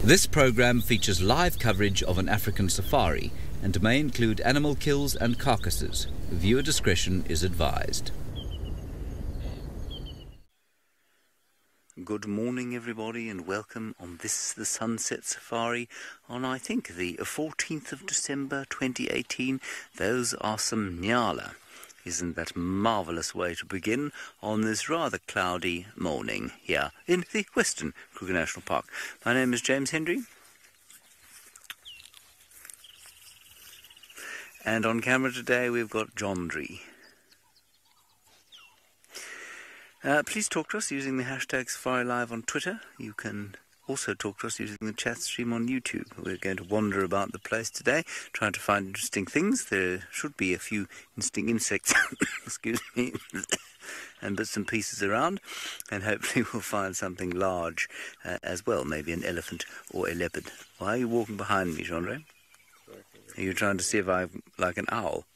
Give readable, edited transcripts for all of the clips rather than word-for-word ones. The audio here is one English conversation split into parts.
This program features live coverage of an African safari and may include animal kills and carcasses. Viewer discretion is advised. Good morning everybody and welcome on this the Sunset Safari on I think the 14th of December 2018. Those are some nyala. Isn't that a marvellous way to begin on this rather cloudy morning here in the Western Kruger National Park. My name is James Hendry. And on camera today we've got John Dree. Please talk to us using the hashtag SafariLive on Twitter. You can also talk to us using the chat stream on YouTube. We're going to wander about the place today, trying to find interesting things. There should be a few interesting insects, excuse me, and bits and pieces around. And hopefully we'll find something large as well, maybe an elephant or a leopard. Why are you walking behind me, Jean-Ray? Are you trying to see if I'm like an owl?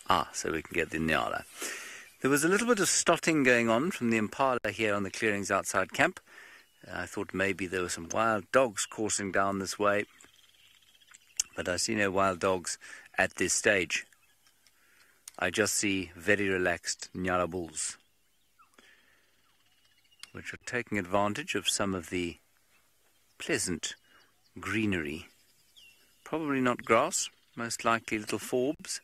Ah, so we can get the nyala. There was a little bit of stotting going on from the impala here on the clearings outside camp. I thought maybe there were some wild dogs coursing down this way, but I see no wild dogs at this stage. I just see very relaxed nyala bulls, which are taking advantage of some of the pleasant greenery. Probably not grass, most likely little forbs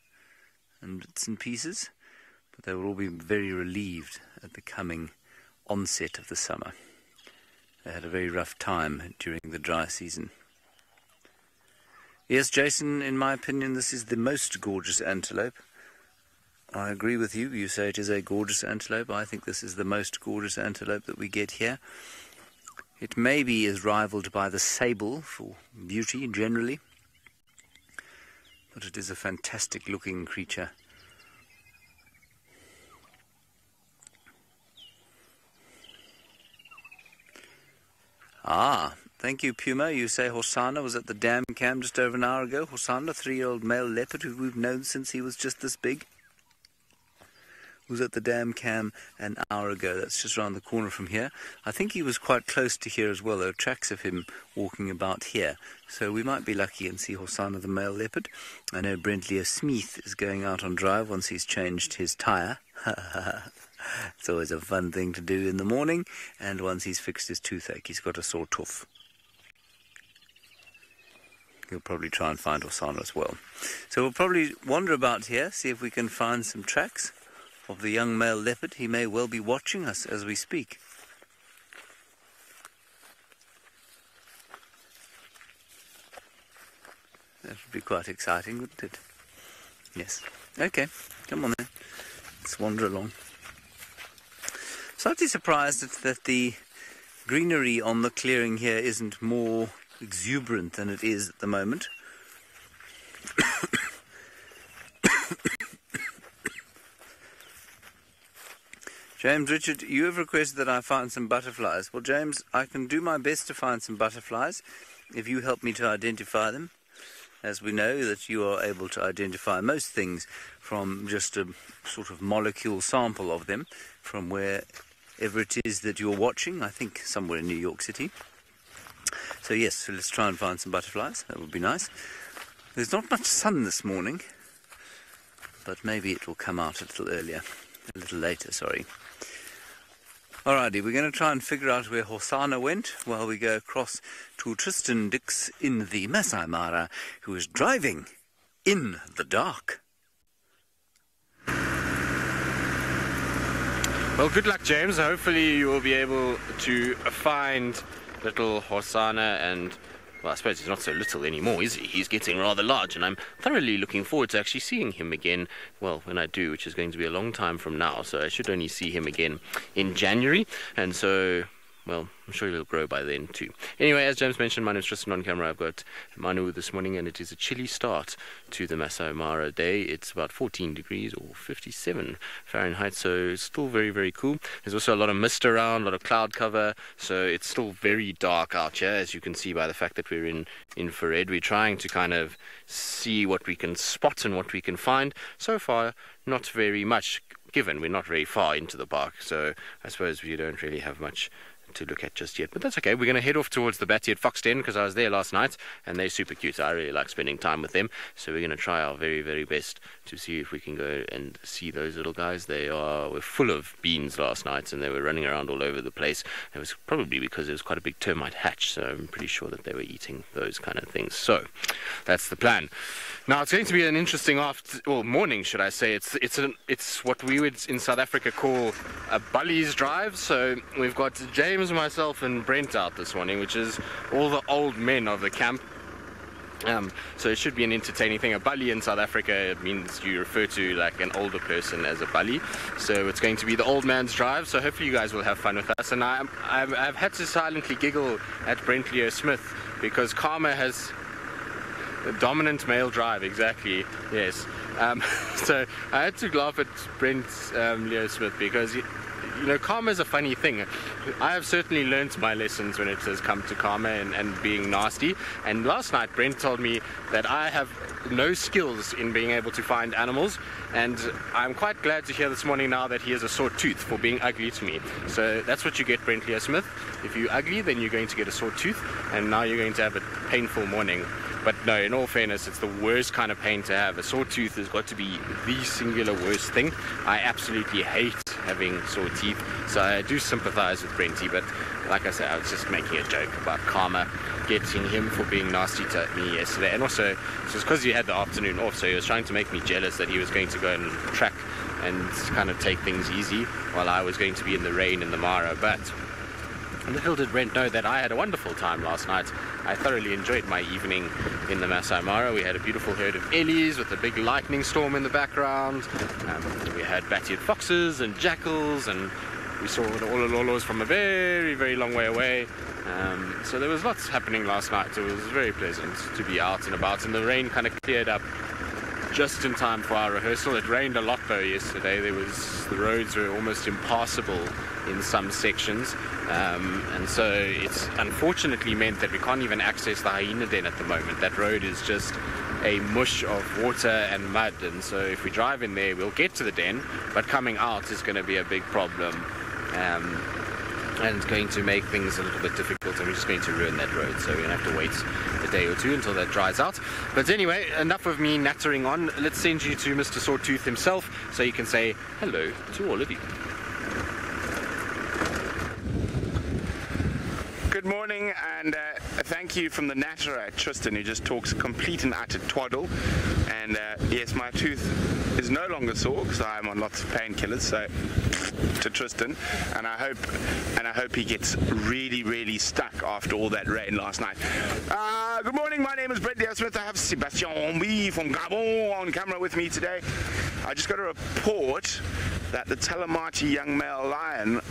and bits and pieces. But they will all be very relieved at the coming onset of the summer. They had a very rough time during the dry season. Yes, Jason, in my opinion, this is the most gorgeous antelope. I agree with you. You say it is a gorgeous antelope. I think this is the most gorgeous antelope that we get here. It maybe is rivaled by the sable for beauty generally, but it is a fantastic looking creature. Ah, thank you, Puma. You say Hosanna was at the dam cam just over an hour ago. Hosanna, 3-year-old male leopard who we've known since he was just this big, was at the dam cam an hour ago. That's just around the corner from here. I think he was quite close to here as well. There are tracks of him walking about here. So we might be lucky and see Hosanna the male leopard. I know Brent Leo Smith is going out on drive once he's changed his tyre. It's always a fun thing to do in the morning, and once he's fixed his toothache, he's got a sore tooth. He'll probably try and find Hosanna as well. So we'll probably wander about here, see if we can find some tracks of the young male leopard. He may well be watching us as we speak. That would be quite exciting, wouldn't it? Yes. Okay, come on then. Let's wander along. Slightly surprised that the greenery on the clearing here isn't more exuberant than it is at the moment. James Richard, you have requested that I find some butterflies. Well, James, I can do my best to find some butterflies if you help me to identify them. As we know that you are able to identify most things from just a sort of molecule sample of them from wherever it is that you're watching, I think somewhere in New York City. So yes, so let's try and find some butterflies. That would be nice. There's not much sun this morning, but maybe it will come out a little earlier, a little later, sorry. Alrighty, we're going to try and figure out where Hosanna went while we go across to Tristan Dix in the Masai Mara, who is driving in the dark. Well, good luck, James. Hopefully you will be able to find little Hosanna, and well, I suppose he's not so little anymore, is he? He's getting rather large, and I'm thoroughly looking forward to actually seeing him again, well, when I do, which is going to be a long time from now, so I should only see him again in January, and so, well, I'm sure he'll grow by then too. Anyway, as James mentioned, my name's Tristan on camera. I've got Manu this morning, and it is a chilly start to the Masai Mara day. It's about 14 degrees or 57 Fahrenheit, so it's still very, very cool. There's also a lot of mist around, a lot of cloud cover, so it's still very dark out here, as you can see by the fact that we're in infrared. We're trying to kind of see what we can spot and what we can find. So far, not very much, given we're not very far into the park, so I suppose we don't really have much to look at just yet. But that's okay. We're going to head off towards the Batty at Fox Den because I was there last night and they're super cute. I really like spending time with them. So we're going to try our very, very best to see if we can go and see those little guys. They were full of beans last night and they were running around all over the place. It was probably because there was quite a big termite hatch, so I'm pretty sure that they were eating those kind of things. So that's the plan. Now it's going to be an interesting morning, should I say. It's what we would in South Africa call a Bullies drive. So we've got James, myself and Brent out this morning, which is all the old men of the camp. So it should be an entertaining thing. A bully in South Africa means you refer to like an older person as a bully. So it's going to be the old man's drive. So hopefully you guys will have fun with us. And I've had to silently giggle at Brent Leo Smith because Karma has a dominant male drive. Exactly. Yes. So I had to laugh at Brent Leo Smith because karma is a funny thing. I have certainly learnt my lessons when it has come to karma and being nasty. And last night Brent told me that I have no skills in being able to find animals, and I'm quite glad to hear this morning now that he has a sore tooth for being ugly to me. So that's what you get, Brent Leo Smith. If you're ugly, then you're going to get a sore tooth, and now you're going to have a painful morning. But no, in all fairness, it's the worst kind of pain to have. A sore tooth has got to be the singular worst thing. I absolutely hate having sore teeth, so I do sympathize with Brenty, but like I said, I was just making a joke about Karma getting him for being nasty to me yesterday. And also, it was because he had the afternoon off, so he was trying to make me jealous that he was going to go and track and kind of take things easy while I was going to be in the rain in the Mara. But little did Brent know that I had a wonderful time last night. I thoroughly enjoyed my evening in the Masai Mara. We had a beautiful herd of ellies with a big lightning storm in the background. We had batty foxes and jackals, and we saw the olololos from a very, very long way away. So there was lots happening last night. It was very pleasant to be out and about, and the rain kind of cleared up just in time for our rehearsal. It rained a lot though yesterday. The roads were almost impassable in some sections, and so it's unfortunately meant that we can't even access the hyena den at the moment. That road is just a mush of water and mud, and so if we drive in there we'll get to the den, but coming out is going to be a big problem, and it's going to make things a little bit difficult, and we're just going to ruin that road. So we're going to have to wait a day or two until that dries out. But anyway, enough of me nattering on. Let's send you to Mr. Sawtooth himself so you can say hello to all of you. Good morning, and thank you from the natterer, Tristan, who just talks complete and utter twaddle. And yes, my tooth is no longer sore because I'm on lots of painkillers. So to Tristan, and I hope he gets really, really stuck after all that rain last night. Good morning, my name is Brent Leo Smith. I have Sebastian B from Gabon on camera with me today. I just got a report that the Talamati young male lion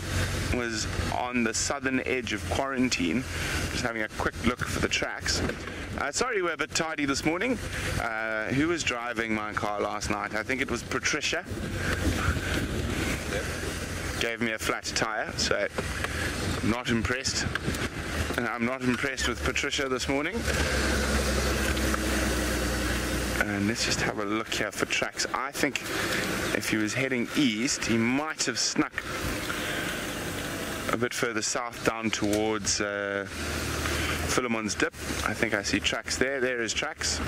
was on the southern edge of quarantine. Just having a quick look for the tracks. Sorry we're a bit tardy this morning. Who was driving my car last night? I think it was Patricia. Gave me a flat tire, so not impressed. I'm not impressed with Patricia this morning. And let's just have a look here for tracks. I think if he was heading east, he might have snuck a bit further south down towards Philemon's Dip. I think I see tracks there. There is tracks.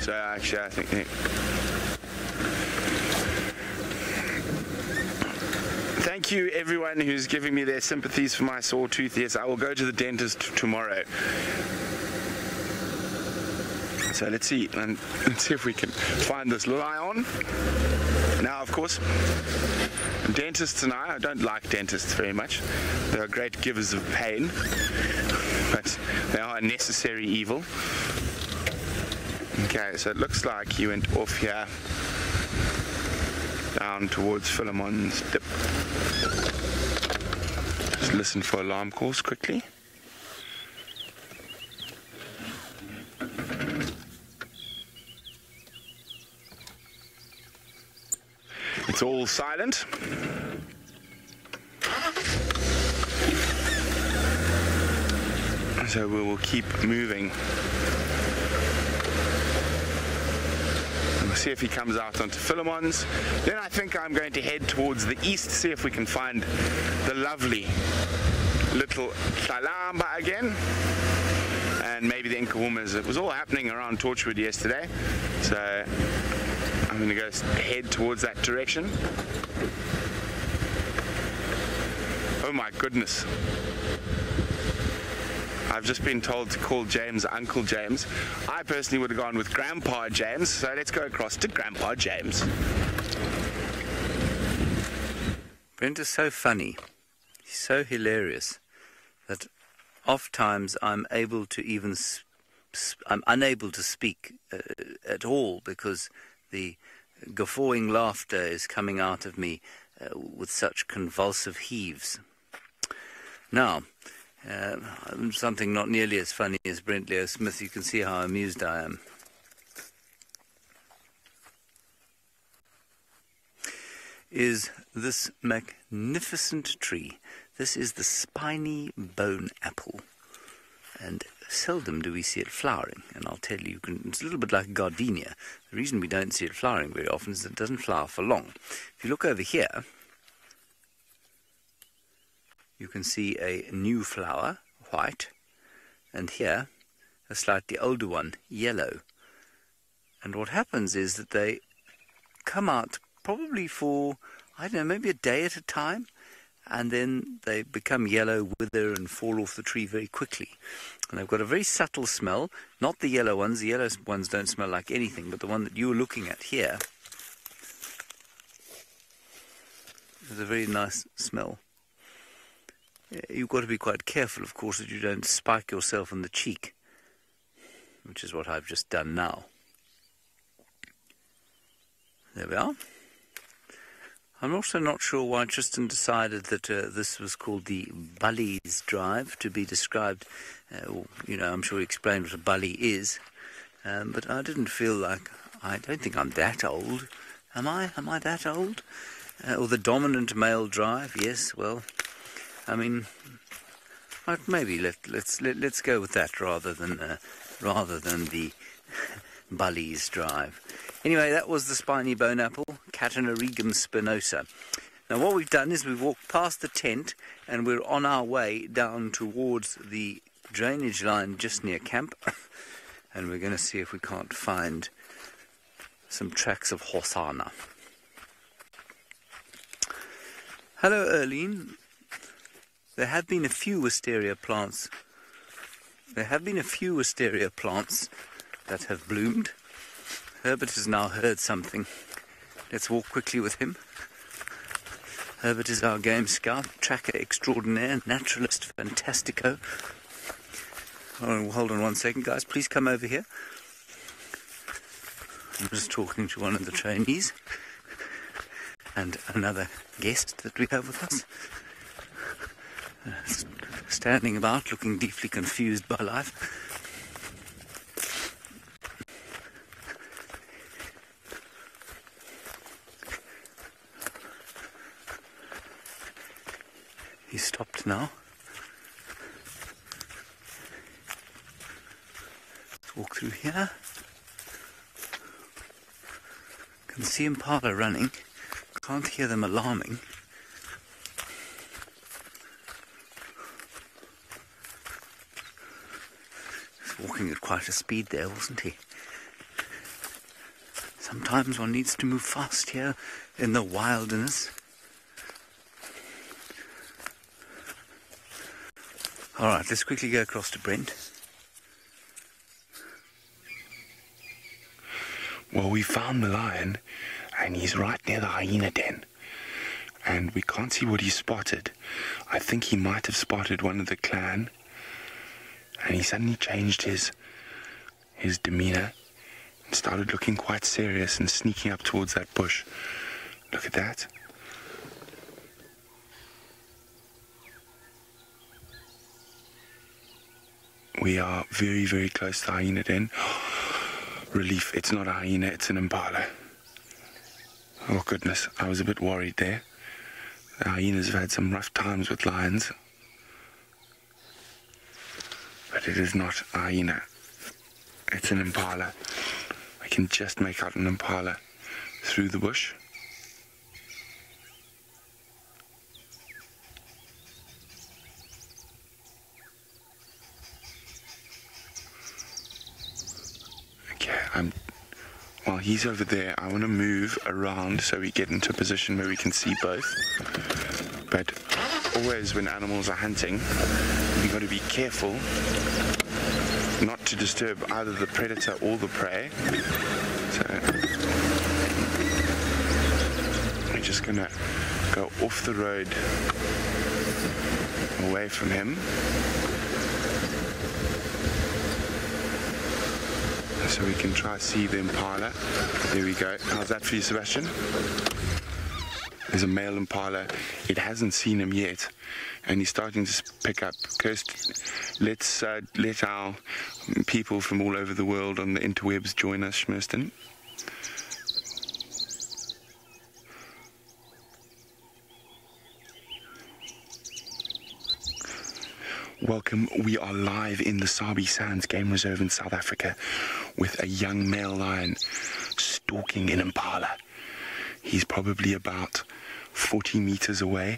So actually I think... Thank you everyone who's giving me their sympathies for my sore tooth. Yes, I will go to the dentist tomorrow. So let's see if we can find this lion. Now, of course, dentists and I don't like dentists very much. They're great givers of pain, but they are a necessary evil. Okay, so it looks like he went off here down towards Philemon's Dip. Just listen for alarm calls quickly. It's all silent. So we will keep moving. We'll see if he comes out onto Philemon's. Then I think I'm going to head towards the east, see if we can find the lovely little Tlalamba again. And maybe the Inkahumas. It was all happening around Torchwood yesterday. So I'm going to go head towards that direction. Oh my goodness. I've just been told to call James Uncle James. I personally would have gone with Grandpa James, so let's go across to Grandpa James. Brent is so funny. He's so hilarious that oft times I'm unable to speak at all because the guffawing laughter is coming out of me with such convulsive heaves. Now, something not nearly as funny as Brent Leo Smith. You can see how amused I am. Is this magnificent tree. This is the spiny bone apple. And seldom do we see it flowering. And I'll tell you, it's a little bit like gardenia. The reason we don't see it flowering very often is that it doesn't flower for long. If you look over here, you can see a new flower, white, and here a slightly older one, yellow. And what happens is that they come out probably for, I don't know, maybe a day at a time, and then they become yellow, wither, and fall off the tree very quickly. And they've got a very subtle smell, not the yellow ones. The yellow ones don't smell like anything, but the one that you're looking at here has a very nice smell. You've got to be quite careful, of course, that you don't spike yourself in the cheek, which is what I've just done now. There we are. I'm also not sure why Tristan decided that this was called the Bullies Drive, to be described, I'm sure he explained what a bully is, but I didn't feel like, I don't think I'm that old. Am I that old? Or the dominant male drive? Yes, well, I mean, maybe let's go with that rather than the Bullies Drive. Anyway, that was the spiny bone apple, Catanarigum spinosa. Now what we've done is we've walked past the tent and we're on our way down towards the drainage line just near camp, and we're going to see if we can't find some tracks of Hosanna. Hello, Erlene. There have been a few wisteria plants. That have bloomed. Herbert has now heard something. Let's walk quickly with him. Herbert is our game scout, tracker extraordinaire, naturalist fantastico. Hold on 1 second, guys. Please come over here. I'm just talking to one of the trainees and another guest that we have with us. Standing about, looking deeply confused by life. He's stopped now. Let's walk through here. Can see impala running. Can't hear them alarming. Walking at quite a speed there, wasn't he? Sometimes one needs to move fast here in the wilderness. Alright, let's quickly go across to Brent. Well, we found the lion, and he's right near the hyena den. And we can't see what he spotted. I think he might have spotted one of the clan. And he suddenly changed his demeanor and started looking quite serious and sneaking up towards that bush. Look at that. We are very, very close to the hyena den. Relief, it's not a hyena, it's an impala. Oh goodness, I was a bit worried there. The hyenas have had some rough times with lions. But it is not a hyena. It's an impala. I can just make out an impala through the bush. While he's over there, I want to move around so we get into a position where we can see both. But always when animals are hunting, you've got to be careful not to disturb either the predator or the prey. So we're just going to go off the road away from him. So we can try to see the impala. There we go. How's that for you, Sebastian? There's a male impala. It hasn't seen him yet, and he's starting to pick up. Kirst, let's let our people from all over the world on the interwebs join us, Schmerston. Welcome, we are live in the Sabi Sands Game Reserve in South Africa with a young male lion stalking an impala. He's probably about 40 meters away.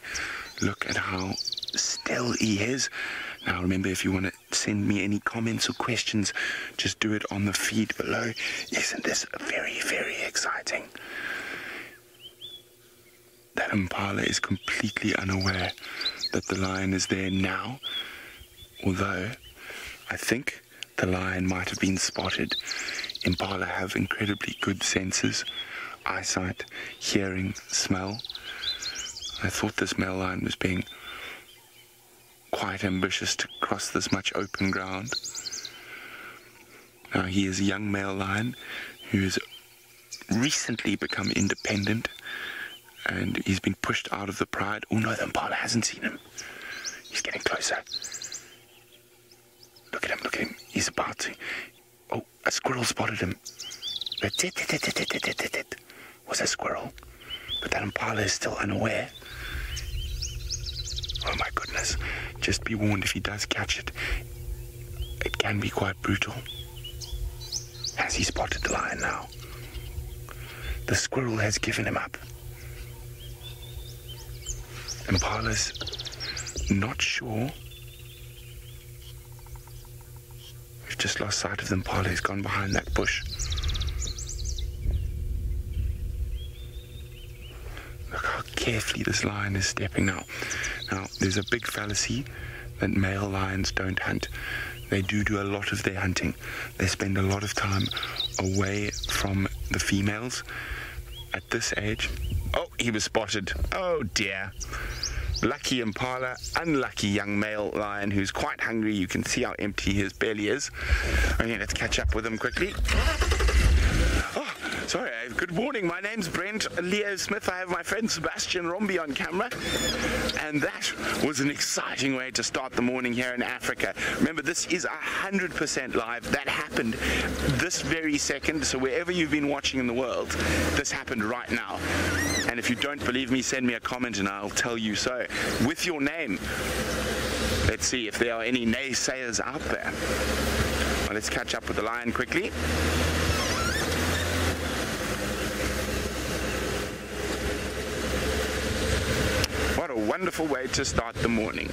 Look at how still he is. Now remember, if you want to send me any comments or questions, just do it on the feed below. Isn't this very, very exciting? That impala is completely unaware that the lion is there now. Although, I think the lion might have been spotted. Impala have incredibly good senses, eyesight, hearing, smell. I thought this male lion was being quite ambitious to cross this much open ground. Now he is a young male lion who has recently become independent, and he's been pushed out of the pride. Oh no, the impala hasn't seen him. He's getting closer. Look at him, look at him. He's about to... Oh, a squirrel spotted him. Was a squirrel. But that impala is still unaware. Oh my goodness. Just be warned, if he does catch it, it can be quite brutal. Has he spotted the lion now? The squirrel has given him up. Impala's not sure. We've just lost sight of the impala. He's gone behind that bush. Look how carefully this lion is stepping now. Now, there's a big fallacy that male lions don't hunt. They do a lot of their hunting. They spend a lot of time away from the females. At this age... Oh, he was spotted. Oh dear. Lucky impala, unlucky young male lion who's quite hungry. You can see how empty his belly is. Okay, let's catch up with him quickly. Oh, sorry, good morning. My name's Brent Leo Smith. I have my friend Sebastian Rombi on camera. And that was an exciting way to start the morning here in Africa. Remember, this is 100% live. That happened this very second. So wherever you've been watching in the world, this happened right now. And if you don't believe me, send me a comment and I'll tell you so. With your name. Let's see if there are any naysayers out there. Well, let's catch up with the lion quickly. What a wonderful way to start the morning.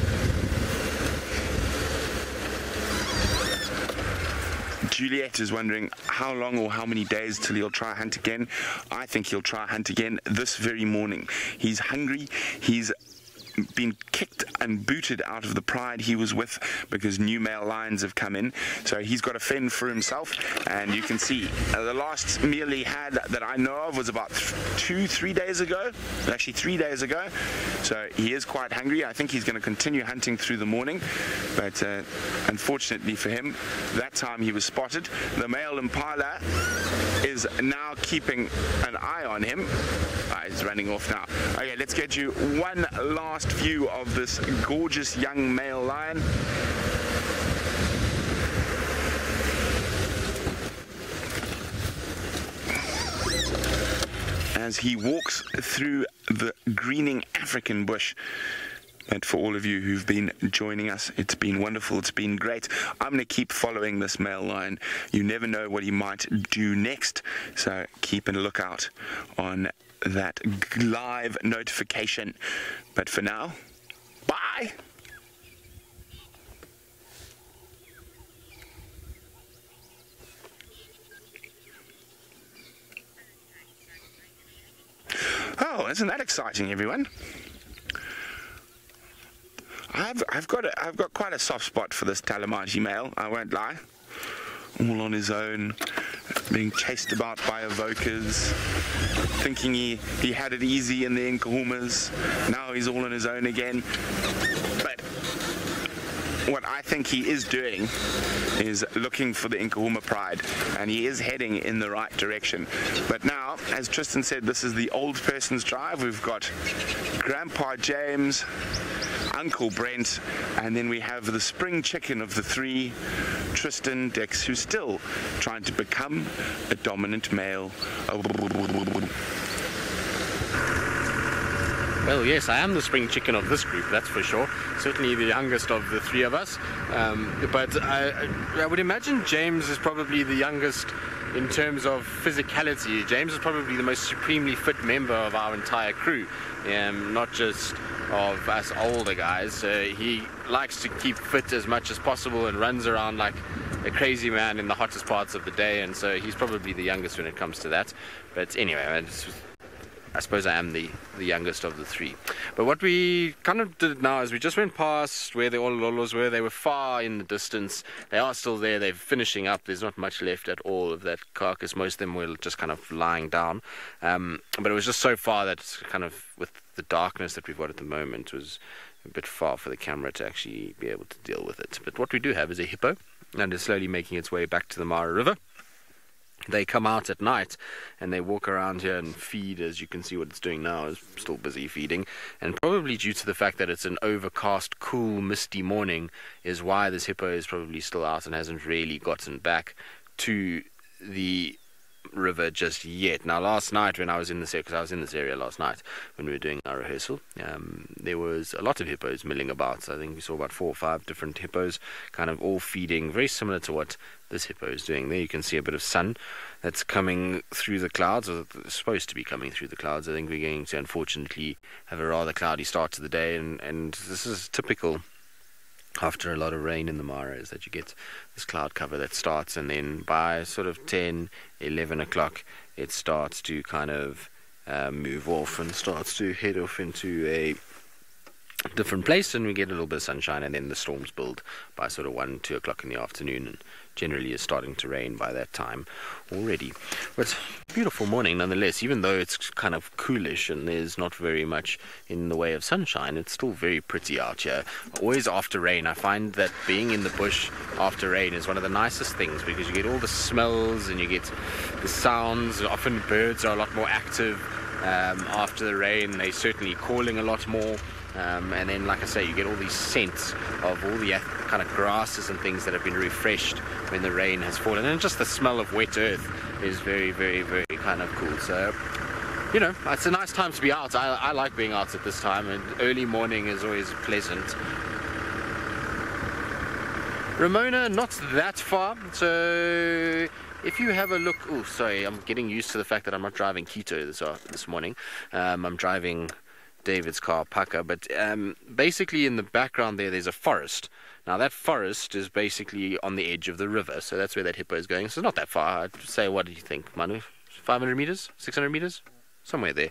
Juliet is wondering how long or how many days till he'll try hunt again. I think he'll try hunt again this very morning. He's hungry. He's been kicked and booted out of the pride he was with because new male lions have come in. So he's got to fend for himself, and you can see the last meal he had that I know of was about 3 days ago. Actually 3 days ago. So he is quite hungry. I think he's going to continue hunting through the morning, but unfortunately for him, that time he was spotted. The male impala is now keeping an eye on him. He's running off now. Okay, let's get you one last view of this gorgeous young male lion. As he walks through the greening African bush. But for all of you who've been joining us, it's been wonderful, it's been great. I'm going to keep following this male lion. You never know what he might do next, so keep a lookout on that live notification. But for now, bye! Well, isn't that exciting, everyone? I've got quite a soft spot for this Talamati male, I won't lie. All on his own, being chased about by evokers, thinking he had it easy in the Nkuhumas. Now he's all on his own again. But what I think he is doing is looking for the Nkuhuma pride, and he is heading in the right direction. But now, as Tristan said, this is the old person's drive. We've got Grandpa James, Uncle Brent, and then we have the spring chicken of the three, Tristan Dix, who's still trying to become a dominant male. Well, yes, I am the spring chicken of this group, that's for sure. Certainly the youngest of the three of us. But I would imagine James is probably the youngest in terms of physicality. James is probably the most supremely fit member of our entire crew, not just of us older guys. He likes to keep fit as much as possible and runs around like a crazy man in the hottest parts of the day, and so he's probably the youngest when it comes to that. But anyway, I suppose I am the youngest of the three. But what we kind of did now is we just went past where the Olololos were. They were far in the distance. They are still there. They're finishing up. There's not much left at all of that carcass. Most of them were just kind of lying down. But it was just so far that kind of, with the darkness that we've got at the moment, was a bit far for the camera to actually be able to deal with it. But what we do have is a hippo, and it's slowly making its way back to the Mara River. They come out at night and they walk around here and feed. As you can see, what it's doing now is still busy feeding, and probably due to the fact that it's an overcast, cool, misty morning is why this hippo is probably still out and hasn't really gotten back to the river just yet. Now, last night when I was in this area, because I was in this area last night when we were doing our rehearsal, there was a lot of hippos milling about. I think we saw about 4 or 5 different hippos, kind of all feeding, very similar to what this hippo is doing. There you can see a bit of sun that's coming through the clouds, or supposed to be coming through the clouds. I think we're going to unfortunately have a rather cloudy start to the day, and this is typical after a lot of rain in the Mara, is that you get this cloud cover that starts, and then by sort of 10, 11 o'clock it starts to kind of move off and starts to head off into a different place, and we get a little bit of sunshine, and then the storms build by sort of 1, 2 o'clock in the afternoon, and generally is starting to rain by that time already. But beautiful morning nonetheless. Even though it's kind of coolish and there's not very much in the way of sunshine, it's still very pretty out here. Always after rain, I find that being in the bush after rain is one of the nicest things, because you get all the smells and you get the sounds. Often birds are a lot more active after the rain. They're certainly calling a lot more. And then, like I say, you get all these scents of all the kind of grasses and things that have been refreshed when the rain has fallen. And just the smell of wet earth is very, very, very kind of cool. So, you know, it's a nice time to be out. I like being out at this time, and early morning is always pleasant. Ramona, not that far. So if you have a look... Oh, sorry, I'm getting used to the fact that I'm not driving Keto this morning. I'm driving David's car, Paka, but basically in the background there's a forest. Now that forest is basically on the edge of the river, so that's where that hippo is going. So it's not that far. I'd say, what do you think, Manu? 500 meters? 600 meters? Somewhere there.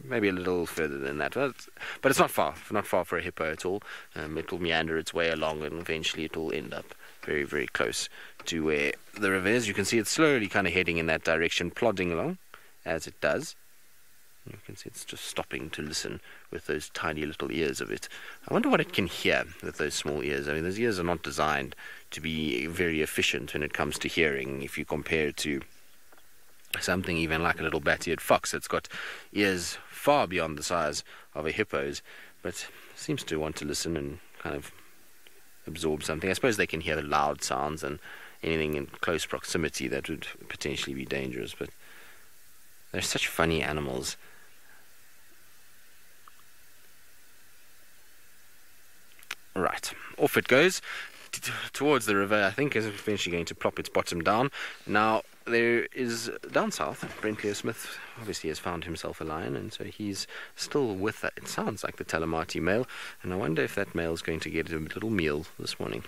Maybe a little further than that. But it's not far for a hippo at all. It will meander its way along, and eventually it will end up very, very close to where the river is. You can see it's slowly kind of heading in that direction, plodding along as it does. You can see it's just stopping to listen with those tiny little ears of it. I wonder what it can hear with those small ears. I mean, those ears are not designed to be very efficient when it comes to hearing. If you compare it to something even like a little bat-eared fox that's got ears far beyond the size of a hippo's, but seems to want to listen and kind of absorb something. I suppose they can hear the loud sounds and anything in close proximity that would potentially be dangerous, but they're such funny animals. Right, off it goes towards the river. I think is eventually going to plop its bottom down. Now, there is down south, Brent Smith obviously has found himself a lion, and so he's still with that. It sounds like the Talamati male, and I wonder if that male is going to get a little meal this morning.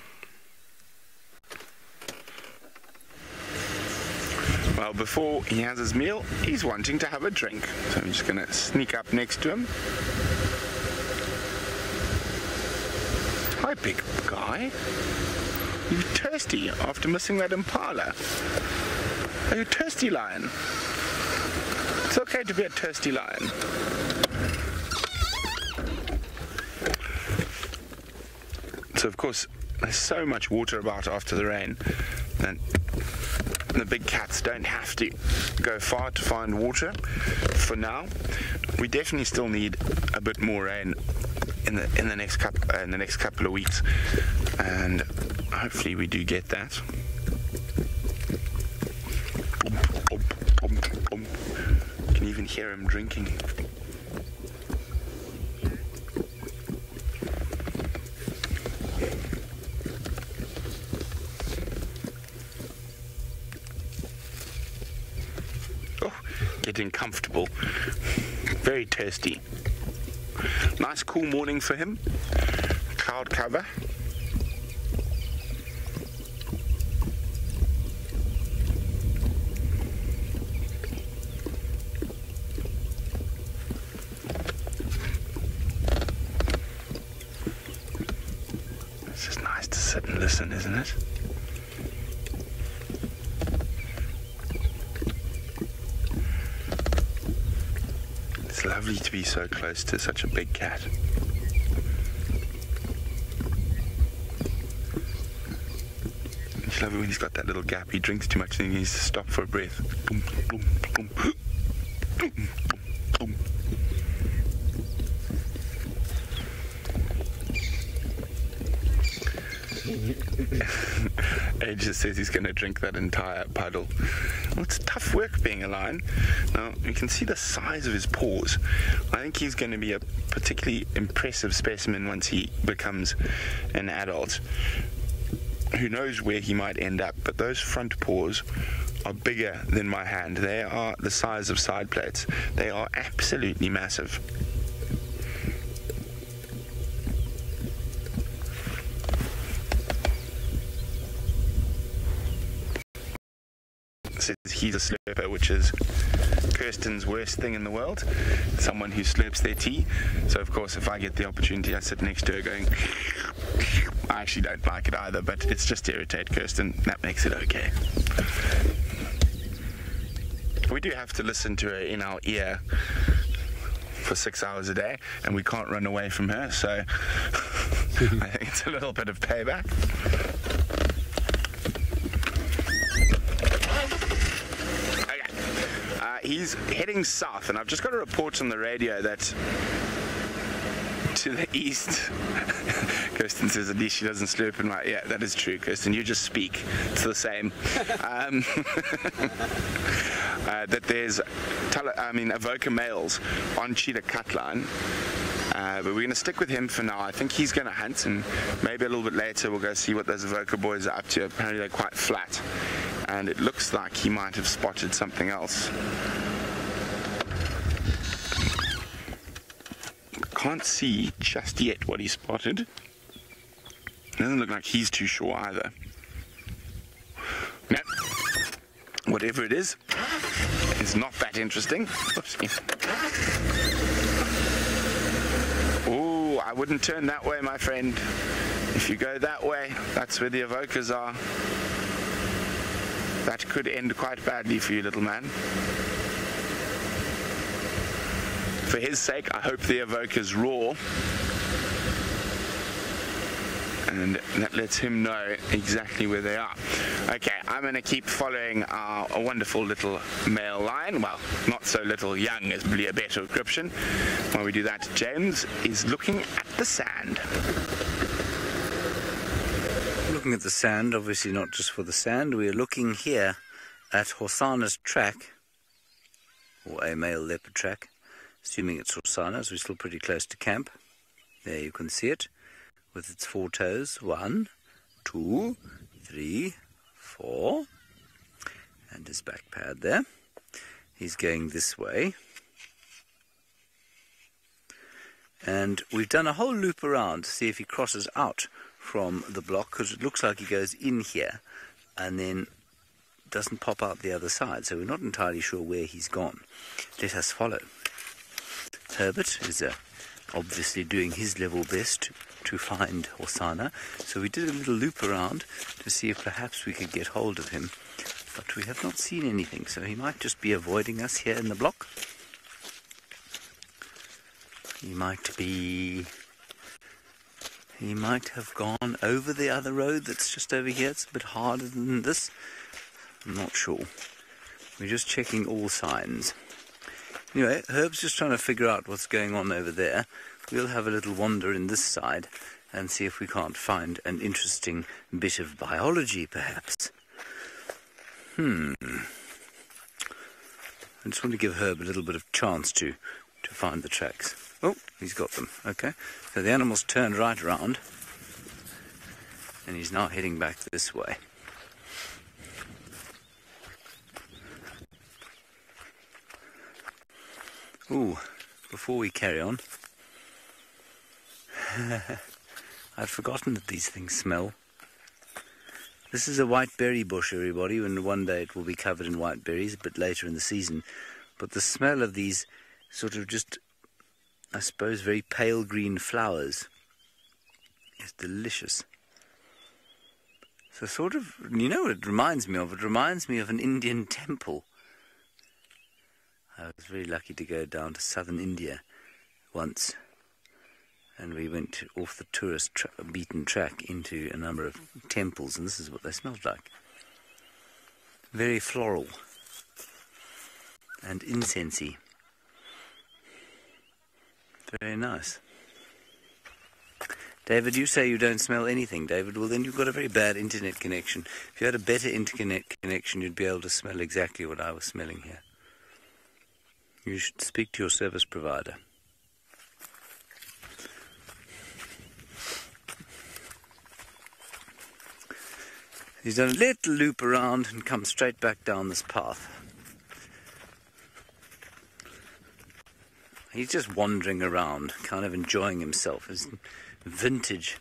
Well, before he has his meal, he's wanting to have a drink. So I'm just going to sneak up next to him. Hi, big guy. You thirsty after missing that impala? Are you thirsty, lion? It's okay to be a thirsty lion. So, of course, there's so much water about after the rain that the big cats don't have to go far to find water for now. We definitely still need a bit more rain in the next couple of weeks, and hopefully we do get that. You can even hear him drinking. Getting comfortable, very thirsty. Nice cool morning for him. Cloud cover. It's just nice to sit and listen, isn't it? It's lovely to be so close to such a big cat. It's lovely when he's got that little gap. He drinks too much and he needs to stop for a breath. Age just says he's going to drink that entire puddle. Well, it's tough work being a lion. Now, you can see the size of his paws. I think he's going to be a particularly impressive specimen once he becomes an adult. Who knows where he might end up, but those front paws are bigger than my hand. They are the size of side plates. They are absolutely massive. He's a slurper, which is Kirsten's worst thing in the world, someone who slurps their tea. So of course, if I get the opportunity, I sit next to her going, I actually don't like it either, but it's just to irritate Kirsten. That makes it okay. We do have to listen to her in our ear for 6 hours a day, and we can't run away from her, so I think it's a little bit of payback. He's heading south, and I've just got a report on the radio that to the east, Kirsten says at least she doesn't slurp in my... Yeah, that is true, Kirsten, you just speak. It's the same. That there's Avoca males on Cheetah Cutline. But we're going to stick with him for now. I think he's going to hunt, and maybe a little bit later we'll go see what those Avoca boys are up to. Apparently they're quite flat, and it looks like he might have spotted something else. Can't see just yet what he spotted. Doesn't look like he's too sure either. No. Whatever it is, it's not that interesting. Oh, I wouldn't turn that way, my friend. If you go that way, that's where the Avocas are. That could end quite badly for you, little man. For his sake, I hope the Avocas roar. And that lets him know exactly where they are. Okay, I'm going to keep following our wonderful little male lion. Well, not so little, young is probably a better description. While we do that, James is looking at the sand. Looking at the sand, obviously not just for the sand. We are looking here at Hosanna's track, or a male leopard track, assuming it's Hosanna's. We're still pretty close to camp. There you can see it, with its 4 toes. 1, 2, 3, 4. And his back pad there. He's going this way. And we've done a whole loop around to see if he crosses out from the block, because it looks like he goes in here and then doesn't pop out the other side, so we're not entirely sure where he's gone. Let us follow. Herbert is obviously doing his level best to find Hosana, so we did a little loop around to see if perhaps we could get hold of him, but we have not seen anything, so he might just be avoiding us here in the block. He might have gone over the other road that's just over here. It's a bit harder than this. I'm not sure. We're just checking all signs. Anyway, Herb's just trying to figure out what's going on over there. We'll have a little wander in this side and see if we can't find an interesting bit of biology, perhaps. I just want to give Herb a little bit of chance to find the tracks. Oh, he's got them. Okay, so the animal's turned right around and he's now heading back this way. Ooh, before we carry on, I'd forgotten that these things smell. This is a white berry bush, everybody, and one day it will be covered in white berries, a bit later in the season. But the smell of these sort of just, I suppose, very pale green flowers is delicious. So sort of, you know what it reminds me of? It reminds me of an Indian temple. I was very lucky to go down to southern India once, and we went off the tourist beaten track into a number of temples, and this is what they smelled like. Very floral and incensey. Very nice. David, you say you don't smell anything, David. Well, then you've got a very bad internet connection. If you had a better internet connection, you'd be able to smell exactly what I was smelling here. You should speak to your service provider. He's done a little loop around and come straight back down this path. He's just wandering around, kind of enjoying himself. His vintage,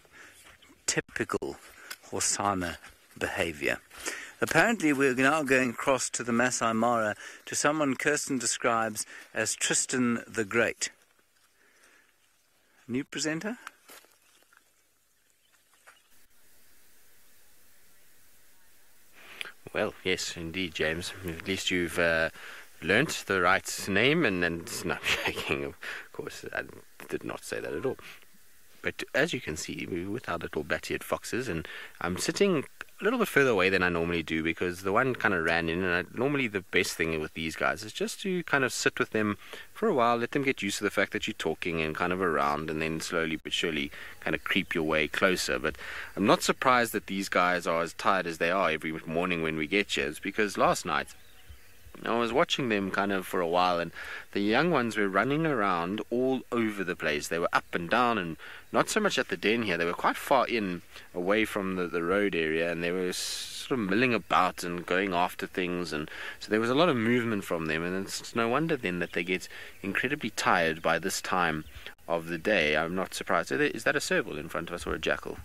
typical Hosana behavior. Apparently we're now going across to the Masai Mara to someone Kirsten describes as Tristan the Great. New presenter? Well, yes, indeed, James. At least you've learnt the right name, and no, joking, of course, I did not say that at all. But as you can see, we're with our little bat-eared foxes, and I'm sitting a little bit further away than I normally do, because the one kind of ran in, and normally the best thing with these guys is just to kind of sit with them for a while, let them get used to the fact that you're talking and kind of around, and then slowly but surely kind of creep your way closer. But I'm not surprised that these guys are as tired as they are every morning when we get here. It's because last night I was watching them kind of for a while, and the young ones were running around all over the place. They were up and down, and not so much at the den here. They were quite far in, away from the road area, and they were sort of milling about and going after things, and so there was a lot of movement from them, and it's no wonder then that they get incredibly tired by this time of the day. I'm not surprised. Is that a serval in front of us, or a jackal?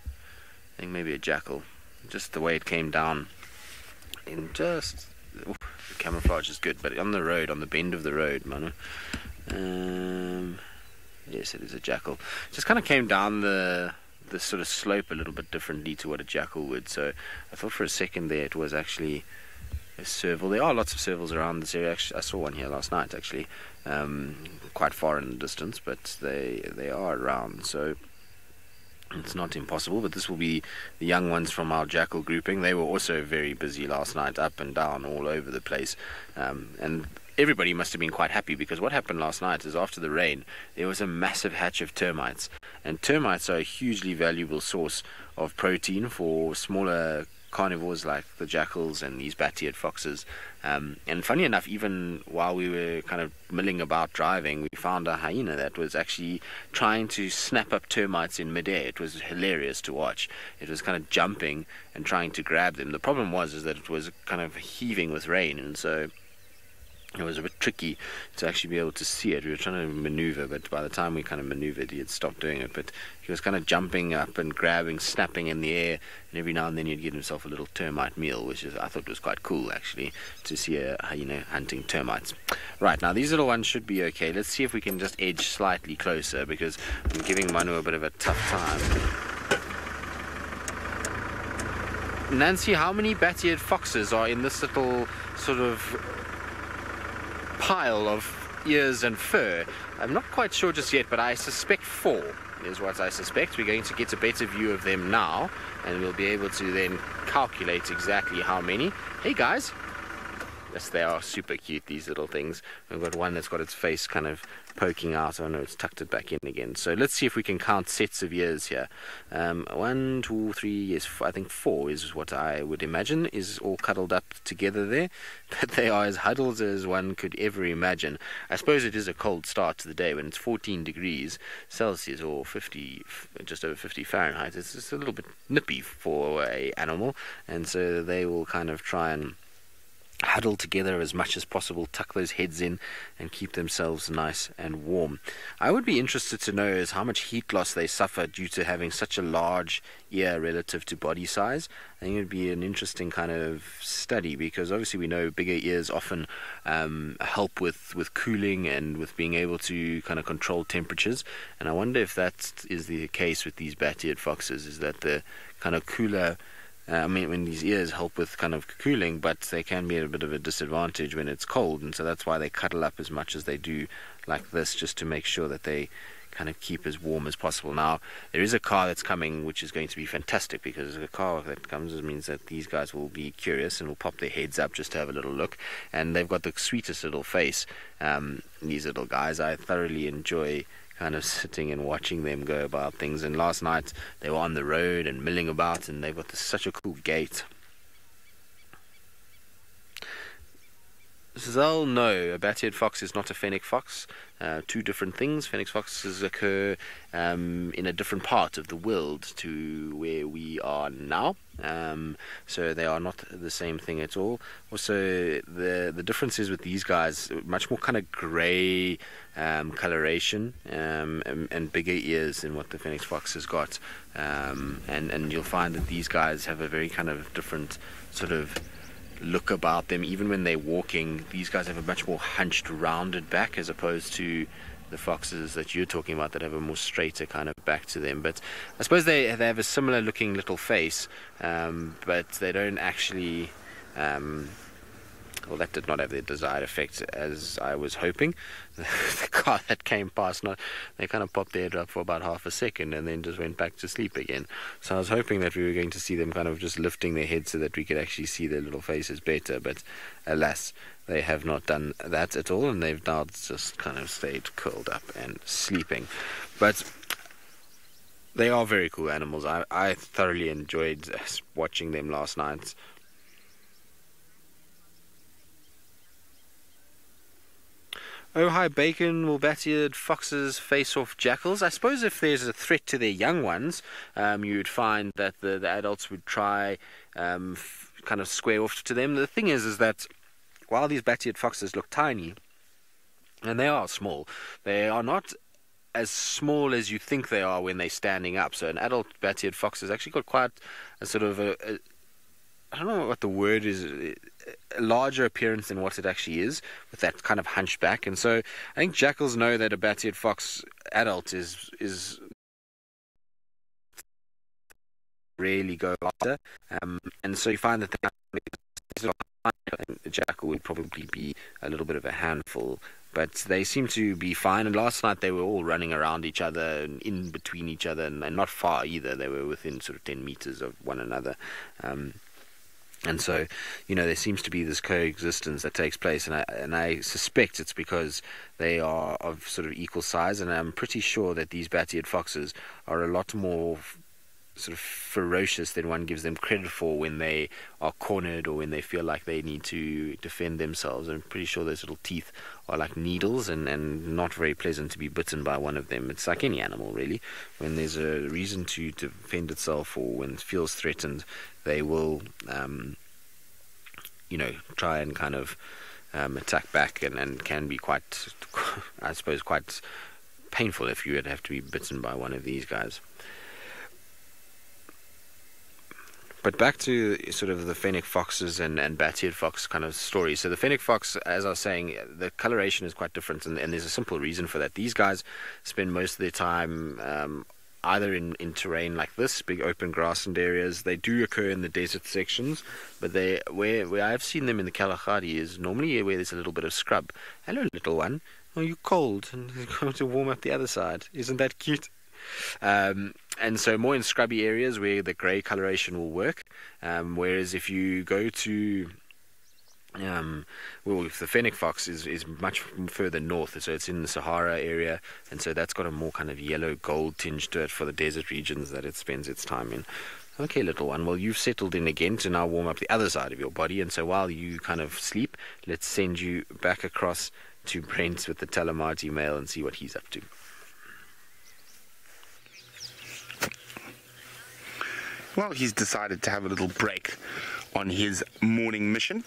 I think maybe a jackal. Just the way it came down in just... Oof, the camouflage is good, but on the road, on the bend of the road, Manu. Yes, it is a jackal. Just kind of came down the sort of slope a little bit differently to what a jackal would. So I thought for a second there it was actually a serval. There are lots of servals around this area. Actually, I saw one here last night, actually, quite far in the distance, but they are around. So it's not impossible, but this will be the young ones from our jackal grouping. They were also very busy last night, up and down, all over the place. And everybody must have been quite happy, because what happened last night is after the rain, there was a massive hatch of termites. And termites are a hugely valuable source of protein for smaller carnivores like the jackals and these bat-eared foxes. And funny enough, even while we were kind of milling about driving, we found a hyena that was actually trying to snap up termites in midair. It was hilarious to watch. It was kind of jumping and trying to grab them. The problem was that it was kind of heaving with rain, and so it was a bit tricky to actually be able to see it. We were trying to maneuver, but by the time we kind of maneuvered, he had stopped doing it. But he was kind of jumping up and grabbing, snapping in the air, and every now and then he'd get himself a little termite meal, which I thought was quite cool, actually, to see hunting termites. Right, now these little ones should be okay. Let's see if we can just edge slightly closer, because I'm giving Manu a bit of a tough time. Nancy, how many bat-eared foxes are in this little sort of pile of ears and fur? I'm not quite sure just yet, but I suspect 4 is what I suspect. We're going to get a better view of them now, and we'll be able to then calculate exactly how many. Hey guys! Yes, they are super cute, these little things. We've got one that's got its face kind of poking out. Oh no, it's tucked it back in again. So let's see if we can count sets of ears here. 1, 2, 3, yes, I think 4 is what I would imagine is all cuddled up together there. But they are as huddled as one could ever imagine. I suppose it is a cold start to the day when it's 14 degrees Celsius or 50, just over 50 Fahrenheit. It's just a little bit nippy for an animal, and so they will kind of try and huddle together as much as possible, tuck those heads in and keep themselves nice and warm. I would be interested to know is how much heat loss they suffer due to having such a large ear relative to body size. I think it would be an interesting kind of study, because obviously we know bigger ears often help with cooling and with being able to kind of control temperatures, and I wonder if that is the case with these bat-eared foxes, is that the kind of cooler when these ears help with kind of cooling, but they can be at a bit of a disadvantage when it's cold, and so that's why they cuddle up as much as they do like this, just to make sure that they kind of keep as warm as possible. Now, there is a car that's coming, which is going to be fantastic, because a car that comes means that these guys will be curious and will pop their heads up just to have a little look, and they've got the sweetest little face, these little guys. I thoroughly enjoy kind of sitting and watching them go about things. And last night they were on the road and milling about, and they've got such a cool gait. Zell, no, a bat-eared fox is not a fennec fox. 2 different things. Fennec foxes occur in a different part of the world to where we are now, so they are not the same thing at all. Also, the difference is with these guys, much more kind of grey coloration and bigger ears than what the fennec fox has got, and you'll find that these guys have a very kind of different sort of look about them. Even when they're walking, these guys have a much more hunched, rounded back, as opposed to the foxes that you're talking about that have a more straighter kind of back to them. But I suppose they have a similar looking little face, but they don't actually well, that did not have the desired effect as I was hoping. The car that came past, they kind of popped their head up for about half a second and then just went back to sleep again. So I was hoping that we were going to see them kind of just lifting their heads so that we could actually see their little faces better, but alas, they have not done that at all, and they've now just kind of stayed curled up and sleeping. But they are very cool animals. I thoroughly enjoyed watching them last night. Oh, hi, Bacon. Will bat-eared foxes face off jackals? I suppose if there's a threat to their young ones, you would find that the adults would try kind of square off to them. The thing is that while these bat-eared foxes look tiny, and they are small, they are not as small as you think they are when they're standing up. So an adult bat-eared fox has actually got quite a sort of I don't know what the word is, a larger appearance than what it actually is, with that kind of hunchback. And so I think jackals know that a bat-eared fox adult is rarely go after, and so you find that the jackal would probably be a little bit of a handful, but they seem to be fine. And last night they were all running around each other and in between each other, and not far either. They were within sort of 10 meters of one another. And so, there seems to be this coexistence that takes place, and I suspect it's because they are of sort of equal size, and I'm pretty sure that these bat-eared foxes are a lot more sort of ferocious than one gives them credit for when they are cornered or when they feel like they need to defend themselves. I'm pretty sure those little teeth are like needles and not very pleasant to be bitten by one of them. It's like any animal, really. When there's a reason to defend itself or when it feels threatened, they will, try and kind of attack back and can be quite, I suppose, quite painful if you would have to be bitten by one of these guys. But back to sort of the fennec foxes and bat-eared fox kind of story. So the fennec fox, as I was saying, the coloration is quite different, and there's a simple reason for that. These guys spend most of their time either in terrain like this, big open grassland areas. They do occur in the desert sections, but where I've seen them in the Kalahari is normally where there's a little bit of scrub. Hello, little one. Are you cold? And you're going to warm up the other side. Isn't that cute? And so more in scrubby areas where the grey coloration will work, whereas if you go to if the fennec fox is much further north, so it's in the Sahara area, and so that's got a more kind of yellow gold tinge to it for the desert regions that it spends its time in. Okay, little one, well, you've settled in again to now warm up the other side of your body, and so while you kind of sleep, let's send you back across to Brent with the Talamati male and see what he's up to. Well, he's decided to have a little break on his morning mission,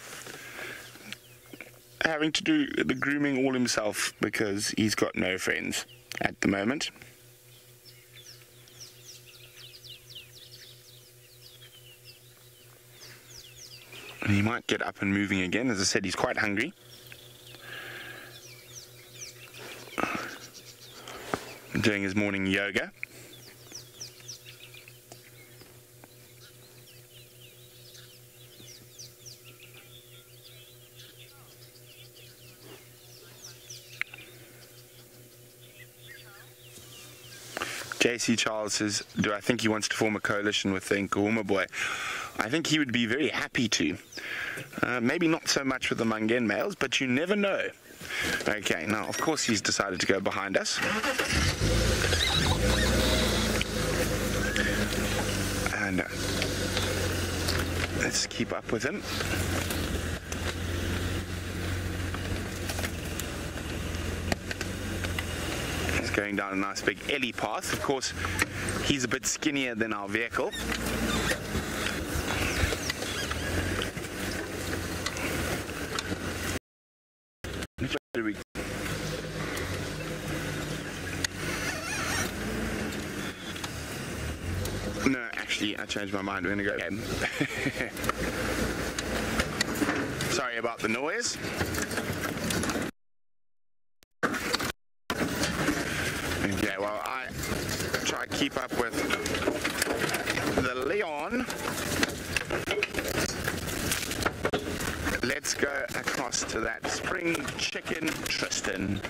having to do the grooming all himself because he's got no friends at the moment. And he might get up and moving again. As I said, he's quite hungry. Doing his morning yoga. JC Charles says, do I think he wants to form a coalition with the Nkuhuma boy? I think he would be very happy to. Maybe not so much with the Mangen males, but you never know. Okay, now of course he's decided to go behind us. And let's keep up with him. Going down a nice big ellie path. Of course, he's a bit skinnier than our vehicle. No, actually, I changed my mind. We're going to go again. Sorry about the noise. Okay, well, I try to keep up with the Leon. Let's go across to that spring chicken, Tristan.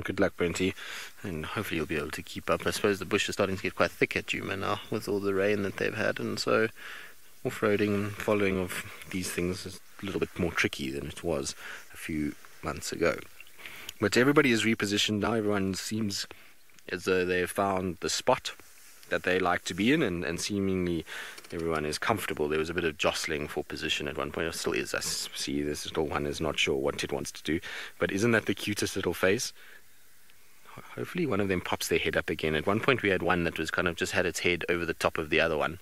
Good luck, Brenty, and hopefully you'll be able to keep up. I suppose the bush is starting to get quite thick at Yuma now with all the rain that they've had, and so off-roading and following of these things is a little bit more tricky than it was a few months ago. But everybody is repositioned now. Everyone seems as though they've found the spot that they like to be in, and seemingly everyone is comfortable. There was a bit of jostling for position at one point. It still is. I see this little one is not sure what it wants to do. But isn't that the cutest little face? Hopefully one of them pops their head up again. At one point we had one that was kind of just had its head over the top of the other one.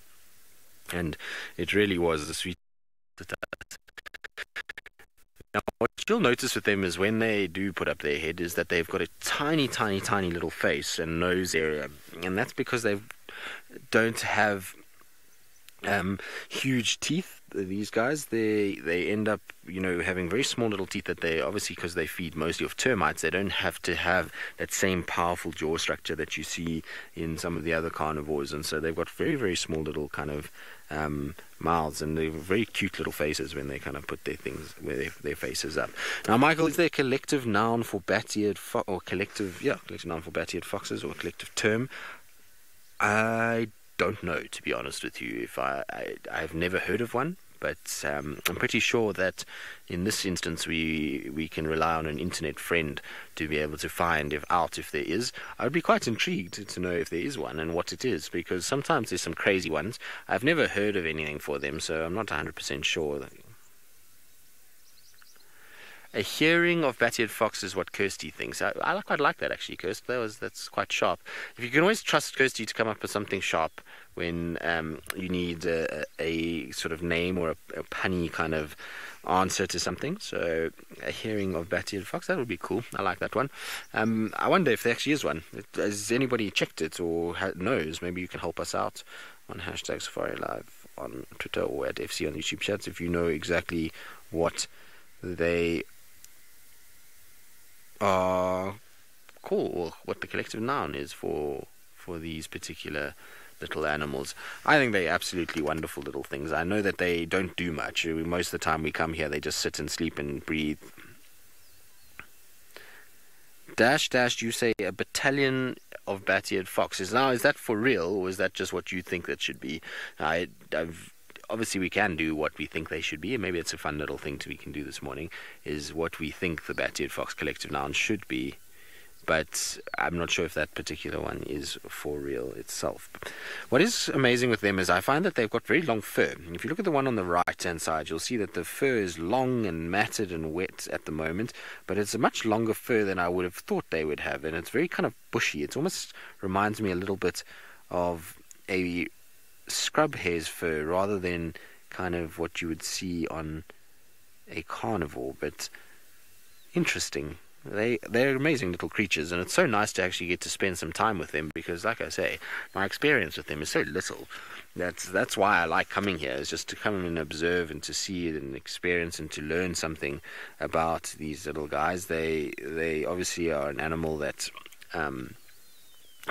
And it really was the sweet. Now, what you'll notice with them is when they do put up their head is that they've got a tiny, tiny, tiny little face and nose area. And that's because they don't have huge teeth. These guys, they end up, having very small little teeth that they, obviously because they feed mostly off termites, they don't have to have that same powerful jaw structure that you see in some of the other carnivores. And so they've got very, very small little kind of mouths, and they're very cute little faces when they kind of put their faces up. Now, Michael, is there a collective noun for bat-eared collective noun for bat-eared foxes, or a collective term? I don't know, to be honest with you. If I've never heard of one, but I'm pretty sure that in this instance we can rely on an internet friend to be able to find if there is. I would be quite intrigued to know if there is one and what it is, because sometimes there's some crazy ones. I've never heard of anything for them, so I'm not 100% sure. A hearing of bat-eared fox is what Kirsty thinks. I quite like that, actually, Kirst. That's quite sharp. If you can always trust Kirsty to come up with something sharp when you need a sort of name or a punny kind of answer to something. So a hearing of bat-eared fox, that would be cool. I like that one. I wonder if there actually is one. Has anybody checked it or knows? Maybe you can help us out on #SafariLive on Twitter or at FC on YouTube chats if you know exactly what they are called, or what the collective noun is for these particular little animals. I think they're absolutely wonderful little things. I know that they don't do much. Most of the time we come here, they just sit and sleep and breathe. Dash, you say a battalion of bat-eared foxes. Now, is that for real, or is that just what you think that should be? Obviously, we can do what we think they should be, and maybe it's a fun little thing we can do this morning, is what we think the bat-eared fox collective noun should be. But I'm not sure if that particular one is for real itself. What is amazing with them is I find that they've got very long fur. If you look at the one on the right-hand side, you'll see that the fur is long and matted and wet at the moment, but it's a much longer fur than I would have thought they would have, and it's very kind of bushy. It almost reminds me a little bit of a scrub hare's fur rather than kind of what you would see on a carnivore, but interesting. They're amazing little creatures, and it's so nice to actually get to spend some time with them because, like I say, my experience with them is so little. That's why I like coming here, is just to come and observe and to see it and experience and to learn something about these little guys. They obviously are an animal that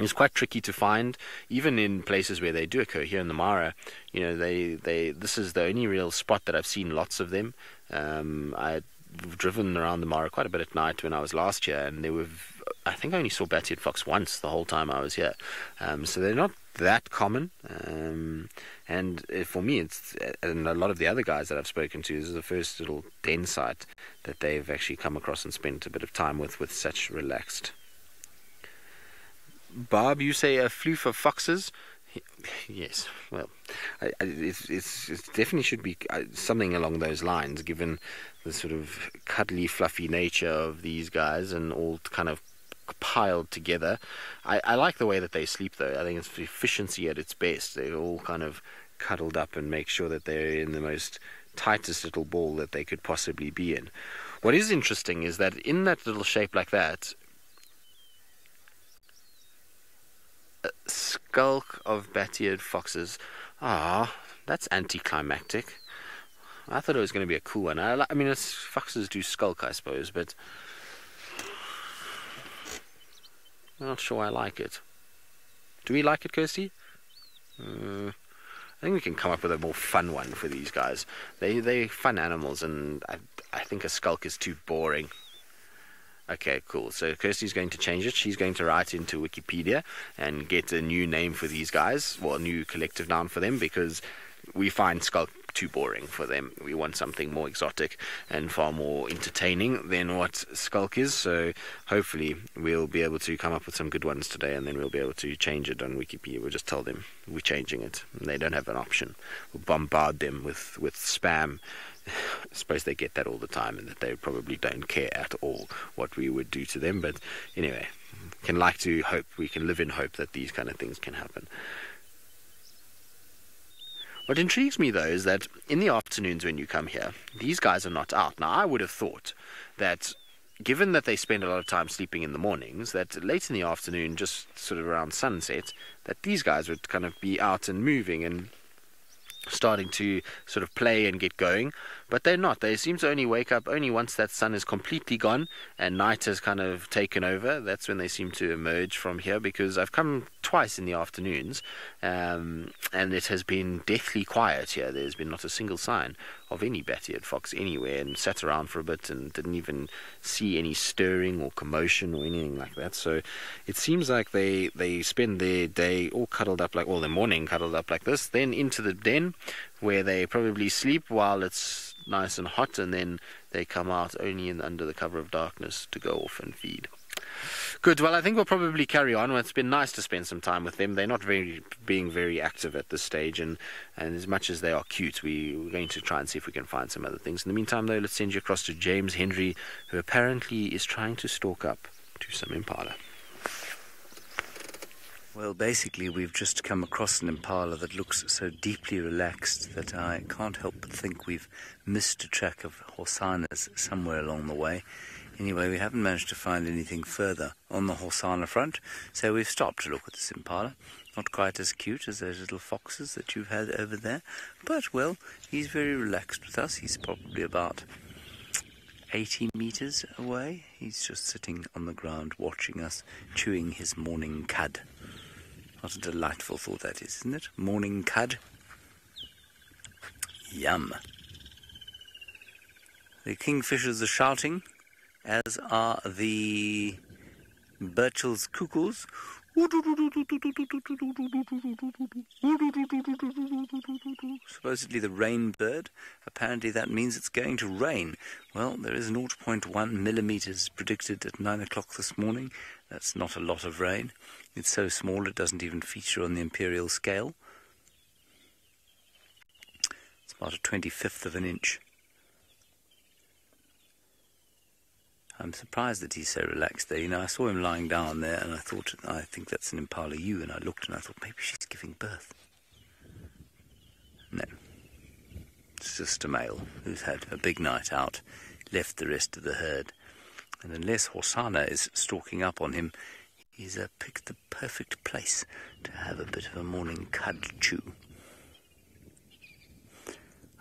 is quite tricky to find, even in places where they do occur. Here in the Mara, this is the only real spot that I've seen lots of them. I've driven around the Mara quite a bit at night when I was last year, and I think I only saw bat-eared fox once the whole time I was here. So they're not that common. And for me, and a lot of the other guys that I've spoken to, this is the first little den site that they've actually come across and spent a bit of time with such relaxed. Barb, you say a floof of foxes? Yes, well, it definitely should be something along those lines, given the sort of cuddly, fluffy nature of these guys and all kind of piled together. I like the way that they sleep, though. I think it's efficiency at its best. They're all kind of cuddled up and make sure that they're in the most tightest little ball that they could possibly be in. What is interesting is that in that little shape like that, skulk of bat-eared foxes. That's anticlimactic. I thought it was going to be a cool one. I mean, foxes do skulk, I suppose, but I'm not sure I like it. Do we like it, Kirsty? I think we can come up with a more fun one for these guys. They're fun animals, and I think a skulk is too boring. Okay, cool. So Kirsty's going to change it. She's going to write into Wikipedia and get a new name for these guys, well, a new collective noun for them, because we find skulk too boring for them. We want something more exotic and far more entertaining than what skulk is. So hopefully we'll be able to come up with some good ones today, and then we'll be able to change it on Wikipedia. We'll just tell them we're changing it. They don't have an option. We'll bombard them with spam. I suppose they get that all the time, and that they probably don't care at all what we would do to them. But anyway, we can live in hope that these kind of things can happen. What intrigues me, though, is that in the afternoons when you come here, these guys are not out. Now, I would have thought that, given that they spend a lot of time sleeping in the mornings, that late in the afternoon, just sort of around sunset, that these guys would kind of be out and moving and starting to sort of play and get going, but they're not. They seem to only wake up only once that sun is completely gone and night has kind of taken over. That's when they seem to emerge from here, because I've come twice in the afternoons, and it has been deathly quiet here. There's been not a single sign of any bat-eared fox anywhere, and sat around for a bit and didn't even see any stirring or commotion or anything like that. So it seems like they spend their day all cuddled up, like, well, their morning cuddled up like this, then into the den where they probably sleep while it's nice and hot, and then they come out only under the cover of darkness to go off and feed. Good. Well, I think we'll probably carry on. Well, it's been nice to spend some time with them. They're not being very active at this stage, and as much as they are cute, we're going to try and see if we can find some other things. In the meantime, though, let's send you across to James Henry, who apparently is trying to stalk up to some impala. Well, basically, we've just come across an impala that looks so deeply relaxed that I can't help but think we've missed a track of hosanas somewhere along the way. Anyway, we haven't managed to find anything further on the hosana front, so we've stopped to look at this impala. Not quite as cute as those little foxes that you've had over there, but, well, he's very relaxed with us. He's probably about 80 meters away. He's just sitting on the ground watching us, chewing his morning cud. What a delightful thought that is, isn't it? Morning cud. Yum. The kingfishers are shouting, as are the Burchell's cuckoos. Supposedly the rain bird. Apparently that means it's going to rain. Well, there is 0.1 millimeters predicted at 9 o'clock this morning. That's not a lot of rain. It's so small it doesn't even feature on the imperial scale. It's about a 25th of an inch. I'm surprised that he's so relaxed there. You know, I saw him lying down there and I thought, I think that's an impala ewe, and I looked and I thought, maybe she's giving birth. No. It's just a male who's had a big night out, left the rest of the herd. And unless Hosana is stalking up on him, he's picked the perfect place to have a bit of a morning cud chew.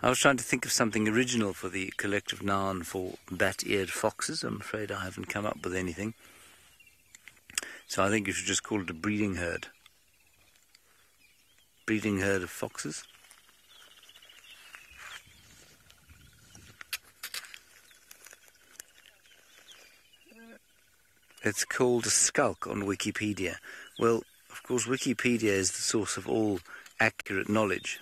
I was trying to think of something original for the collective noun for bat-eared foxes. I'm afraid I haven't come up with anything. So I think you should just call it a breeding herd. Breeding herd of foxes. It's called a skulk on Wikipedia. Well, of course, Wikipedia is the source of all accurate knowledge.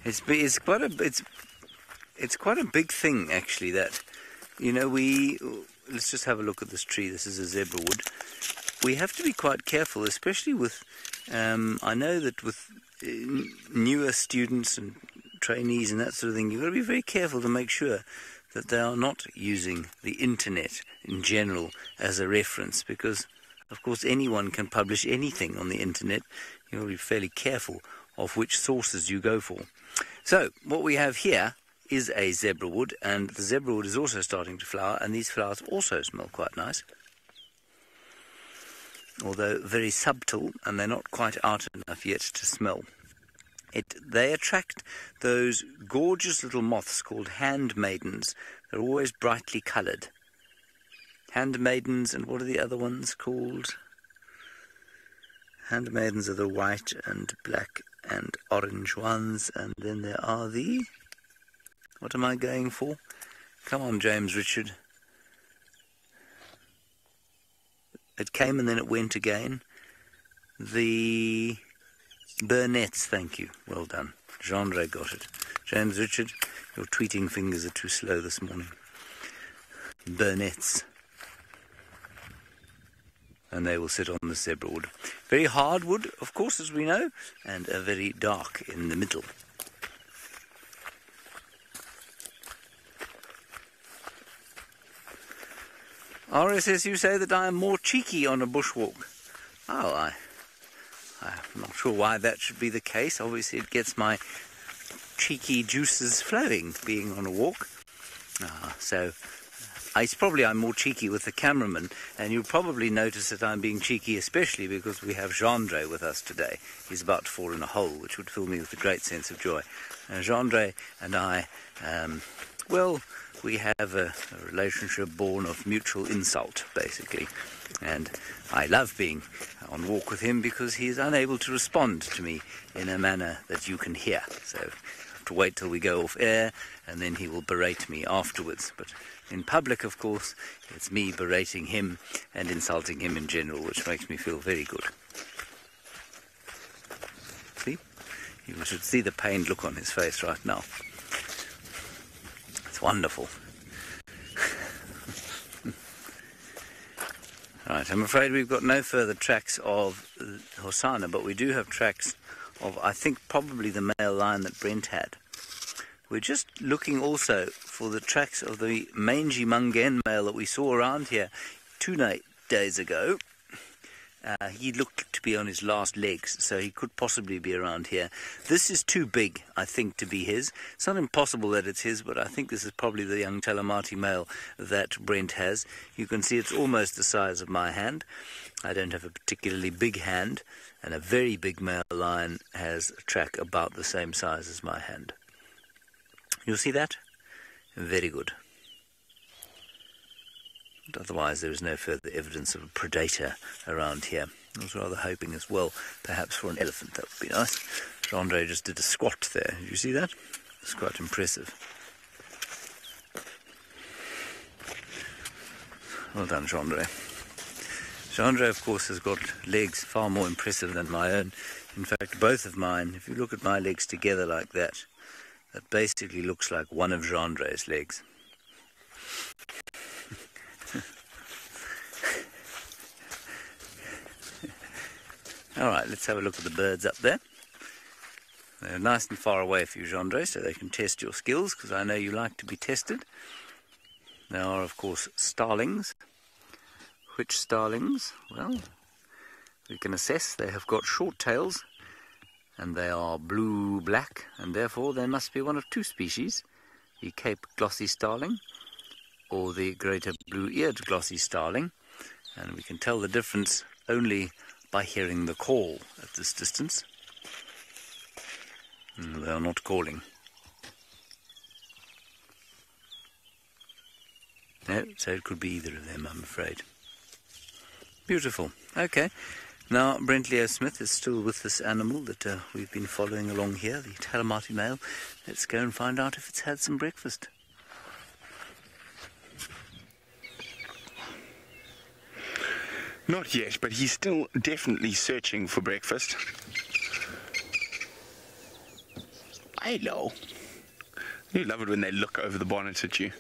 It's quite a big thing, actually, that, you know, let's just have a look at this tree. This is a zebra wood. We have to be quite careful, especially with, I know that with newer students and trainees and that sort of thing, you've got to be very careful to make sure that they are not using the internet in general as a reference, because, of course, anyone can publish anything on the internet. You've got to be fairly careful of which sources you go for. So, what we have here is a zebra wood, and the zebra wood is also starting to flower, and these flowers also smell quite nice. Although very subtle, and they're not quite out enough yet to smell. They attract those gorgeous little moths called handmaidens. They're always brightly coloured. Handmaidens, and what are the other ones called? Handmaidens are the white and black and orange ones, and then there are the... What am I going for? Come on, James Richard. It came and then it went again. The burnets, thank you. Well done. Jean-Ray got it. James Richard, your tweeting fingers are too slow this morning. Burnets. And they will sit on the zebra wood. Very hard wood, of course, as we know, and very dark in the middle. RSS, you say that I am more cheeky on a bushwalk. Oh, I'm not sure why that should be the case. Obviously, it gets my cheeky juices flowing being on a walk. So it's probably I'm more cheeky with the cameraman, and you'll probably notice that I'm being cheeky especially because we have Jean-Ray with us today. He's about to fall in a hole, which would fill me with a great sense of joy. Jean-Ray and I, well, we have a relationship born of mutual insult, basically. And I love being on walk with him because he is unable to respond to me in a manner that you can hear. So I have to wait till we go off air, and then he will berate me afterwards. But in public, of course, it's me berating him and insulting him in general, which makes me feel very good. See? You should see the pained look on his face right now. It's wonderful. Right, I'm afraid we've got no further tracks of Hosanna, but we do have tracks of, I think, probably the male lion that Brent had. We're just looking also for the tracks of the mangy Mungen male that we saw around here 2 days ago. He looked to be on his last legs, so he could possibly be around here. This is too big, I think, to be his. It's not impossible that it's his, but I think this is probably the young Talamati male that Brent has. You can see it's almost the size of my hand. I don't have a particularly big hand, and a very big male lion has a track about the same size as my hand. You'll see that? Very good. But otherwise, there is no further evidence of a predator around here. I was rather hoping as well, perhaps for an elephant. That would be nice. Andre just did a squat there. Did you see that? It's quite impressive. Well done, Andre. Andre, of course, has got legs far more impressive than my own. In fact, both of mine, if you look at my legs together like that, that basically looks like one of Andre's legs. Alright, let's have a look at the birds up there. They're nice and far away for you, Gendre, so they can test your skills, because I know you like to be tested. There are, of course, starlings. Which starlings? Well, we can assess. They have got short tails, and they are blue-black, and therefore they must be one of 2 species, the Cape glossy starling, or the greater blue-eared glossy starling, and we can tell the difference only by hearing the call at this distance. They are not calling. No, so it could be either of them, I'm afraid. Beautiful. Okay. Now, Brent Leo Smith is still with this animal that we've been following along here, the Talamati male. Let's go and find out if it's had some breakfast. Not yet, but he's still definitely searching for breakfast. Hello. You love it when they look over the bonnet at you.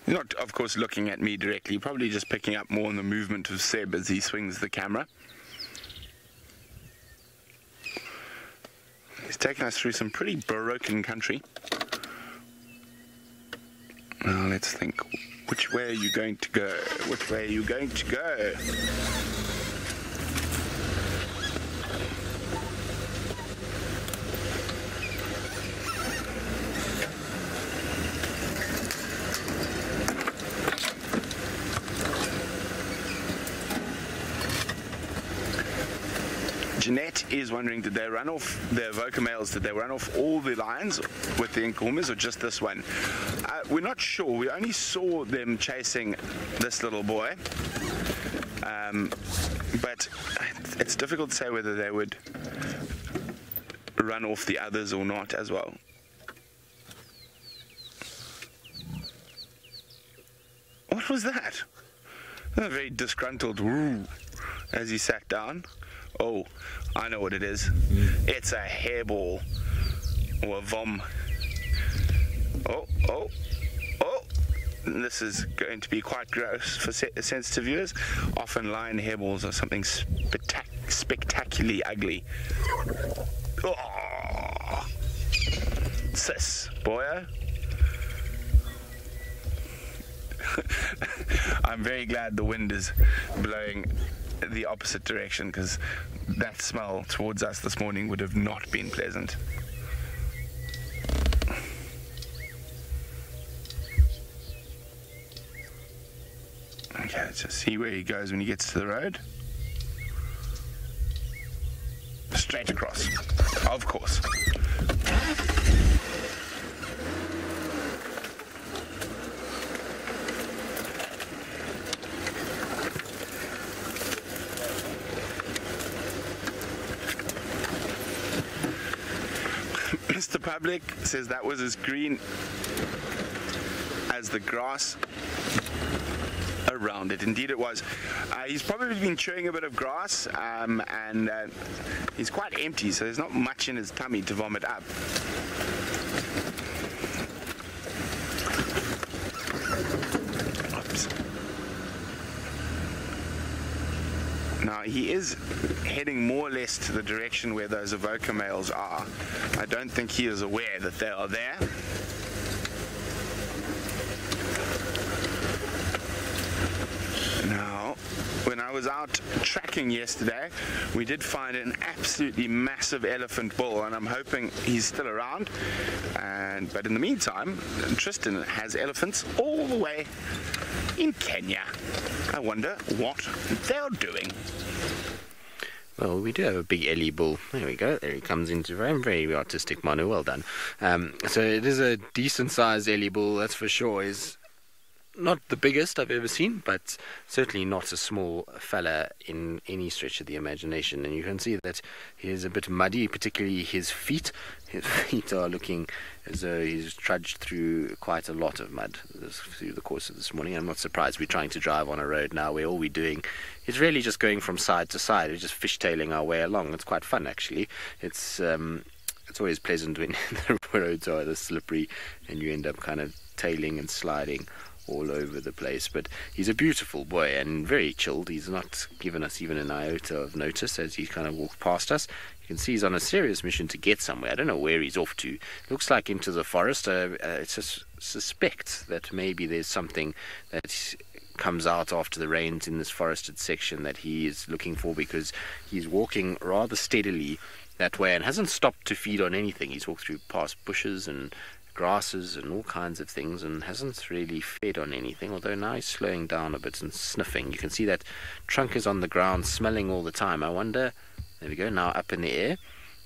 He's not, of course, looking at me directly, probably just picking up more on the movement of Seb as he swings the camera. He's taken us through some pretty broken country. Now let's think. Which way are you going to go? Which way are you going to go? Jeanette is wondering, did they run off the Avoca males? Did they run off all the lions with the Nkuhumas or just this one? We're not sure. We only saw them chasing this little boy, but it's difficult to say whether they would run off the others or not as well. What was that? A very disgruntled woo as he sat down. Oh, I know what it is. It's a hairball or a vom. Oh. This is going to be quite gross for sensitive viewers. Often lion hairballs are something spectacularly ugly. Oh, sis, boyo. I'm very glad the wind is blowing the opposite direction, because that smell towards us this morning would have not been pleasant. Okay, let's just see where he goes when he gets to the road. Straight across, of course. Mr. Public says that was as green as the grass around it. Indeed it was. He's probably been chewing a bit of grass, and he's quite empty, so there's not much in his tummy to vomit up. Now, he is heading more or less to the direction where those Avoca males are. I don't think he is aware that they are there. Now, when I was out tracking yesterday, we did find an absolutely massive elephant bull, and I'm hoping he's still around. But in the meantime, Tristan has elephants all the way in Kenya. I wonder what they're doing. Well, we do have a big Ellie bull. There we go. There he comes into very, very artistic Manu. Well done. So it is a decent-sized Ellie bull, that's for sure. He's not the biggest I've ever seen, but certainly not a small fella in any stretch of the imagination. And you can see that he is a bit muddy, particularly his feet. His feet are looking as though he's trudged through quite a lot of mud through the course of this morning. I'm not surprised. We're trying to drive on a road now where all we're doing is really just going from side to side. We're just fishtailing our way along. It's quite fun, actually. It's always pleasant when the roads are this slippery and you end up kind of tailing and sliding all over the place. But he's a beautiful boy and very chilled. He's not given us even an iota of notice as he kind of walked past us. You can see he's on a serious mission to get somewhere. I don't know where he's off to. Looks like into the forest. It's just suspect that maybe there's something that comes out after the rains in this forested section that he is looking for, because he's walking rather steadily that way and hasn't stopped to feed on anything. He's walked through past bushes and grasses and all kinds of things and hasn't really fed on anything, although now he's slowing down a bit and sniffing. You can see that trunk is on the ground smelling all the time. I wonder, there we go, now up in the air.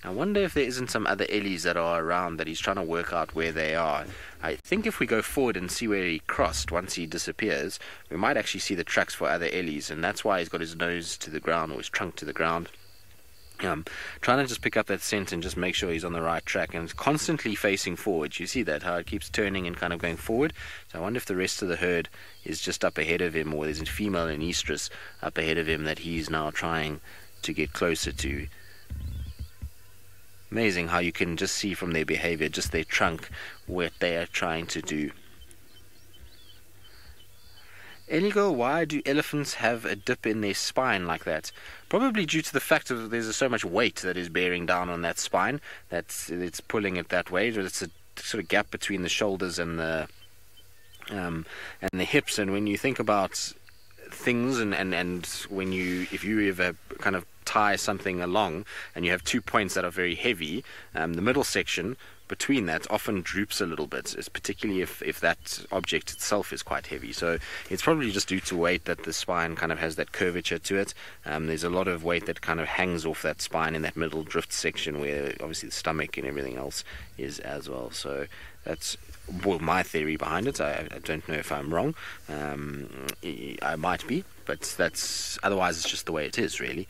I wonder if there isn't some other ellies that are around that he's trying to work out where they are. I think if we go forward and see where he crossed once he disappears, we might actually see the tracks for other ellies, and that's why he's got his nose to the ground or his trunk to the ground. Trying to just pick up that scent and just make sure he's on the right track, and it's constantly facing forward. You see that, how it keeps turning and kind of going forward. So I wonder if the rest of the herd is just up ahead of him, or there's a female and estrus up ahead of him that he's now trying to get closer to. Amazing how you can just see from their behavior, just their trunk, what they are trying to do. Eligo, why do elephants have a dip in their spine like that? Probably due to the fact that there's so much weight that is bearing down on that spine that it's pulling it that way. It's a sort of gap between the shoulders and the hips. And when you think about things and when if you ever kind of tie something along and you have 2 points that are very heavy, the middle section between that often droops a little bit, particularly if that object itself is quite heavy. So it's probably just due to weight that the spine kind of has that curvature to it. There's a lot of weight that kind of hangs off that spine in that middle drift section where obviously the stomach and everything else is as well. So that's my theory behind it. I don't know if I'm wrong. I might be, but that's otherwise it's just the way it is, really.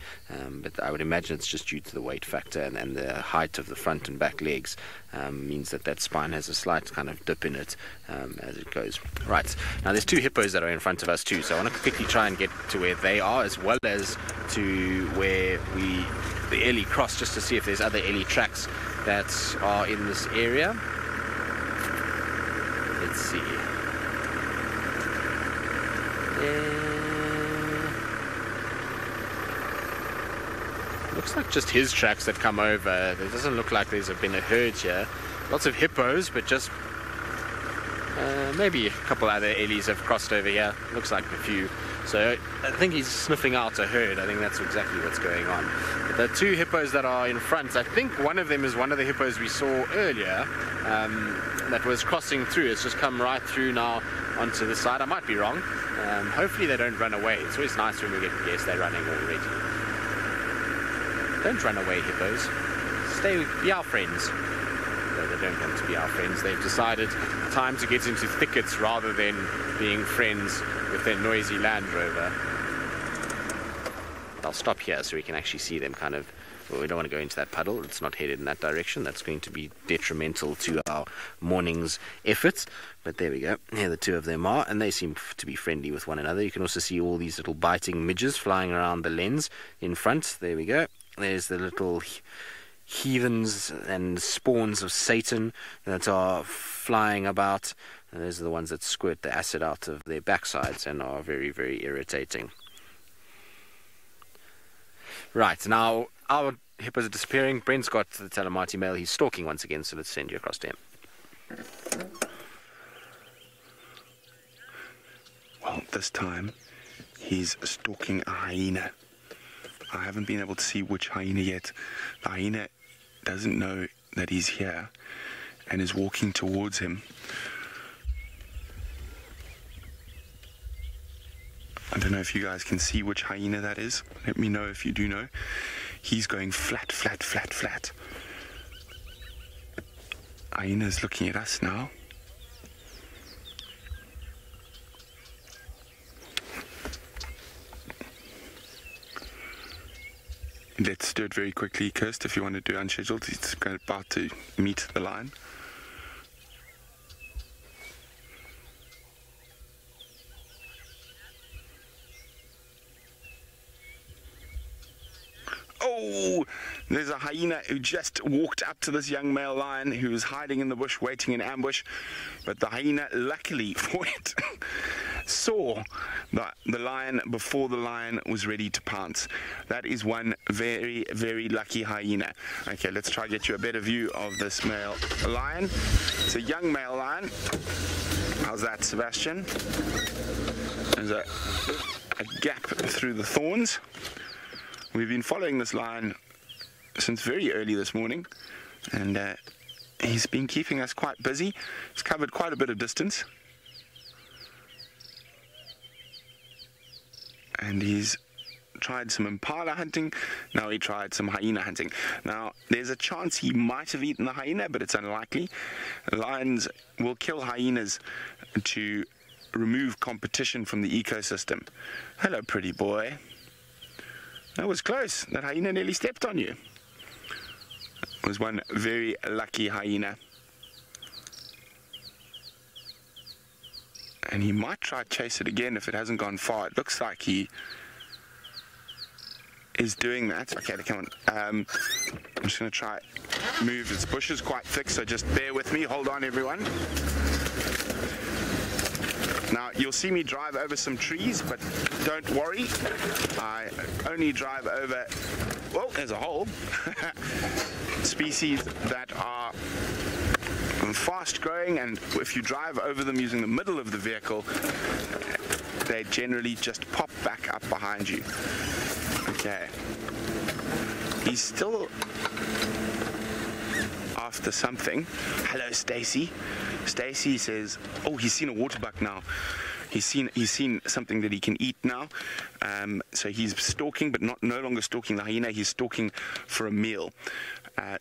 But I would imagine it's just due to the weight factor and the height of the front and back legs means that spine has a slight kind of dip in it as it goes. Right, now there's 2 hippos that are in front of us too, so I want to quickly try and get to where they are as well as to where the Ellie cross, just to see if there's other Ellie tracks that are in this area. Let's see. Looks like just his tracks that come over. It doesn't look like there's been a herd here. Lots of hippos, but just maybe a couple other ellies have crossed over here. Looks like a few. So I think he's sniffing out a herd. I think that's exactly what's going on. But the 2 hippos that are in front, I think one of them is one of the hippos we saw earlier that was crossing through. It's just come right through now onto the side. I might be wrong. Hopefully they don't run away. It's always nice when we get to guess they're running already. Don't run away, hippos. Be our friends. Though they don't want to be our friends. They've decided time to get into thickets rather than being friends with their noisy Land Rover. I'll stop here so we can actually see them kind of. Well, we don't want to go into that puddle. It's not headed in that direction. That's going to be detrimental to our morning's efforts. But there we go. Here the 2 of them are, and they seem to be friendly with one another. You can also see all these little biting midges flying around the lens in front. There we go. There's the little heathens and spawns of Satan that are flying about. And those are the ones that squirt the acid out of their backsides and are very, very irritating. Right, now our hippos are disappearing. Brent's got the Talamati male. He's stalking once again, so let's send you across to him. Well, this time he's stalking a hyena. I haven't been able to see which hyena yet. The hyena doesn't know that he's here and is walking towards him. I don't know if you guys can see which hyena that is. Let me know if you do know. He's going flat, flat, flat, flat. Hyena's looking at us now. Let's do it very quickly, Kirst, if you want to do unscheduled. He's about to meet the lion. Oh, there's a hyena who just walked up to this young male lion who was hiding in the bush, waiting in ambush. But the hyena, luckily for it, saw the lion before the lion was ready to pounce. That is one very, very lucky hyena. Okay, let's try to get you a better view of this male lion. It's a young male lion. How's that, Sebastian? There's a gap through the thorns. We've been following this lion since very early this morning, and he's been keeping us quite busy. He's covered quite a bit of distance, and he's tried some impala hunting. Now he tried some hyena hunting. Now there's a chance he might have eaten the hyena, but it's unlikely. Lions will kill hyenas to remove competition from the ecosystem. Hello, pretty boy. That was close. That hyena nearly stepped on you. It was one very lucky hyena. And he might try to chase it again if it hasn't gone far. It looks like he is doing that. Okay, come on. I'm just going to try move. This bush is quite thick, so just bear with me. Hold on, everyone. Now, you'll see me drive over some trees, but don't worry. I only drive over, well, there's a hole, species that are fast growing, and if you drive over them using the middle of the vehicle, they generally just pop back up behind you. Okay. He's still after something. Hello, Stacy. Stacy says, oh, he's seen a waterbuck now. He's seen something that he can eat now. So he's stalking, but no longer stalking the hyena. He's stalking for a meal.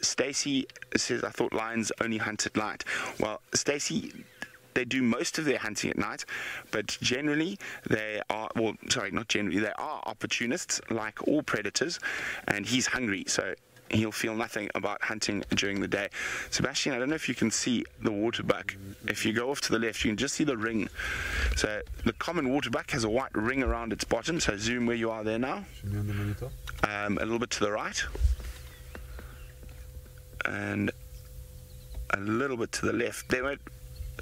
Stacy says, I thought lions only hunt at night. Well, Stacy, they do most of their hunting at night, but generally they are, well, sorry, not generally, they are opportunists like all predators, and he's hungry, so he'll feel nothing about hunting during the day. Sebastian, I don't know if you can see the waterbuck. If you go off to the left, you can just see the ring. So the common waterbuck has a white ring around its bottom, so zoom where you are there now. A little bit to the right. And a little bit to the left. There,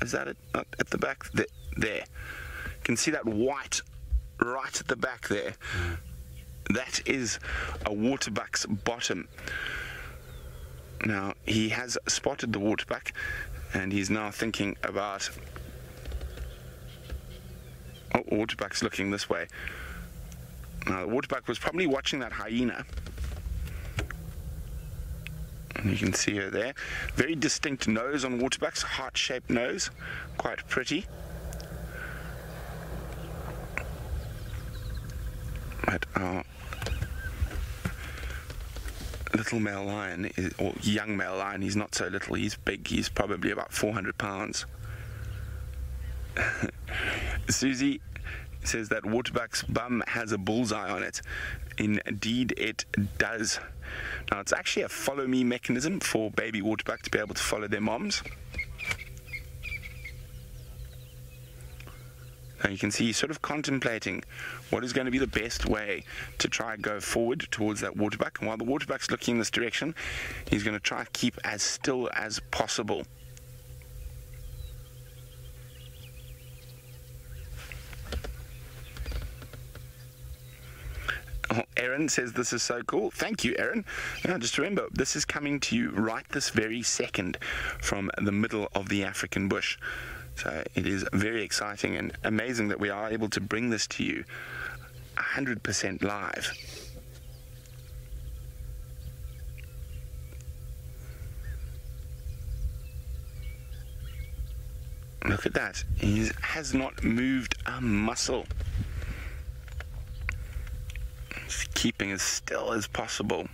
is that it? Not at the back? There. You can see that white right at the back there. That is a waterbuck's bottom. Now, he has spotted the waterbuck, and he's now thinking about... Oh, waterbuck's looking this way. Now, the waterbuck was probably watching that hyena. And you can see her there. Very distinct nose on waterbucks, heart-shaped nose. Quite pretty. But our little male lion, or young male lion, he's not so little, he's big, he's probably about 400 pounds. Susie says that waterbuck's bum has a bullseye on it. Indeed it does. Now it's actually a follow me mechanism for baby waterbuck to be able to follow their moms. Now you can see he's sort of contemplating what is going to be the best way to try and go forward towards that waterbuck. And while the waterbuck's looking in this direction, he's going to try to keep as still as possible. Oh, Erin says this is so cool. Thank you, Erin. Just remember, this is coming to you right this very second from the middle of the African bush. So it is very exciting and amazing that we are able to bring this to you 100% live. Look at that. He has not moved a muscle. He's keeping as still as possible.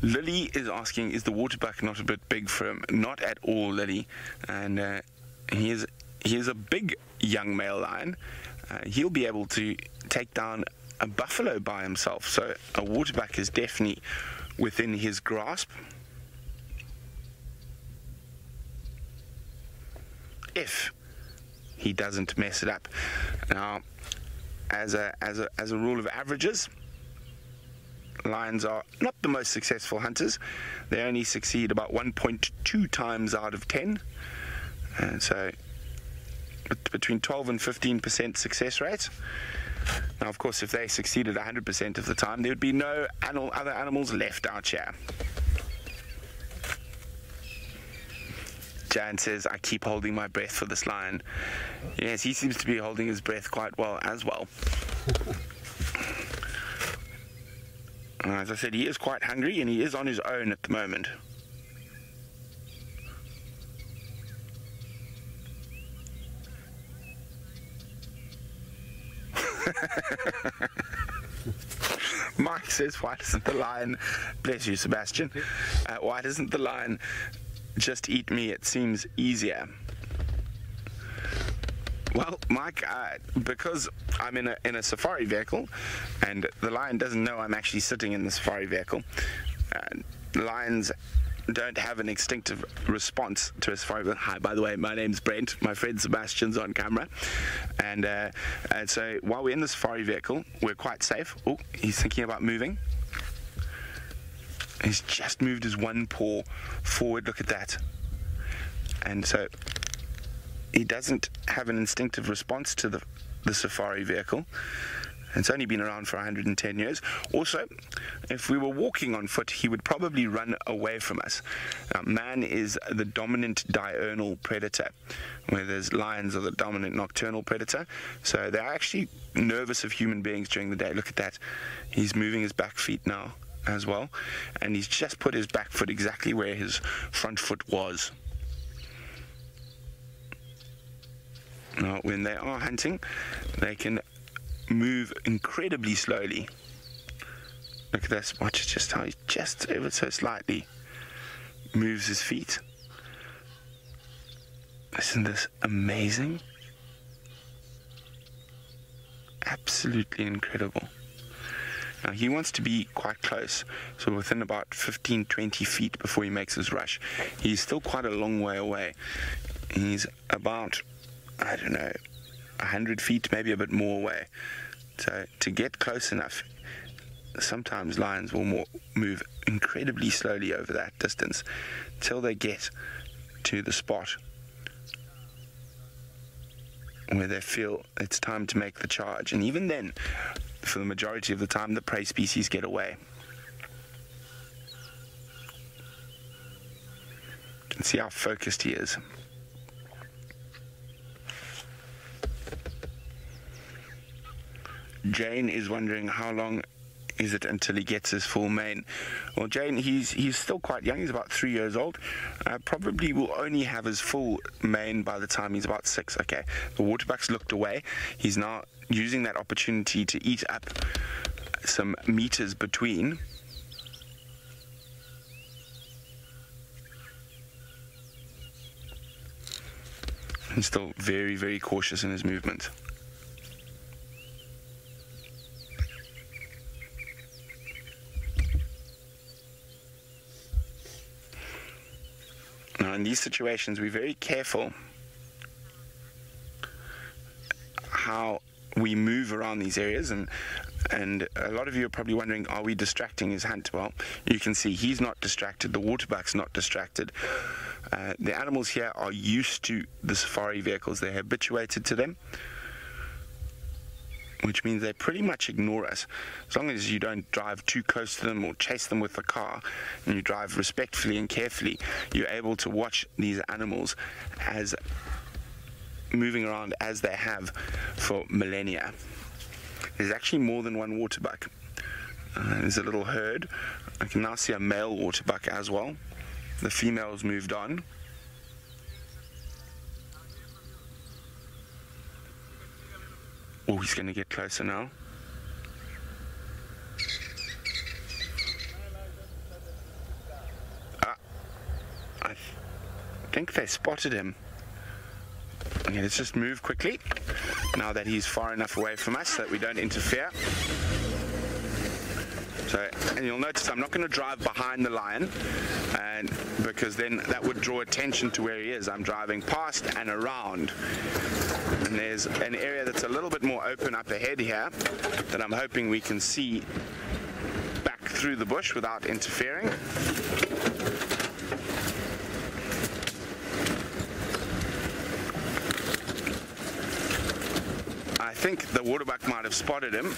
Lily is asking, is the waterbuck not a bit big for him? Not at all, Lily. And he is a big young male lion. He'll be able to take down a buffalo by himself. So a waterbuck is definitely within his grasp. If he doesn't mess it up. Now, as a rule of averages, lions are not the most successful hunters. They only succeed about 1.2 times out of 10. And so between 12 and 15% success rate. Now, of course, if they succeeded 100% of the time, there would be no other animals left out here. Jan says, I keep holding my breath for this lion. Yes, he seems to be holding his breath quite well as well. As I said, he is quite hungry and he is on his own at the moment. Mike says, why doesn't the lion, bless you Sebastian, why doesn't the lion just eat me? It seems easier. Well, Mike, because I'm in a safari vehicle and the lion doesn't know I'm actually sitting in the safari vehicle, lions don't have an instinctive response to a safari vehicle. Hi, by the way, my name's Brent. My friend Sebastian's on camera. And so while we're in the safari vehicle, we're quite safe. Oh, he's thinking about moving. He's just moved his one paw forward. Look at that. And so he doesn't have an instinctive response to the safari vehicle. It's only been around for 110 years. Also, if we were walking on foot, he would probably run away from us. Man is the dominant diurnal predator, whereas lions are the dominant nocturnal predator. So they're actually nervous of human beings during the day. Look at that. He's moving his back feet now as well, and he's just put his back foot exactly where his front foot was. Now, when they are hunting, they can move incredibly slowly. Look at this. Watch just how he just ever so slightly moves his feet. Isn't this amazing? Absolutely incredible. Now, he wants to be quite close, so within about 15-20 feet before he makes his rush. He's still quite a long way away. He's about, I don't know, 100 feet, maybe a bit more away. So to get close enough, sometimes lions will move incredibly slowly over that distance till they get to the spot where they feel it's time to make the charge. And even then, for the majority of the time, the prey species get away. You can see how focused he is. Jane is wondering how long is it until he gets his full mane. Well, Jane, he's still quite young. He's about 3 years old. Probably will only have his full mane by the time he's about 6. Okay, the waterbuck's looked away. He's now using that opportunity to eat up some meters between. He's still very, very cautious in his movement. Now, in these situations, we're very careful how we move around these areas, and a lot of you are probably wondering, are we distracting his hunt? Well, you can see he's not distracted, the waterbuck's not distracted. The animals here are used to the safari vehicles, they're habituated to them. which means they pretty much ignore us. As long as you don't drive too close to them or chase them with the car, and you drive respectfully and carefully, you're able to watch these animals as moving around as they have for millennia. There's actually more than one waterbuck. There's a little herd. I can now see a male waterbuck as well. The female's moved on. Oh, he's going to get closer now. I think they spotted him. Okay, let's just move quickly now that he's far enough away from us that we don't interfere. So, and you'll notice I'm not going to drive behind the lion, and because then that would draw attention to where he is. I'm driving past and around, and there's an area that's a little bit more open up ahead here that I'm hoping we can see back through the bush without interfering. I think the waterbuck might have spotted him.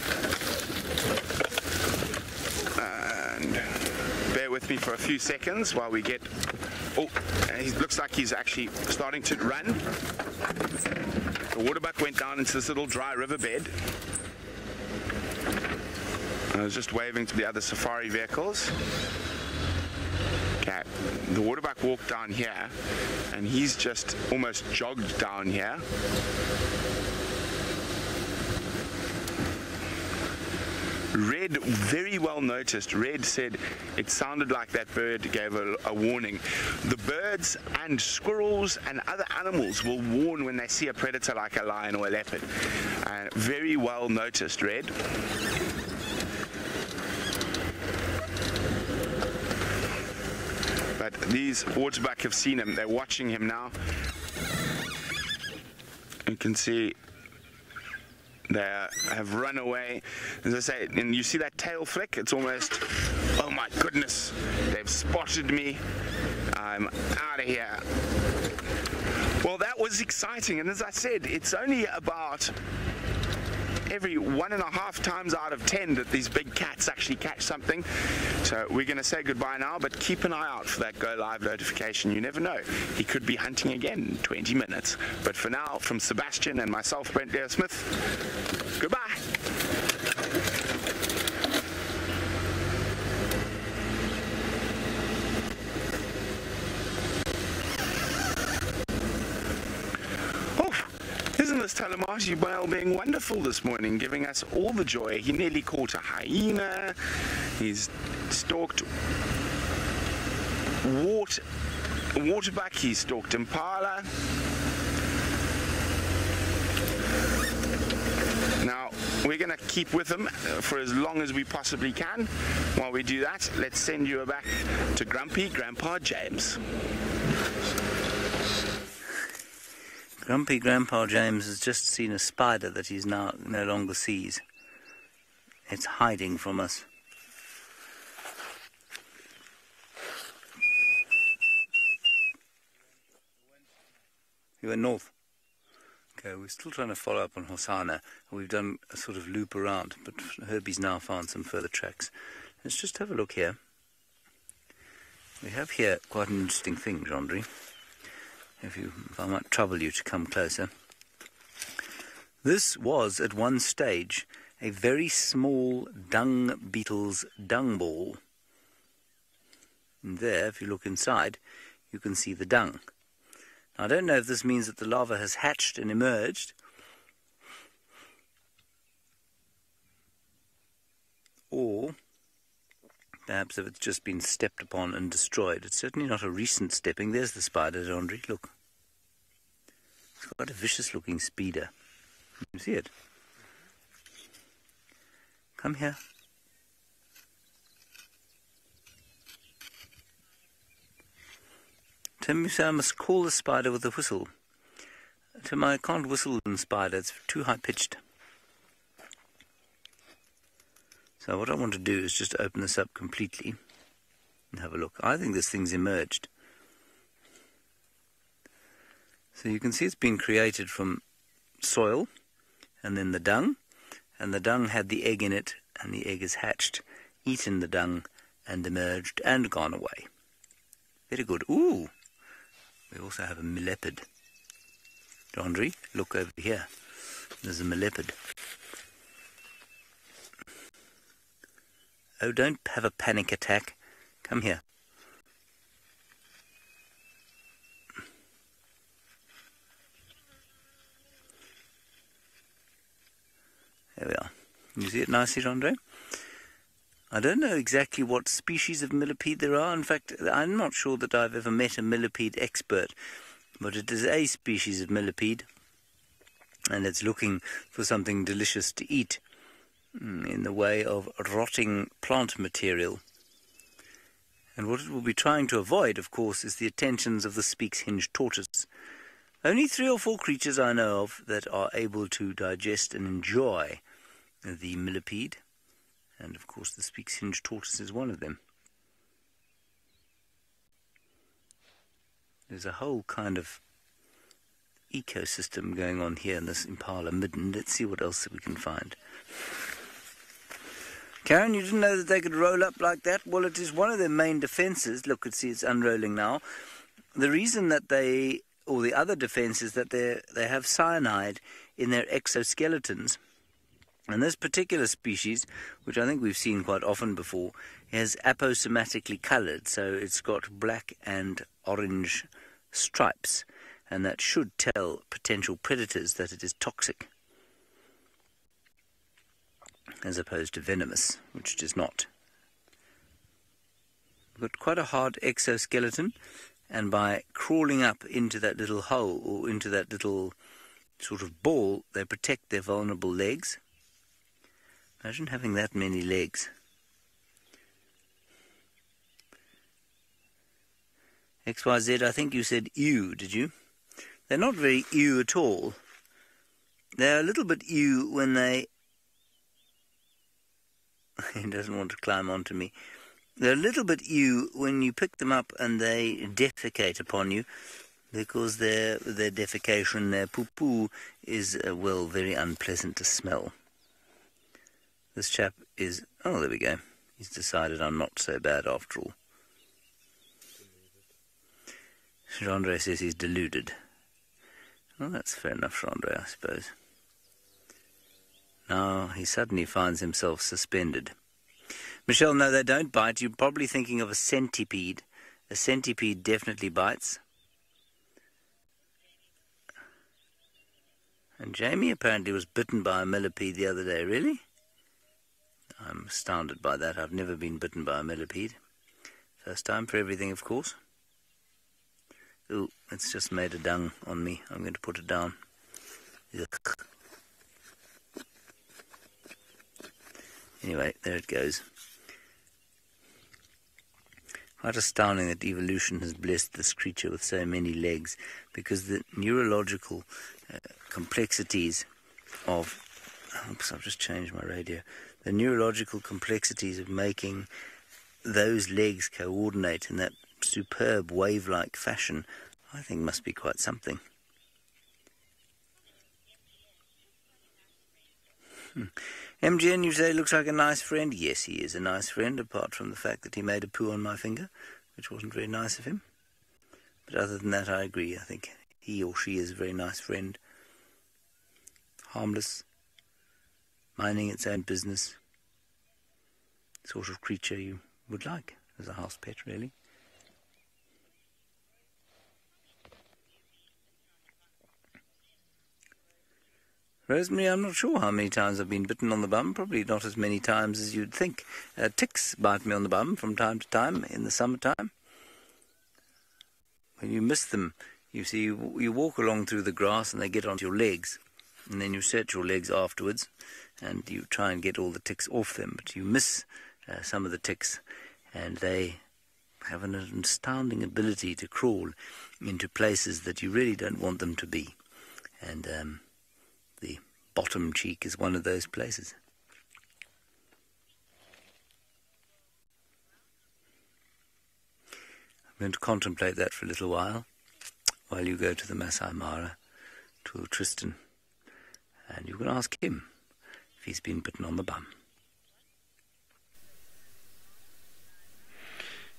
And bear with me for a few seconds while we get... Oh, he looks like he's actually starting to run. The waterbuck went down into this little dry riverbed. I was just waving to the other safari vehicles. Okay, the waterbuck walked down here, and he's just almost jogged down here. Red, very well noticed. Red said it sounded like that bird gave a warning. The birds and squirrels and other animals will warn when they see a predator like a lion or a leopard. Very well noticed, Red. But these waterbuck have seen him. They're watching him now. You can see they have run away. As I say, and you see that tail flick? It's almost, oh my goodness, they've spotted me. I'm out of here. Well, that was exciting. And as I said, it's only about every 1.5 times out of 10 that these big cats actually catch something. So we're going to say goodbye now, but keep an eye out for that Go Live notification. You never know. He could be hunting again in 20 minutes. But for now, from Sebastian and myself, Brent Leo Smith, goodbye. Isn't this Talamasi whale being wonderful this morning, giving us all the joy? He nearly caught a hyena. He's stalked waterbuck. He stalked impala. Now, we're going to keep with him for as long as we possibly can. While we do that, let's send you back to Grumpy Grandpa James. Grumpy Grandpa James has just seen a spider that he's now no longer sees. It's hiding from us. He went north. Okay, we're still trying to follow up on Hosanna. We've done a sort of loop around, but Herbie's now found some further tracks. Let's just have a look here. We have here quite an interesting thing, Jean-Dry. If I might trouble you to come closer. This was, at one stage, a very small dung beetle's dung ball. And there, if you look inside, you can see the dung. Now, I don't know if this means that the larva has hatched and emerged, or perhaps if it's just been stepped upon and destroyed. It's certainly not a recent stepping. There's the spider, Jean-Dry, look. It's quite a vicious-looking speeder. You see it? Come here. Tell me, sir, I must call the spider with a whistle. Tell me, I can't whistle in spider. It's too high-pitched. So what I want to do is just open this up completely and have a look. I think this thing's emerged. So you can see it's been created from soil and then the dung, and the dung had the egg in it, and the egg is hatched, eaten the dung, and emerged and gone away. Very good. Ooh! We also have a millepid. Andre, look over here. There's a millepid. Oh, don't have a panic attack. Come here. There we are. You see it nicely, Andre? I don't know exactly what species of millipede there are. In fact, I'm not sure that I've ever met a millipede expert, but it is a species of millipede, and it's looking for something delicious to eat in the way of rotting plant material. And what it will be trying to avoid, of course, is the attentions of the speaks-hinged tortoise. Only 3 or 4 creatures I know of that are able to digest and enjoy the millipede, and of course the speaks-hinged tortoise is one of them. There's a whole kind of ecosystem going on here in this impala midden. Let's see what else we can find. Karen, you didn't know that they could roll up like that? Well, it is one of their main defences. Look, see, it's unrolling now. The reason that they, or the other defence, is that they have cyanide in their exoskeletons. And this particular species, which I think we've seen quite often before, is aposematically coloured, so it's got black and orange stripes, and that should tell potential predators that it is toxic, as opposed to venomous, which it is not. We've got quite a hard exoskeleton, and by crawling up into that little hole, or into that little sort of ball, they protect their vulnerable legs. Imagine having that many legs. XYZ, I think you said ew, did you? They're not very ew at all. They're a little bit ew when they... He doesn't want to climb onto me. They're a little bit ew when you pick them up and they defecate upon you, because their defecation, their poo-poo, is, well, very unpleasant to smell. This chap is... Oh, there we go. He's decided I'm not so bad after all. Chandra says he's deluded. Well, that's fair enough, Chandra, I suppose. Now he suddenly finds himself suspended. Michelle, no, they don't bite. You're probably thinking of a centipede. A centipede definitely bites. And Jamie apparently was bitten by a millipede the other day. Really? I'm astounded by that. I've never been bitten by a millipede. First time for everything, of course. Ooh, it's just made a dung on me. I'm going to put it down. Ugh. Anyway, there it goes. Quite astounding that evolution has blessed this creature with so many legs, because the neurological complexities of... Oops, I've just changed my radio. The neurological complexities of making those legs coordinate in that superb wave-like fashion, I think must be quite something. MGN, you say, looks like a nice friend. Yes, he is a nice friend, apart from the fact that he made a poo on my finger, which wasn't very nice of him. But other than that, I agree. I think he or she is a very nice friend. Harmless, minding its own business. Sort of creature you would like as a house pet, really. Rosemary, I'm not sure how many times I've been bitten on the bum. Probably not as many times as you'd think. Ticks bite me on the bum from time to time in the summertime. When you miss them, you see, you walk along through the grass and they get onto your legs. And then you set your legs afterwards and you try and get all the ticks off them. But you miss some of the ticks, and they have an astounding ability to crawl into places that you really don't want them to be. And the bottom cheek is one of those places. I'm going to contemplate that for a little while you go to the Masai Mara, to Tristan, and you can ask him if he's been bitten on the bum.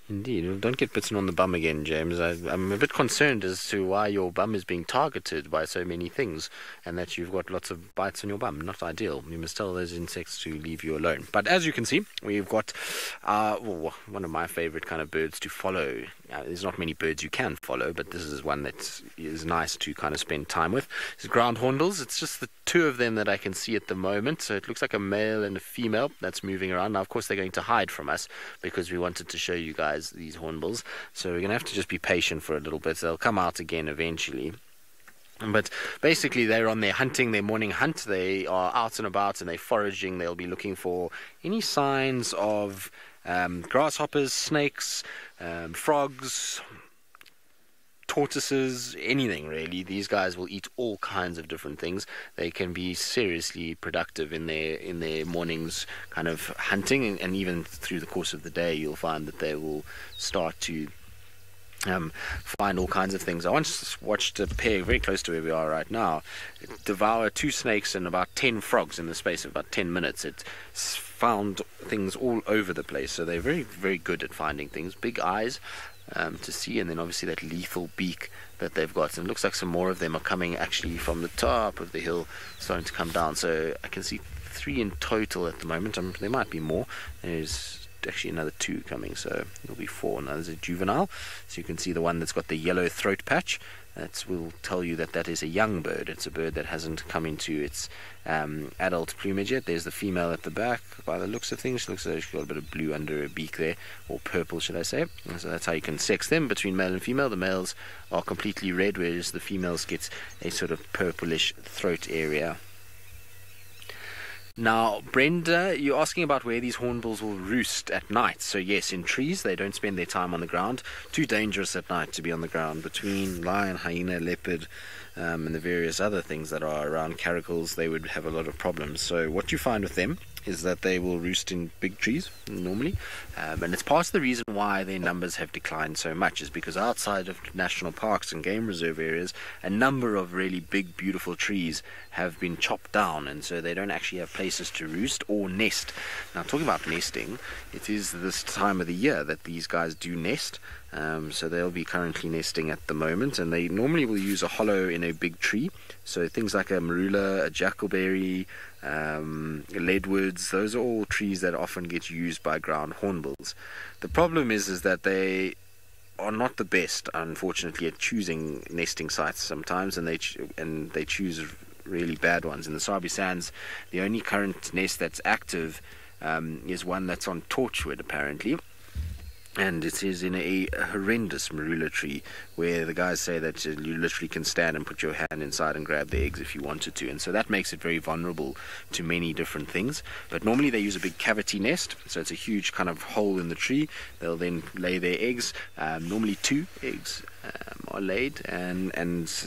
Indeed. Well, don't get bitten on the bum again, James. I'm a bit concerned as to why your bum is being targeted by so many things and that you've got lots of bites on your bum. Not ideal. You must tell those insects to leave you alone. But as you can see, we've got one of my favorite kind of birds to follow. There's not many birds you can follow, but this is one that is nice to kind of spend time with. It's ground hornbills. It's just the two of them that I can see at the moment. So it looks like a male and a female that's moving around. Now, of course, they're going to hide from us because we wanted to show you guys these hornbills, so we're going to have to just be patient for a little bit. They'll come out again eventually. But basically they're on their morning hunt. They are out and about and they're foraging. They'll be looking for any signs of grasshoppers, snakes, frogs, tortoises, anything really. These guys will eat all kinds of different things. They can be seriously productive in their mornings kind of hunting, and even through the course of the day you'll find that they will start to find all kinds of things. I once watched a pair very close to where we are right now devour 2 snakes and about 10 frogs in the space of about 10 minutes. It found things all over the place, so they're very, very good at finding things. Big eyes to see, and then obviously that lethal beak that they've got, and it looks like some more of them are coming actually from the top of the hill, starting to come down. So I can see 3 in total at the moment. There might be more. There's actually another 2 coming, so there'll be 4. Now there's a juvenile, so you can see the one that's got the yellow throat patch. That will tell you that that is a young bird. It's a bird that hasn't come into its adult plumage yet. There's the female at the back. By the looks of things, she looks like she's got a bit of blue under her beak there, or purple should I say. And so that's how you can sex them between male and female. The males are completely red, whereas the females get a sort of purplish throat area. Now, Brenda, you're asking about where these hornbills will roost at night. So yes, in trees. They don't spend their time on the ground. Too dangerous at night to be on the ground. Between lion, hyena, leopard, and the various other things that are around, caracals, they would have a lot of problems. So what you find with them is that they will roost in big trees normally, and it's part of the reason why their numbers have declined so much, is because outside of national parks and game reserve areas, a number of really big beautiful trees have been chopped down, and so they don't actually have places to roost or nest. Now, talking about nesting, it is this time of the year that these guys do nest. So they'll be currently nesting at the moment, and they normally will use a hollow in a big tree. So things like a marula, a jackalberry, leadwoods, those are all trees that often get used by ground hornbills. The problem is that they are not the best, unfortunately, at choosing nesting sites sometimes, and they choose really bad ones. In the Sabi Sands, the only current nest that's active is one that's on Torchwood apparently. And it is in a horrendous marula tree, where the guys say that you literally can stand and put your hand inside and grab the eggs if you wanted to. And so that makes it very vulnerable to many different things. But normally they use a big cavity nest, so it's a huge kind of hole in the tree. They'll then lay their eggs. Normally 2 eggs are laid, and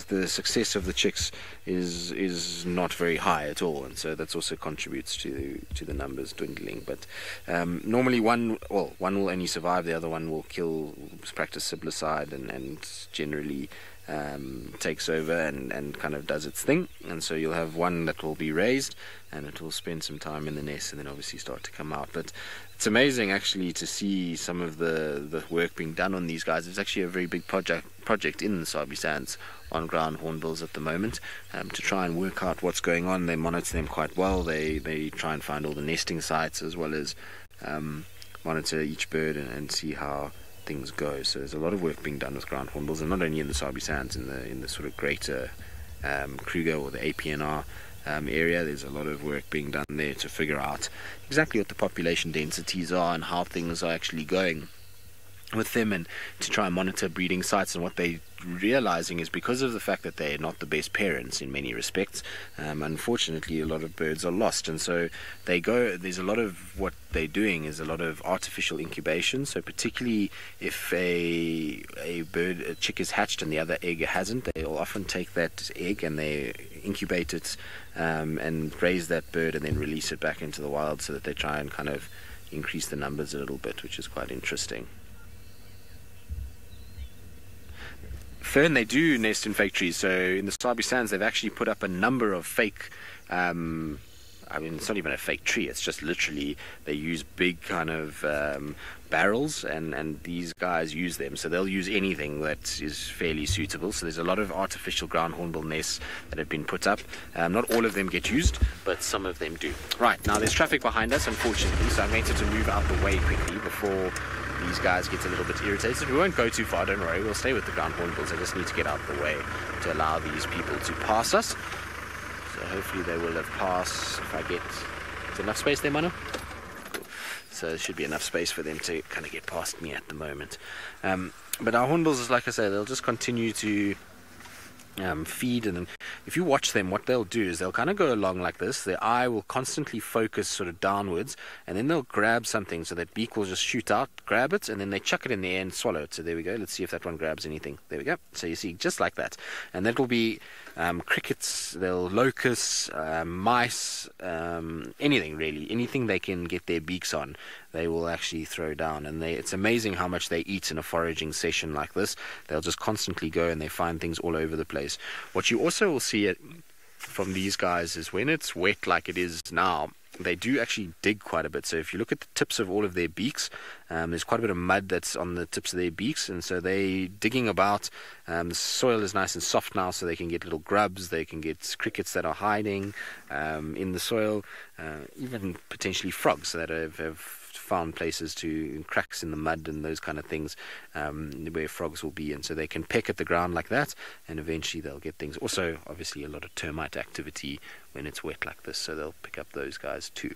the success of the chicks is not very high at all, and so that also contributes to the numbers dwindling. But normally one will only survive, the other one will practice siblicide and generally takes over and kind of does its thing. And so you'll have one that will be raised, and it will spend some time in the nest and then obviously start to come out. But it's amazing actually to see some of the work being done on these guys. It's actually a very big project in the Sabi Sands on ground hornbills at the moment, to try and work out what's going on. They monitor them quite well. They try and find all the nesting sites, as well as monitor each bird and see how things go. So there's a lot of work being done with ground hornbills, and not only in the Sabi Sands, in the sort of greater Kruger or the APNR area. There's a lot of work being done there to figure out exactly what the population densities are and how things are actually going with them, and to try and monitor breeding sites. And what they're realizing is, because of the fact that they're not the best parents in many respects, unfortunately a lot of birds are lost. And so there's a lot of what they're doing is a lot of artificial incubation. So particularly if a chick is hatched and the other egg hasn't, they'll often take that egg and they incubate it and raise that bird and then release it back into the wild, so that they try and kind of increase the numbers a little bit, which is quite interesting. Fern, they do nest in fake trees. So in the Sabi Sands, they've actually put up a number of fake I mean, it's not even a fake tree. It's just literally they use big kind of barrels, and these guys use them. So they'll use anything that is fairly suitable. So there's a lot of artificial ground hornbill nests that have been put up. Not all of them get used, but some of them do. Right, now there's traffic behind us, unfortunately, so I'm going to move out the way quickly before these guys get a little bit irritated. We won't go too far, don't worry. We'll stay with the ground hornbills. I just need to get out the way to allow these people to pass us. So hopefully they will have passed. If I get... Is there enough space there, Mano? So there should be enough space for them to kind of get past me at the moment. But our hornbills, like I say, they'll just continue to feed, and then if you watch them, what they'll do is they'll kind of go along like this. Their eye will constantly focus sort of downwards, and then they'll grab something, so that beak will just shoot out, grab it, and then they chuck it in the air and swallow it. So there we go. Let's see if that one grabs anything. There we go. So you see, just like that. And that will be crickets, they'll locusts, mice, anything really, anything they can get their beaks on, they will actually throw down. And it's amazing how much they eat in a foraging session like this. They'll just constantly go, and they find things all over the place. What you also will see from these guys is when it's wet like it is now, they do actually dig quite a bit. So if you look at the tips of all of their beaks, there's quite a bit of mud that's on the tips of their beaks, and so they're digging about. The soil is nice and soft now, so they can get little grubs, they can get crickets that are hiding in the soil, even potentially frogs that have found places to cracks in the mud and those kind of things where frogs will be, and so they can peck at the ground like that, and eventually they'll get things. Also, obviously, a lot of termite activity when it's wet like this, so they'll pick up those guys too.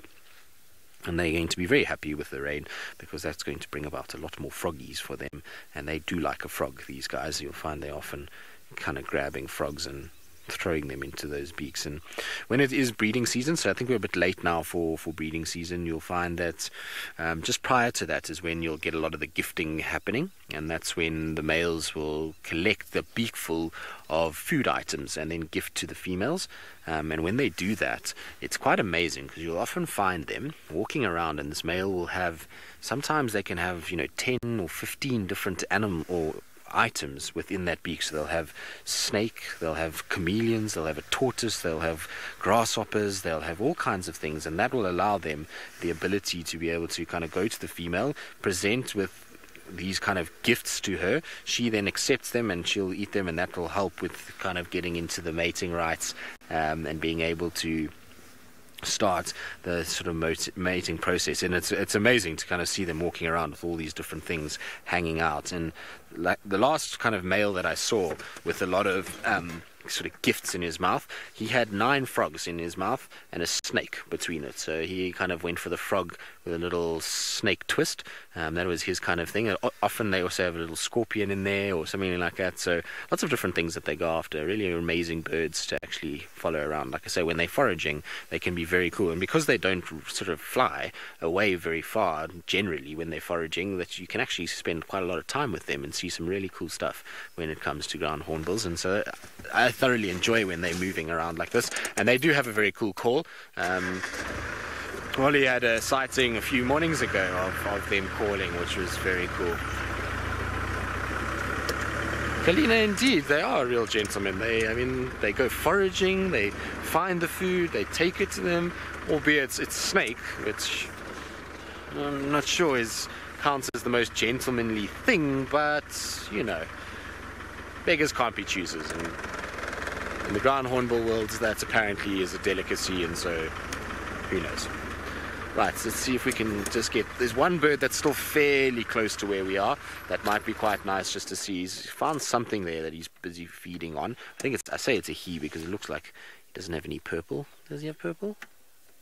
And they're going to be very happy with the rain, because that's going to bring about a lot more froggies for them, and they do like a frog, these guys. You'll find they're often kind of grabbing frogs and throwing them into those beaks. And when it is breeding season, so I think we're a bit late now for breeding season, you'll find that just prior to that is when you'll get a lot of the gifting happening, and that's when the males will collect the beakful of food items and then gift to the females. And when they do that, it's quite amazing, because you'll often find them walking around, and this male will have, sometimes they can have 10 or 15 different animal or items within that beak. So they'll have snake, they'll have chameleons, they'll have a tortoise, they'll have grasshoppers, they'll have all kinds of things, and that will allow them the ability to be able to kind of go to the female, present with these kind of gifts to her. She then accepts them and she'll eat them, and that will help with kind of getting into the mating rites and being able to start the sort of mating process. And it's amazing to kind of see them walking around with all these different things hanging out. And like the last kind of male that I saw with a lot of sort of gifts in his mouth, he had 9 frogs in his mouth and a snake between it. So he kind of went for the frog with a little snake twist. That was his kind of thing. Often they also have a little scorpion in there or something like that. So lots of different things that they go after. Really amazing birds to actually follow around. Like I say, when they're foraging, they can be very cool. And because they don't sort of fly away very far, generally when they're foraging, that you can actually spend quite a lot of time with them and see some really cool stuff when it comes to ground hornbills. And so I thoroughly enjoy when they're moving around like this. And they do have a very cool call. Wally had a sighting a few mornings ago of them calling, which was very cool. Kalina, indeed, they are real gentlemen. They go foraging, they find the food, they take it to them, albeit it's snake, which I'm not sure counts as the most gentlemanly thing, but, beggars can't be choosers. And in the ground hornbill world, that apparently is a delicacy, and so who knows. Right, so let's see if we can just get... There's one bird that's still fairly close to where we are. That might be quite nice just to see. He's found something there that he's busy feeding on. I say it's a he because it looks like he doesn't have any purple. Does he have purple?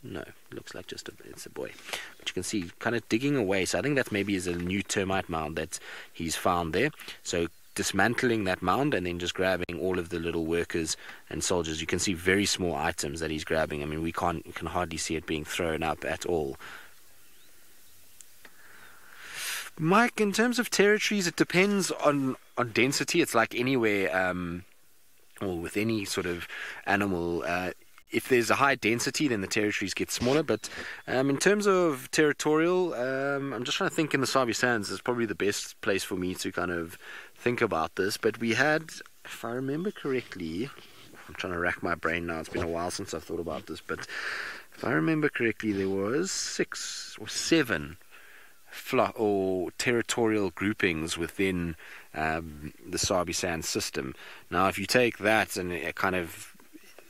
No, it looks like it's a boy. But you can see kind of digging away. So I think that maybe is a new termite mound that he's found there. So dismantling that mound and then just grabbing all of the little workers and soldiers. You can see very small items that he's grabbing. I mean, we can hardly see it being thrown up at all. Mike, in terms of territories, it depends on density. It's like anywhere, or with any sort of animal. If there's a high density, then the territories get smaller. But in terms of territorial, I'm just trying to think. In the Sabi Sands is probably the best place for me to kind of think about this. But we had, if I remember correctly, I'm trying to rack my brain now. It's been a while since I've thought about this. But if if I remember correctly, there was 6 or 7 or territorial groupings within the Sabi Sand system. Now, if you take that and kind of,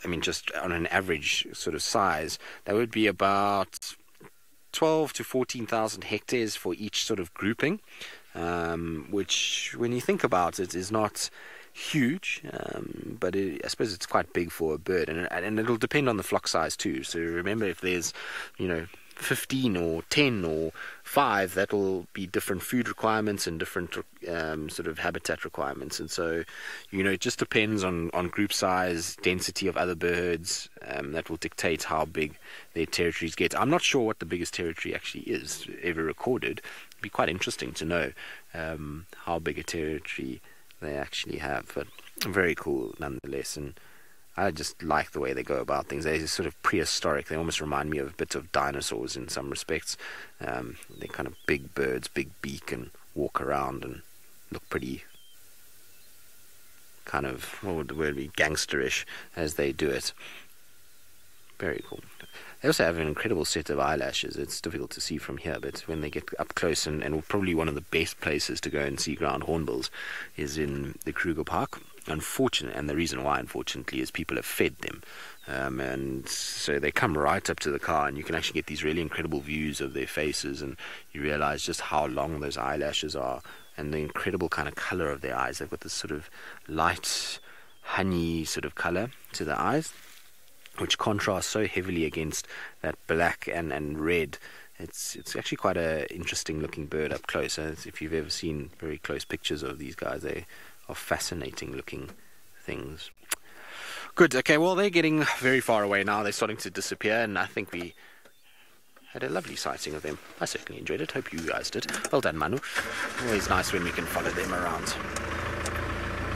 I mean, just on an average sort of size, that would be about 12 to 14,000 hectares for each sort of grouping, which, when you think about it, is not huge, but I suppose it's quite big for a bird, and it'll depend on the flock size too. So remember, if there's 15 or 10 or 5, that'll be different food requirements and different sort of habitat requirements. And so it just depends on group size, density of other birds, that will dictate how big their territories get. I'm not sure what the biggest territory actually is ever recorded. It'd be quite interesting to know how big a territory they actually have, but very cool nonetheless. And I just like the way they go about things. They're sort of prehistoric. They almost remind me of a bit of dinosaurs in some respects. They're kind of big birds, big beak, and walk around and look pretty kind of, what would the word be, gangsterish as they do it. Very cool. They also have an incredible set of eyelashes. It's difficult to see from here, but when they get up close, and probably one of the best places to go and see ground hornbills is in the Kruger Park. Unfortunately, and the reason why, unfortunately, is people have fed them. And so they come right up to the car, and you can actually get these really incredible views of their faces, and you realize just how long those eyelashes are, and the incredible kind of color of their eyes. They've got this sort of light, honey sort of color to the eyes, which contrasts so heavily against that black and red. It's actually quite an interesting looking bird up close. If you've ever seen very close pictures of these guys, they are fascinating looking things. Good. Okay, well, they're getting very far away now. They're starting to disappear, and I think we had a lovely sighting of them. I certainly enjoyed it. Hope you guys did. Well done, Manu. Always nice when we can follow them around.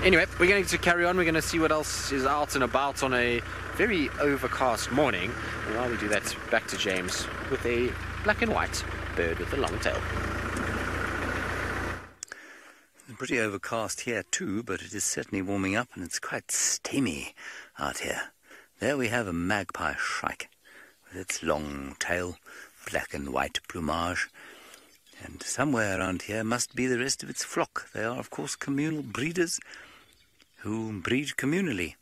Anyway, we're going to carry on. We're going to see what else is out and about on a very overcast morning. And while we do that, back to James with a black and white bird with a long tail. It's pretty overcast here too, but it is certainly warming up, and it's quite steamy out here. There we have a magpie shrike with its long tail, black and white plumage. And somewhere around here must be the rest of its flock. They are, of course, communal breeders who breed communally.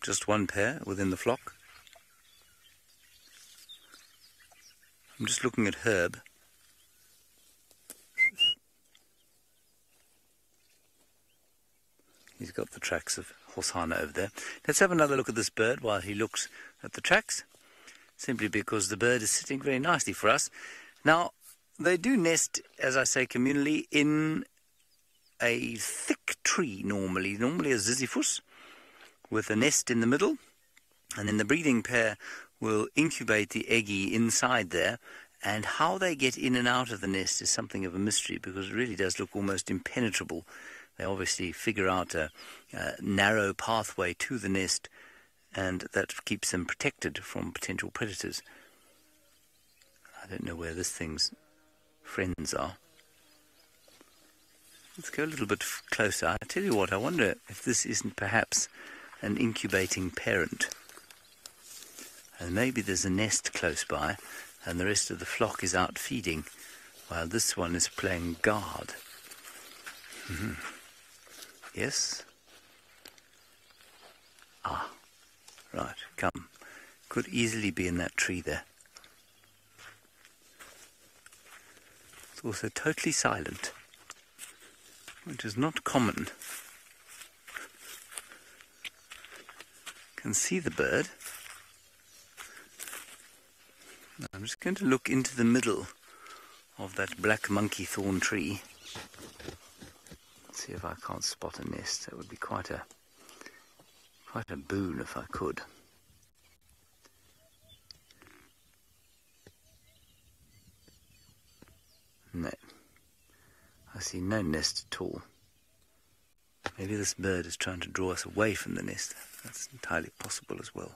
Just one pair within the flock. I'm just looking at Herb. He's got the tracks of Hosanna over there. Let's have another look at this bird while he looks at the tracks, simply because the bird is sitting very nicely for us. Now, they do nest, as I say, communally in a thick tree normally a ziziphus, with a nest in the middle, and then the breeding pair will incubate the eggy inside there, and how they get in and out of the nest is something of a mystery, because it really does look almost impenetrable. They obviously figure out a narrow pathway to the nest, and that keeps them protected from potential predators. I don't know where this thing's friends are. Let's go a little bit closer. I tell you what, I wonder if this isn't perhaps an incubating parent. And maybe there's a nest close by, and the rest of the flock is out feeding, while this one is playing guard. Yes? Ah, right, come. Could easily be in that tree there. It's also totally silent, which is not common. Can see the bird. I'm just going to look into the middle of that black monkey thorn tree. See if I can't spot a nest. That would be quite a boon if I could. No, I see no nest at all. Maybe this bird is trying to draw us away from the nest. That's entirely possible as well.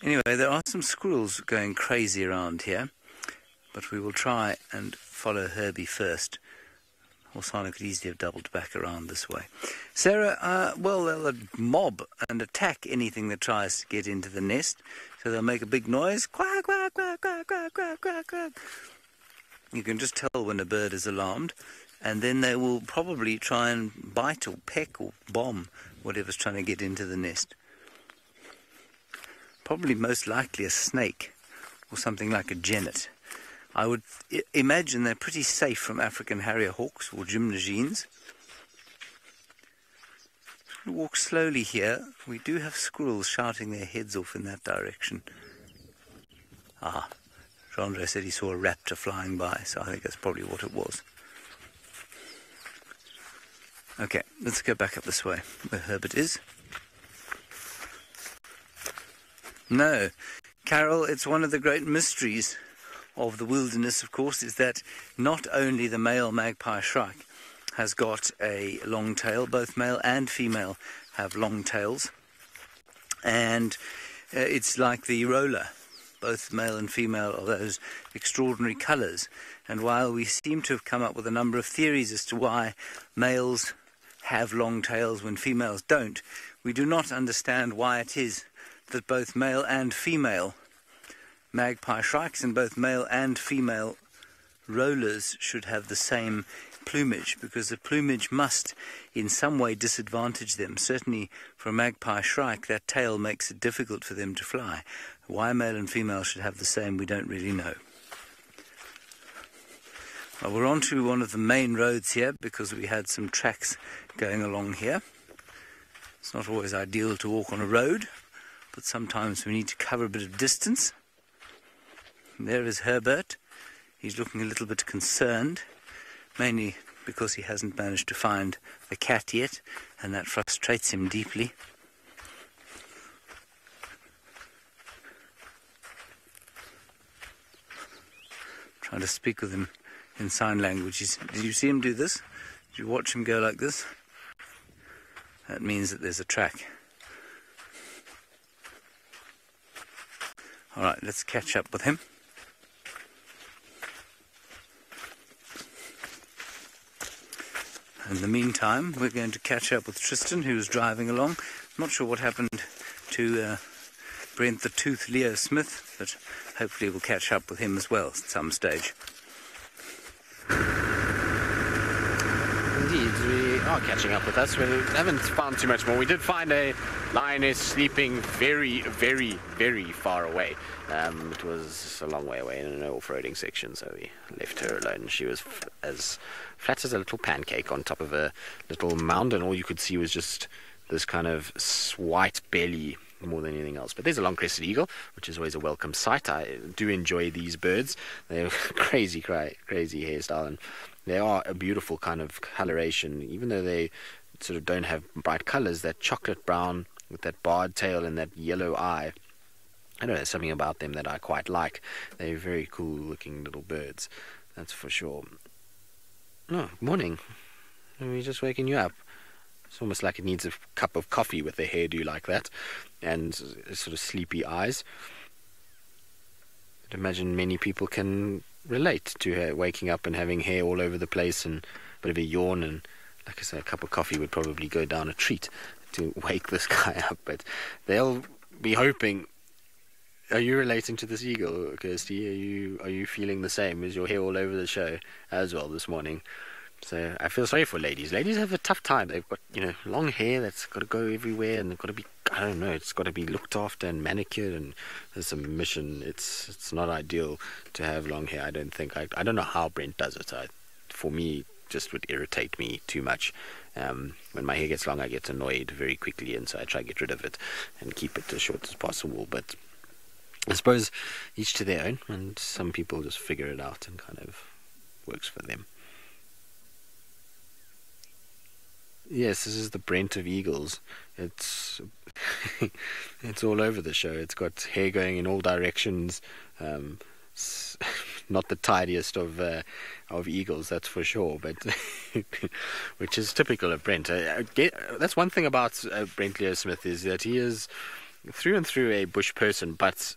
Anyway, there are some squirrels going crazy around here, but we will try and follow Herbie first. Hosanna could easily have doubled back around this way. Sarah, well, they'll mob and attack anything that tries to get into the nest. So they'll make a big noise. Quack, quack, quack, quack, quack, quack, quack, quack. You can just tell when a bird is alarmed. And then they will probably try and bite or peck or bomb whatever's trying to get into the nest. Probably most likely a snake or something like a genet. I would imagine they're pretty safe from African harrier hawks or gymnogines. Walk slowly here. We do have squirrels shouting their heads off in that direction. Ah, Jean-Andre said he saw a raptor flying by, so I think that's probably what it was. Okay, let's go back up this way, where Herbert is. No, Carol, it's one of the great mysteries of the wilderness, of course, is that not only the male magpie shrike has got a long tail, both male and female have long tails, and it's like the roller. Both male and female are those extraordinary colours, and while we seem to have come up with a number of theories as to why males have long tails when females don't, we do not understand why it is that both male and female magpie shrikes and both male and female rollers should have the same plumage, because the plumage must in some way disadvantage them. Certainly for a magpie shrike, that tail makes it difficult for them to fly. Why male and female should have the same, we don't really know. Well, we're on to one of the main roads here because we had some tracks going along here. It's not always ideal to walk on a road, but sometimes we need to cover a bit of distance. And there is Herbert. He's looking a little bit concerned, mainly because he hasn't managed to find the cat yet, and that frustrates him deeply. Trying to speak with him in sign language. Did you see him do this? Did you watch him go like this? That means that there's a track. Alright, let's catch up with him. In the meantime, we're going to catch up with Tristan, who's driving along. I'm not sure what happened to Brent the Tooth Leo Smith, but hopefully we'll catch up with him as well at some stage. Indeed, we are catching up with us. We haven't found too much more. We did find a lioness sleeping very, very, very far away. It was a long way away in an off-roading section, so we left her alone. She was as flat as a little pancake on top of a little mound, and all you could see was just this kind of white belly more than anything else. But there's a long-crested eagle, which is always a welcome sight. I do enjoy these birds. They're crazy hairstyle, and they are a beautiful kind of coloration, even though they sort of don't have bright colors. That chocolate brown with that barred tail and that yellow eye, I don't know, there's something about them that I quite like. They're very cool looking little birds, that's for sure. Oh, morning. Are we just waking you up? It's almost like it needs a cup of coffee with a hairdo like that and sort of sleepy eyes. I'd imagine many people can relate to her waking up and having hair all over the place and a bit of a yawn, and like I say, a cup of coffee would probably go down a treat to wake this guy up. But they'll be hoping. Are you relating to this eagle, Kirsty? Are you feeling the same? Is your hair all over the show as well this morning? So I feel sorry for ladies. Ladies have a tough time. They've got, long hair that's got to go everywhere, and they've got to be, it's got to be looked after and manicured, and there's a mission. It's not ideal to have long hair, I don't think. I don't know how Brent does it. For me, just would irritate me too much. When my hair gets long, I get annoyed very quickly, and so I try to get rid of it and keep it as short as possible. But I suppose each to their own, and some people just figure it out and kind of works for them. Yes, this is the Brent of eagles. It's it's all over the show. It's got hair going in all directions. Not the tidiest of eagles, that's for sure, but which is typical of Brent. That's one thing about Brent Leo Smith, is that he is through and through a bush person, but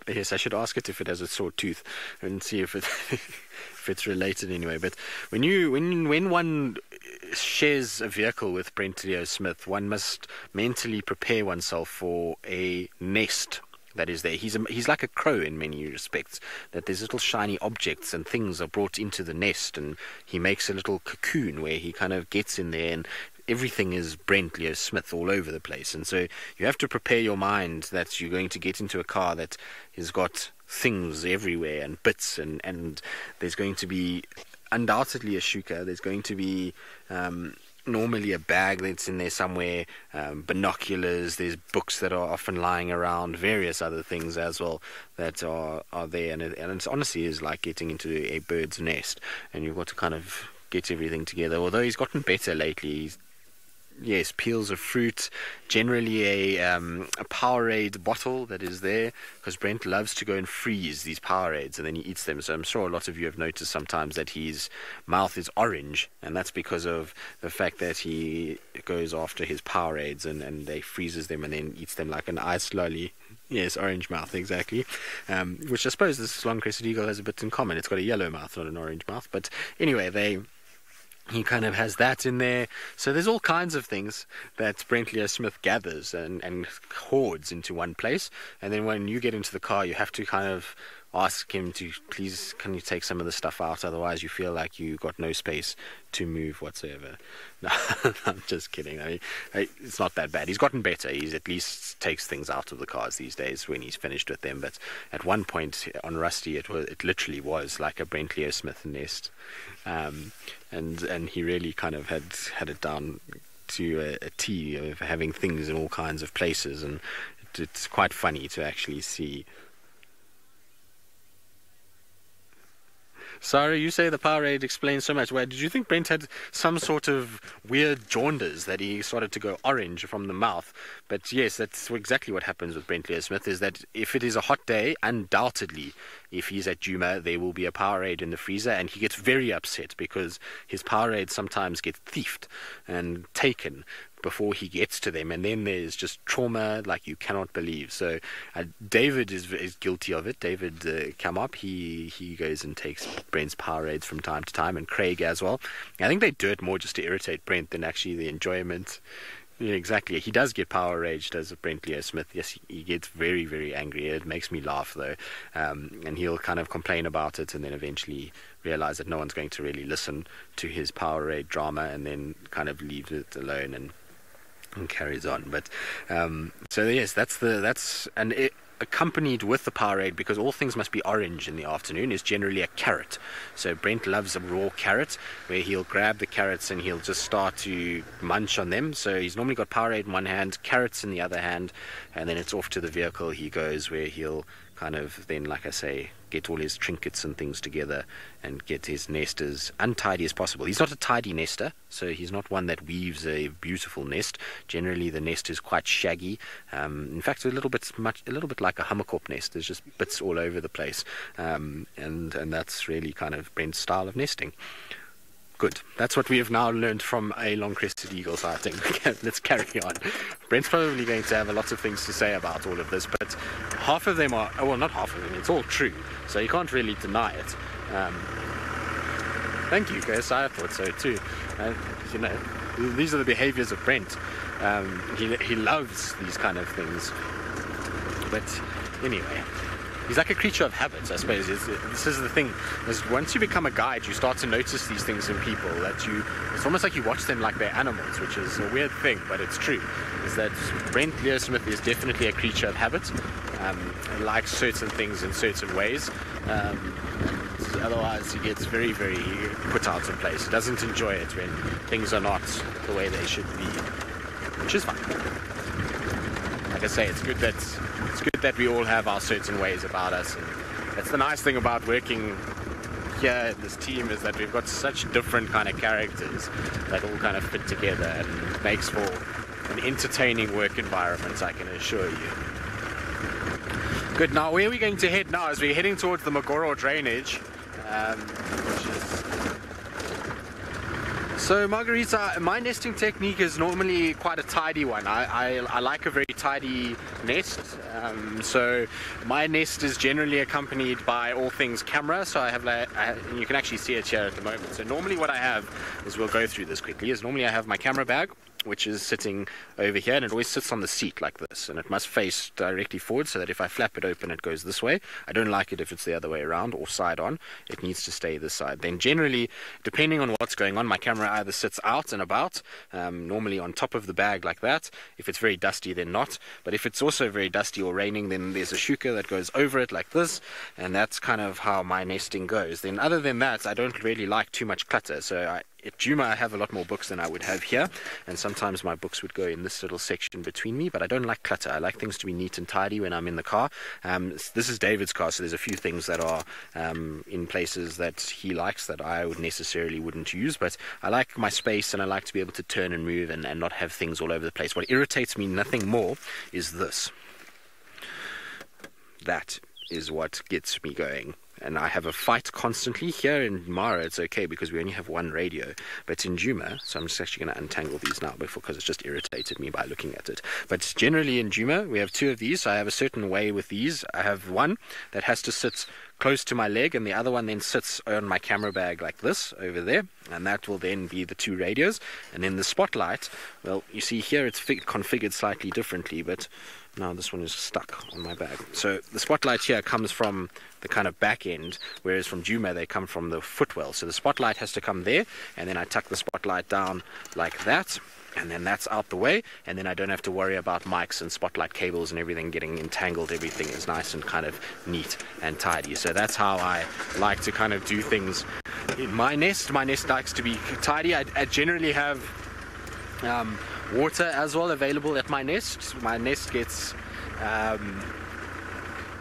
Yes, I should ask it if it has a sore tooth and see if it if it's related anyway. But when one shares a vehicle with Brent Leo Smith, one must mentally prepare oneself for a nest that is there. He's like a crow in many respects, that there's little shiny objects and things are brought into the nest, and he makes a little cocoon where he kind of gets in there, and everything is Brent Leo Smith all over the place. And so you have to prepare your mind that you're going to get into a car that has got things everywhere and bits, and there's going to be undoubtedly a shuka. There's going to be normally a bag that's in there somewhere, binoculars, there's books that are often lying around, various other things as well that are there, and it honestly is like getting into a bird's nest, and you've got to kind of get everything together. Although he's gotten better lately. Yes, peels of fruit, generally a Powerade bottle that is there, because Brent loves to go and freeze these Powerades and then he eats them. So I'm sure a lot of you have noticed sometimes that his mouth is orange, and that's because of the fact that he goes after his Powerades and they freezes them and then eats them like an ice lolly. Yes, orange mouth, exactly. Which I suppose this long-crested eagle has a bit in common. It's got a yellow mouth, not an orange mouth. But anyway, he kind of has that in there. So there's all kinds of things that Brent Leo Smith gathers and hoards into one place. And then when you get into the car, you have to kind of ask him to, please, can you take some of the stuff out? Otherwise, you feel like you got no space to move whatsoever. No, I'm just kidding. I mean, it's not that bad. He's gotten better. He's at least takes things out of the cars these days when he's finished with them. But at one point on Rusty, it literally was like a Brent Leo Smith nest. And he really kind of had it down to a T of having things in all kinds of places, and it's quite funny to actually see. Sarah, you say the Powerade explains so much. Why did you think Brent had some sort of weird jaundice that he started to go orange from the mouth? But yes, that's exactly what happens with Brent Leo Smith, is that if it is a hot day, undoubtedly, if he's at Juma, there will be a Powerade in the freezer, and he gets very upset because his Powerade sometimes get thieved and taken before he gets to them, and then there's just trauma like you cannot believe. So David is guilty of it. David Kamop, he goes and takes Brent's Powerades from time to time, and Craig as well. I think they do it more just to irritate Brent than actually the enjoyment. Yeah, exactly. He does get power rage, does Brent Leo Smith. Yes, he gets very, very angry. It makes me laugh, though. And he'll kind of complain about it and then eventually realize that no one's going to really listen to his Powerade drama, and then kind of leaves it alone and carries on. But so yes, accompanied with the Powerade, because all things must be orange in the afternoon, is generally a carrot. So Brent loves a raw carrot, where he'll grab the carrots and he'll just start to munch on them. So he's normally got Powerade in one hand, carrots in the other hand, and then it's off to the vehicle he goes, where he'll kind of then, like I say, get all his trinkets and things together and get his nest as untidy as possible. He's not a tidy nester, so he's not one that weaves a beautiful nest. Generally, the nest is quite shaggy. In fact, a little bit like a hummerkorp nest. There's just bits all over the place, and that's really kind of Brent's style of nesting. Good. That's what we have now learned from a long-crested eagle sighting. Let's carry on. Brent's probably going to have a lot of things to say about all of this, but half of them are, well, not half of them, it's all true, so you can't really deny it. Thank you, Chris. I thought so too. You know, these are the behaviors of Brent. He loves these kind of things. But anyway, he's like a creature of habits, I suppose. This is the thing, is once you become a guide, you start to notice these things in people, it's almost like you watch them like they're animals, which is a weird thing, but it's true. Is that Brent Leo Smith is definitely a creature of habit. He likes certain things in certain ways. Otherwise he gets very, very put out of place. He doesn't enjoy it when things are not the way they should be, which is fine. Like I say, it's good that we all have our certain ways about us, and that's the nice thing about working here in this team, is that we've got such different kind of characters that all kind of fit together, and makes for an entertaining work environment, I can assure you. Good. Now, where are we going to head now? As we're heading towards the Magoro drainage, So Margarita, my nesting technique is normally quite a tidy one. I like a very tidy nest. So my nest is generally accompanied by all things camera. So I have, you can actually see it here at the moment. So normally what I have is, we'll go through this quickly, is normally I have my camera bag, which is sitting over here, and it always sits on the seat like this, and it must face directly forward so that if I flap it open it goes this way. I don't like it if it's the other way around or side on. It needs to stay this side. Then generally, depending on what's going on, my camera either sits out and about, normally on top of the bag like that. If it's very dusty, then not. But if it's also very dusty or raining, then there's a shuka that goes over it like this, and that's kind of how my nesting goes. Then other than that, I don't really like too much clutter. So at Djuma I have a lot more books than I would have here, and sometimes my books would go in this little section between me, but I don't like clutter. I like things to be neat and tidy when I'm in the car. This is David's car, so there's a few things that are in places that he likes that I would necessarily wouldn't use, but I like my space and I like to be able to turn and move and not have things all over the place. What irritates me nothing more is this. That is what gets me going. And I have a fight constantly. Here in Mara it's okay because we only have one radio, but in Djuma, so I'm just actually going to untangle these now because it's just irritated me by looking at it. But generally in Djuma we have two of these, so I have a certain way with these. I have one that has to sit close to my leg, and the other one then sits on my camera bag like this over there, and that will then be the two radios. And then the spotlight, well, you see here it's configured slightly differently, but now this one is stuck on my bag. So the spotlight here comes from the kind of back end, whereas from Djuma they come from the footwell. So the spotlight has to come there, and then I tuck the spotlight down like that, and then that's out the way, and then I don't have to worry about mics and spotlight cables and everything getting entangled. Everything is nice and kind of neat and tidy. So that's how I like to kind of do things in my nest. My nest likes to be tidy. I generally have water as well available at my nest. My nest gets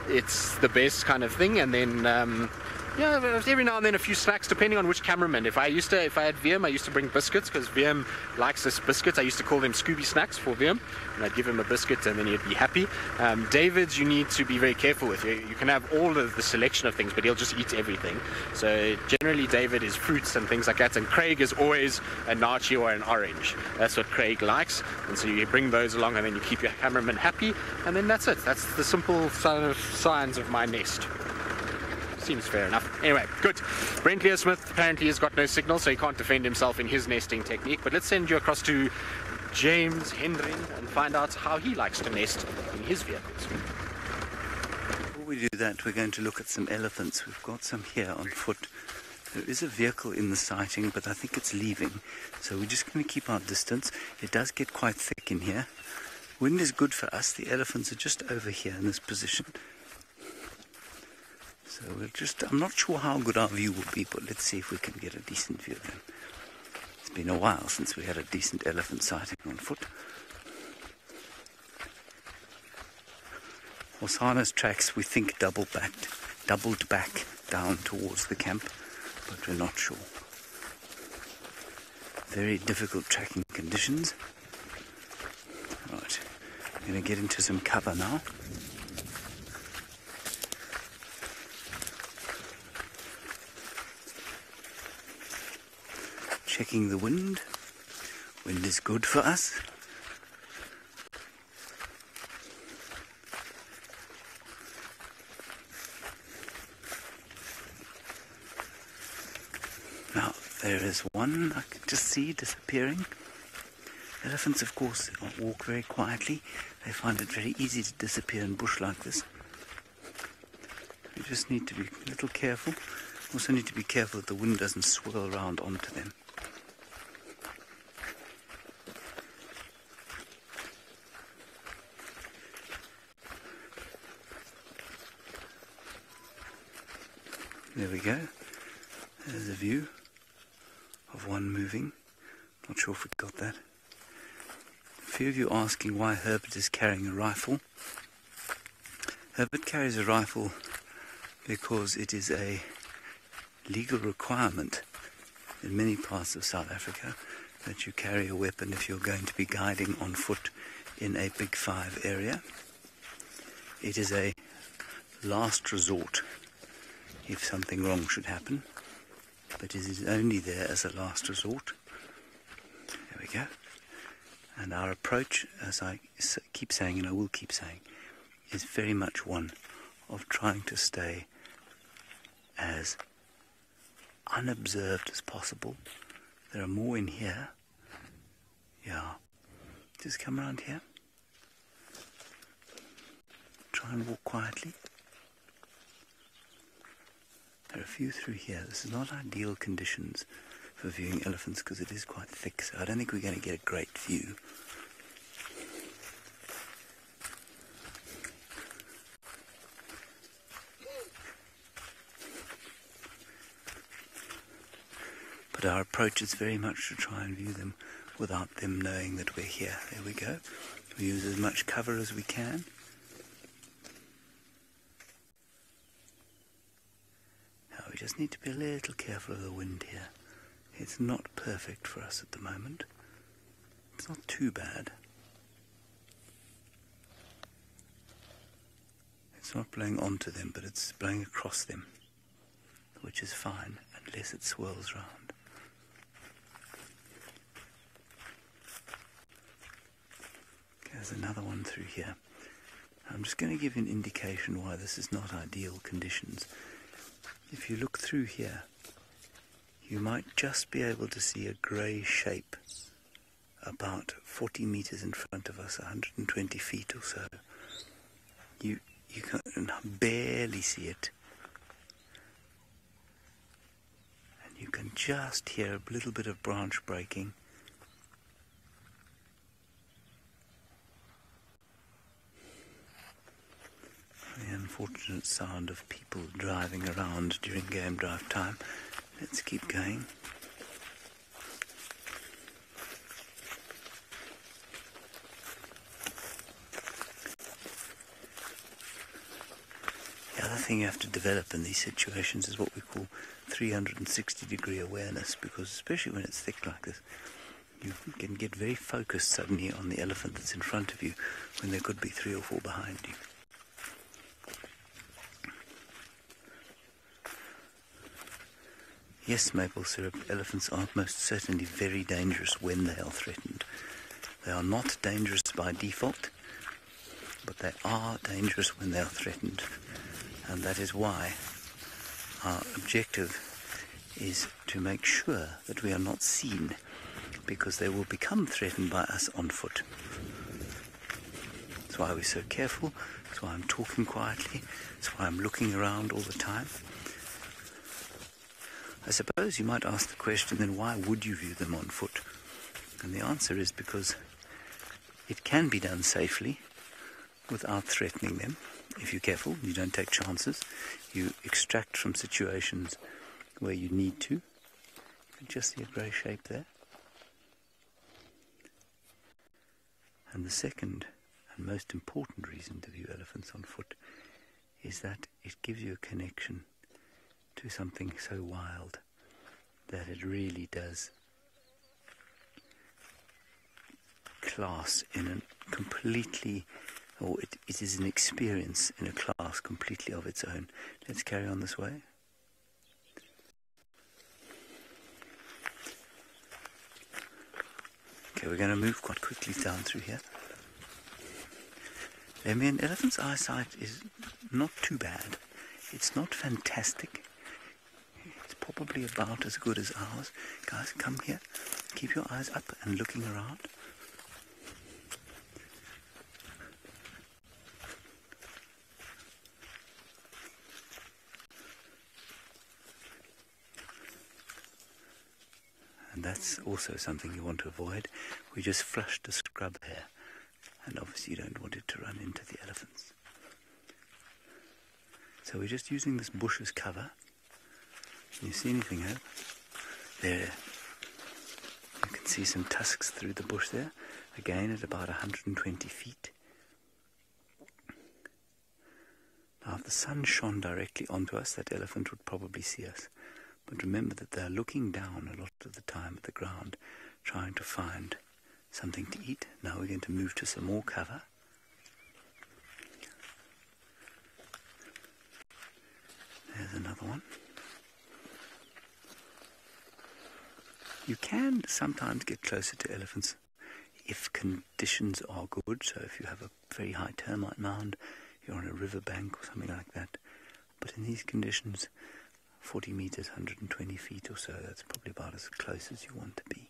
it's the best kind of thing, and then yeah, every now and then a few snacks depending on which cameraman. If I had VM, I used to bring biscuits because VM likes this biscuits. I used to call them Scooby snacks for VM, and I'd give him a biscuit and then he'd be happy. David's you need to be very careful with. You can have all of the selection of things, but he'll just eat everything. So generally David is fruits and things like that, and Craig is always a nachi or an orange. That's what Craig likes, and so you bring those along and then you keep your cameraman happy, and then that's it. That's the simple signs of my nest. Seems fair enough. Anyway, good. Brent Leo Smith apparently has got no signal, so he can't defend himself in his nesting technique. But let's send you across to James Hendring and find out how he likes to nest in his vehicles. Before we do that, we're going to look at some elephants. We've got some here on foot. There is a vehicle in the sighting, but I think it's leaving. So we're just going to keep our distance. It does get quite thick in here. Wind is good for us. The elephants are just over here in this position. So I'm not sure how good our view will be, but let's see if we can get a decent view of them. It's been a while since we had a decent elephant sighting on foot. Hosana's tracks, we think, doubled back down towards the camp, but we're not sure. Very difficult tracking conditions. Right, I'm going to get into some cover now. Checking the wind. Wind is good for us. Now, there is one I can just see disappearing. Elephants, of course, walk very quietly. They find it very easy to disappear in bush like this. You just need to be a little careful. Also need to be careful that the wind doesn't swirl around onto them. There we go. There's a view of one moving. Not sure if we got that. A few of you asking why Herbert is carrying a rifle. Herbert carries a rifle because it is a legal requirement in many parts of South Africa that you carry a weapon if you're going to be guiding on foot in a Big Five area. It is a last resort if something wrong should happen, but it is only there as a last resort. There we go. And our approach, as I keep saying, and I will keep saying, is very much one of trying to stay as unobserved as possible. There are more in here. Yeah. Just come around here. Try and walk quietly. There are a few through here. This is not ideal conditions for viewing elephants because it is quite thick, so I don't think we're going to get a great view. But our approach is very much to try and view them without them knowing that we're here. There we go. We use as much cover as we can. Now we just need to be a little careful of the wind here. It's not perfect for us at the moment. It's not too bad. It's not blowing onto them, but it's blowing across them, which is fine, unless it swirls round. There's another one through here. I'm just going to give you an indication why this is not ideal conditions. If you look through here, you might just be able to see a grey shape about 40 meters in front of us, 120 feet or so. You can barely see it. And you can just hear a little bit of branch breaking. The unfortunate sound of people driving around during game drive time. Let's keep going. The other thing you have to develop in these situations is what we call 360-degree awareness, because especially when it's thick like this, you can get very focused suddenly on the elephant that's in front of you when there could be 3 or 4 behind you. Yes, maple syrup, elephants are most certainly very dangerous when they are threatened. They are not dangerous by default, but they are dangerous when they are threatened. And that is why our objective is to make sure that we are not seen, because they will become threatened by us on foot. That's why we're so careful. That's why I'm talking quietly. That's why I'm looking around all the time. I suppose you might ask the question, then why would you view them on foot? And the answer is because it can be done safely without threatening them. If you're careful, you don't take chances. You extract from situations where you need to. You can just see a grey shape there. And the second and most important reason to view elephants on foot is that it gives you a connection to something so wild that it really does class in a completely, or it is an experience in a class completely of its own. Let's carry on this way. Okay, we're going to move quite quickly down through here. I mean, an elephant's eyesight is not too bad. It's not fantastic. It's probably about as good as ours. Guys, come here. Keep your eyes up and looking around. And that's also something you want to avoid. We just flushed a scrub here, and obviously you don't want it to run into the elephants. So we're just using this bush as cover. Can you see anything, Hope? There. You can see some tusks through the bush there. Again at about 120 feet. Now if the sun shone directly onto us, that elephant would probably see us. But remember that they're looking down a lot of the time at the ground, trying to find something to eat. Now we're going to move to some more cover. There's another one. You can sometimes get closer to elephants if conditions are good, so if you have a very high termite mound, you're on a riverbank or something like that. But in these conditions, 40 meters, 120 feet or so, that's probably about as close as you want to be.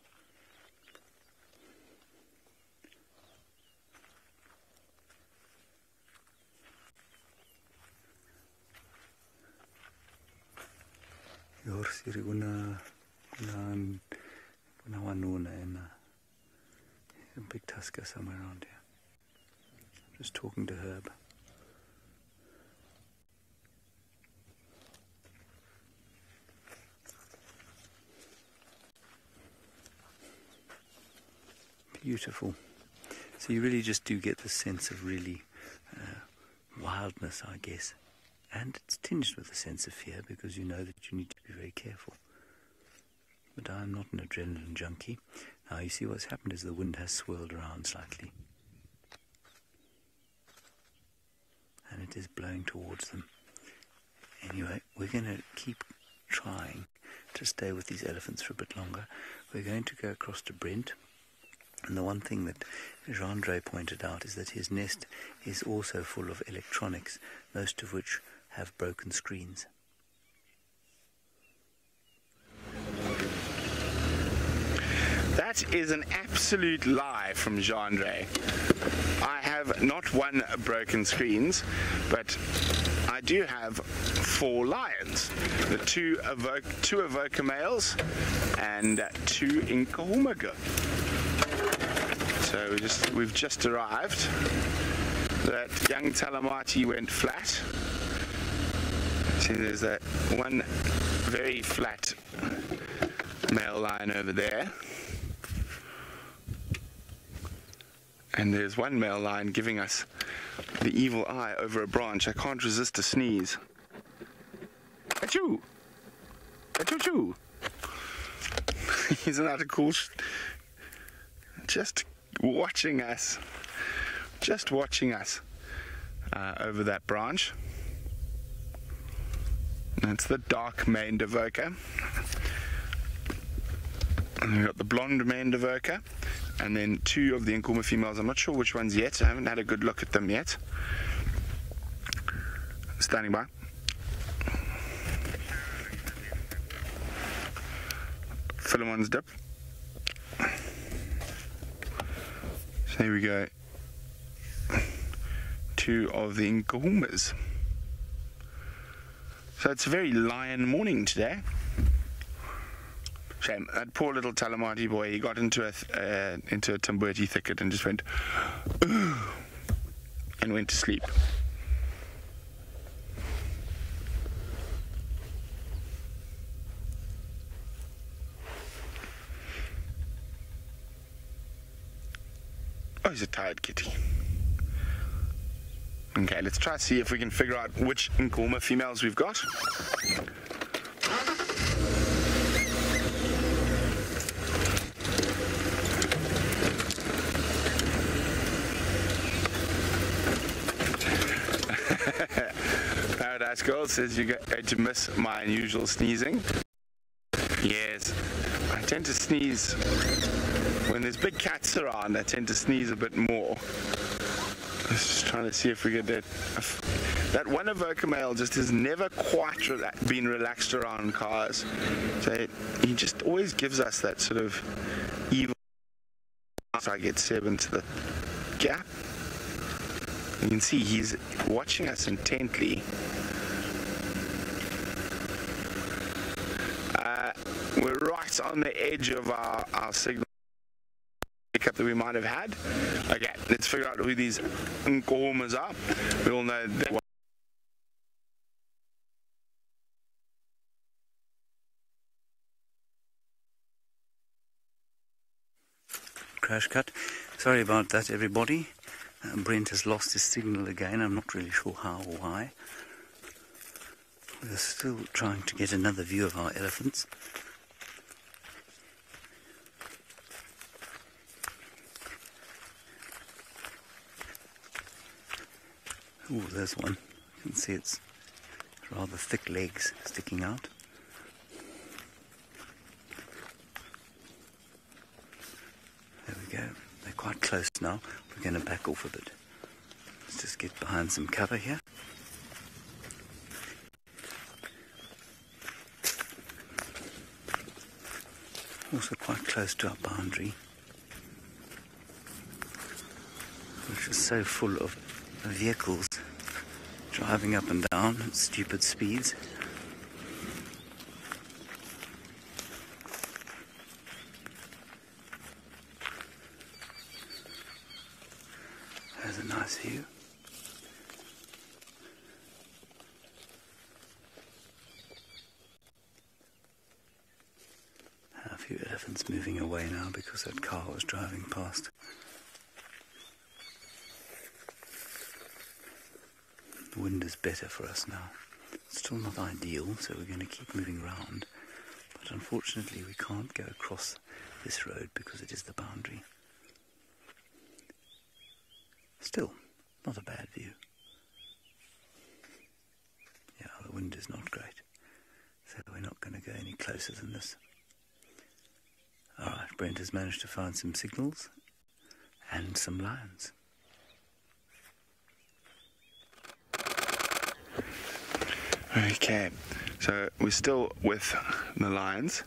A big tusker somewhere around here. I'm just talking to Herb. Beautiful. So you really just do get the sense of really wildness, I guess. And it's tinged with a sense of fear because you know that you need to be very careful. But I'm not an adrenaline junkie. Now you see what's happened is the wind has swirled around slightly. And it is blowing towards them. Anyway, we're going to keep trying to stay with these elephants for a bit longer. We're going to go across to Brent. And the one thing that Jean-Andre pointed out is that his nest is also full of electronics, most of which have broken screens. That is an absolute lie from Jean-Andre. I have not one broken screens, but I do have 4 lions. The two Avoca males and 2 Niconico. So we've just arrived. That young Talamati went flat. See, there's that one very flat male lion over there. And there's one male lion giving us the evil eye over a branch. I can't resist a sneeze. Achoo! Achoo-choo! Isn't that a cool... Just watching us over that branch. That's the dark maned Avoca. And we've got the blonde maned Avoca. And then 2 of the Niconico females. I'm not sure which ones yet. I haven't had a good look at them yet. Standing by. Philemon's dip. So here we go. 2 of the Niconico's. So it's a very lion morning today. Shame, that poor little Talamati boy, he got into a Tamburti thicket and just went, ooh, and went to sleep. Oh, he's a tired kitty. Okay, let's try to see if we can figure out which Niconico females we've got. Paradise Girl says you're going to miss my unusual sneezing. Yes, I tend to sneeze when there's big cats around. I tend to sneeze a bit more. I was just trying to see if we could get that one Avoca male just has never quite been relaxed around cars. So he just always gives us that sort of evil. So I get 7 to the gap. You can see he's watching us intently. We're right on the edge of our signal pickup that we might have had. Okay, let's figure out who these Niconico's are. We all know that. Crash cut. Sorry about that, everybody. Brent has lost his signal again. I'm not really sure how or why. We're still trying to get another view of our elephants. Oh, there's one. You can see it's rather thick legs sticking out. There we go. They're quite close now. We're going to back off a bit. Let's just get behind some cover here. Also quite close to our boundary, which is so full of vehicles driving up and down at stupid speeds. There's a nice view. A few elephants moving away now because that car was driving past. The wind is better for us now. It's still not ideal, so we're going to keep moving round. But unfortunately we can't go across this road because it is the boundary. Still, not a bad view. Yeah, the wind is not great, so we're not going to go any closer than this. Alright, Brent has managed to find some signals and some lions. Okay, so we're still with the lions.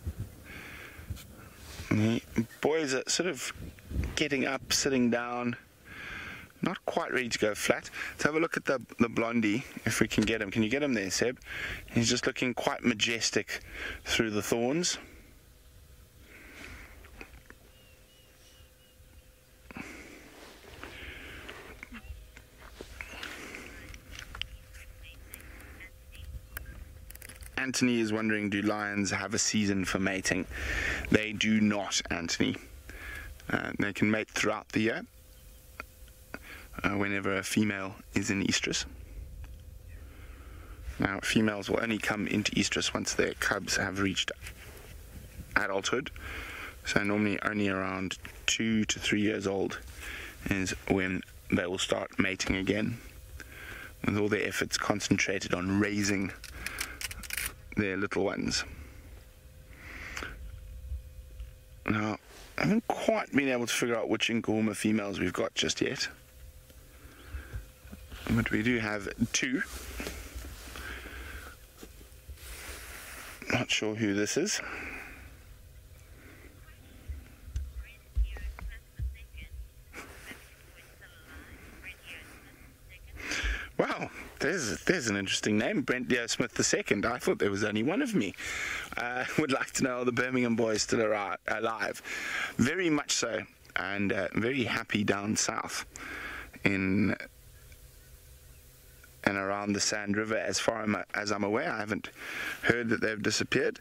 The boys are sort of getting up, sitting down, not quite ready to go flat. Let's have a look at the blondie, if we can get him. Can you get him there, Seb? He's just looking quite majestic through the thorns. Anthony is wondering, do lions have a season for mating? They do not, Anthony. They can mate throughout the year, whenever a female is in estrus. Now, females will only come into estrus once their cubs have reached adulthood. So normally only around 2 to 3 years old is when they will start mating again, with all their efforts concentrated on raising their little ones. Now, I haven't quite been able to figure out which Nkuhuma females we've got just yet, but we do have 2. Not sure who this is. Wow, there's an interesting name, Brent Leo Smith II. I thought there was only one of me. Would like to know, are the Birmingham boys still alive? Very much so, and very happy down south in and around the Sand River. As far as I'm aware, I haven't heard that they've disappeared.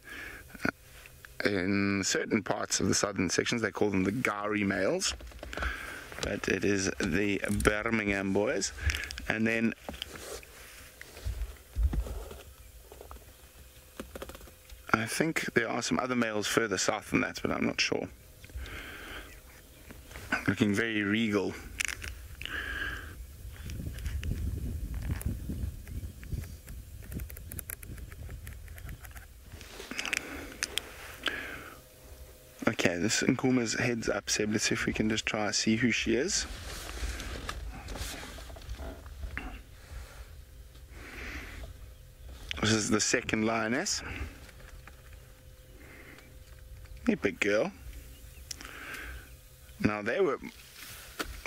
In certain parts of the southern sections, they call them the Gari males, but it is the Birmingham boys. And then I think there are some other males further south than that, but I'm not sure. Looking very regal. Okay, this Nkuhuma's head's up, Seb. Let's see if we can just try and see who she is. This is the second lioness. Hey, big girl. Now they were,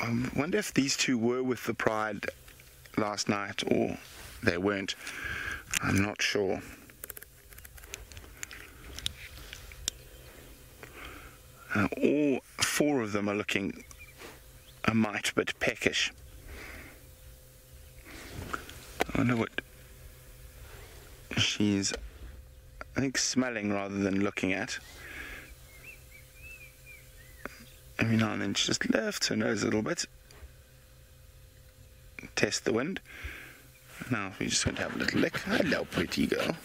I wonder if these two were with the pride last night or they weren't. I'm not sure. All 4 of them are looking a mite bit peckish. I wonder what she's, I think, smelling rather than looking at. Every now and then she just lifts her nose a little bit, test the wind. Now we're just going to have a little lick. Hello, pretty girl.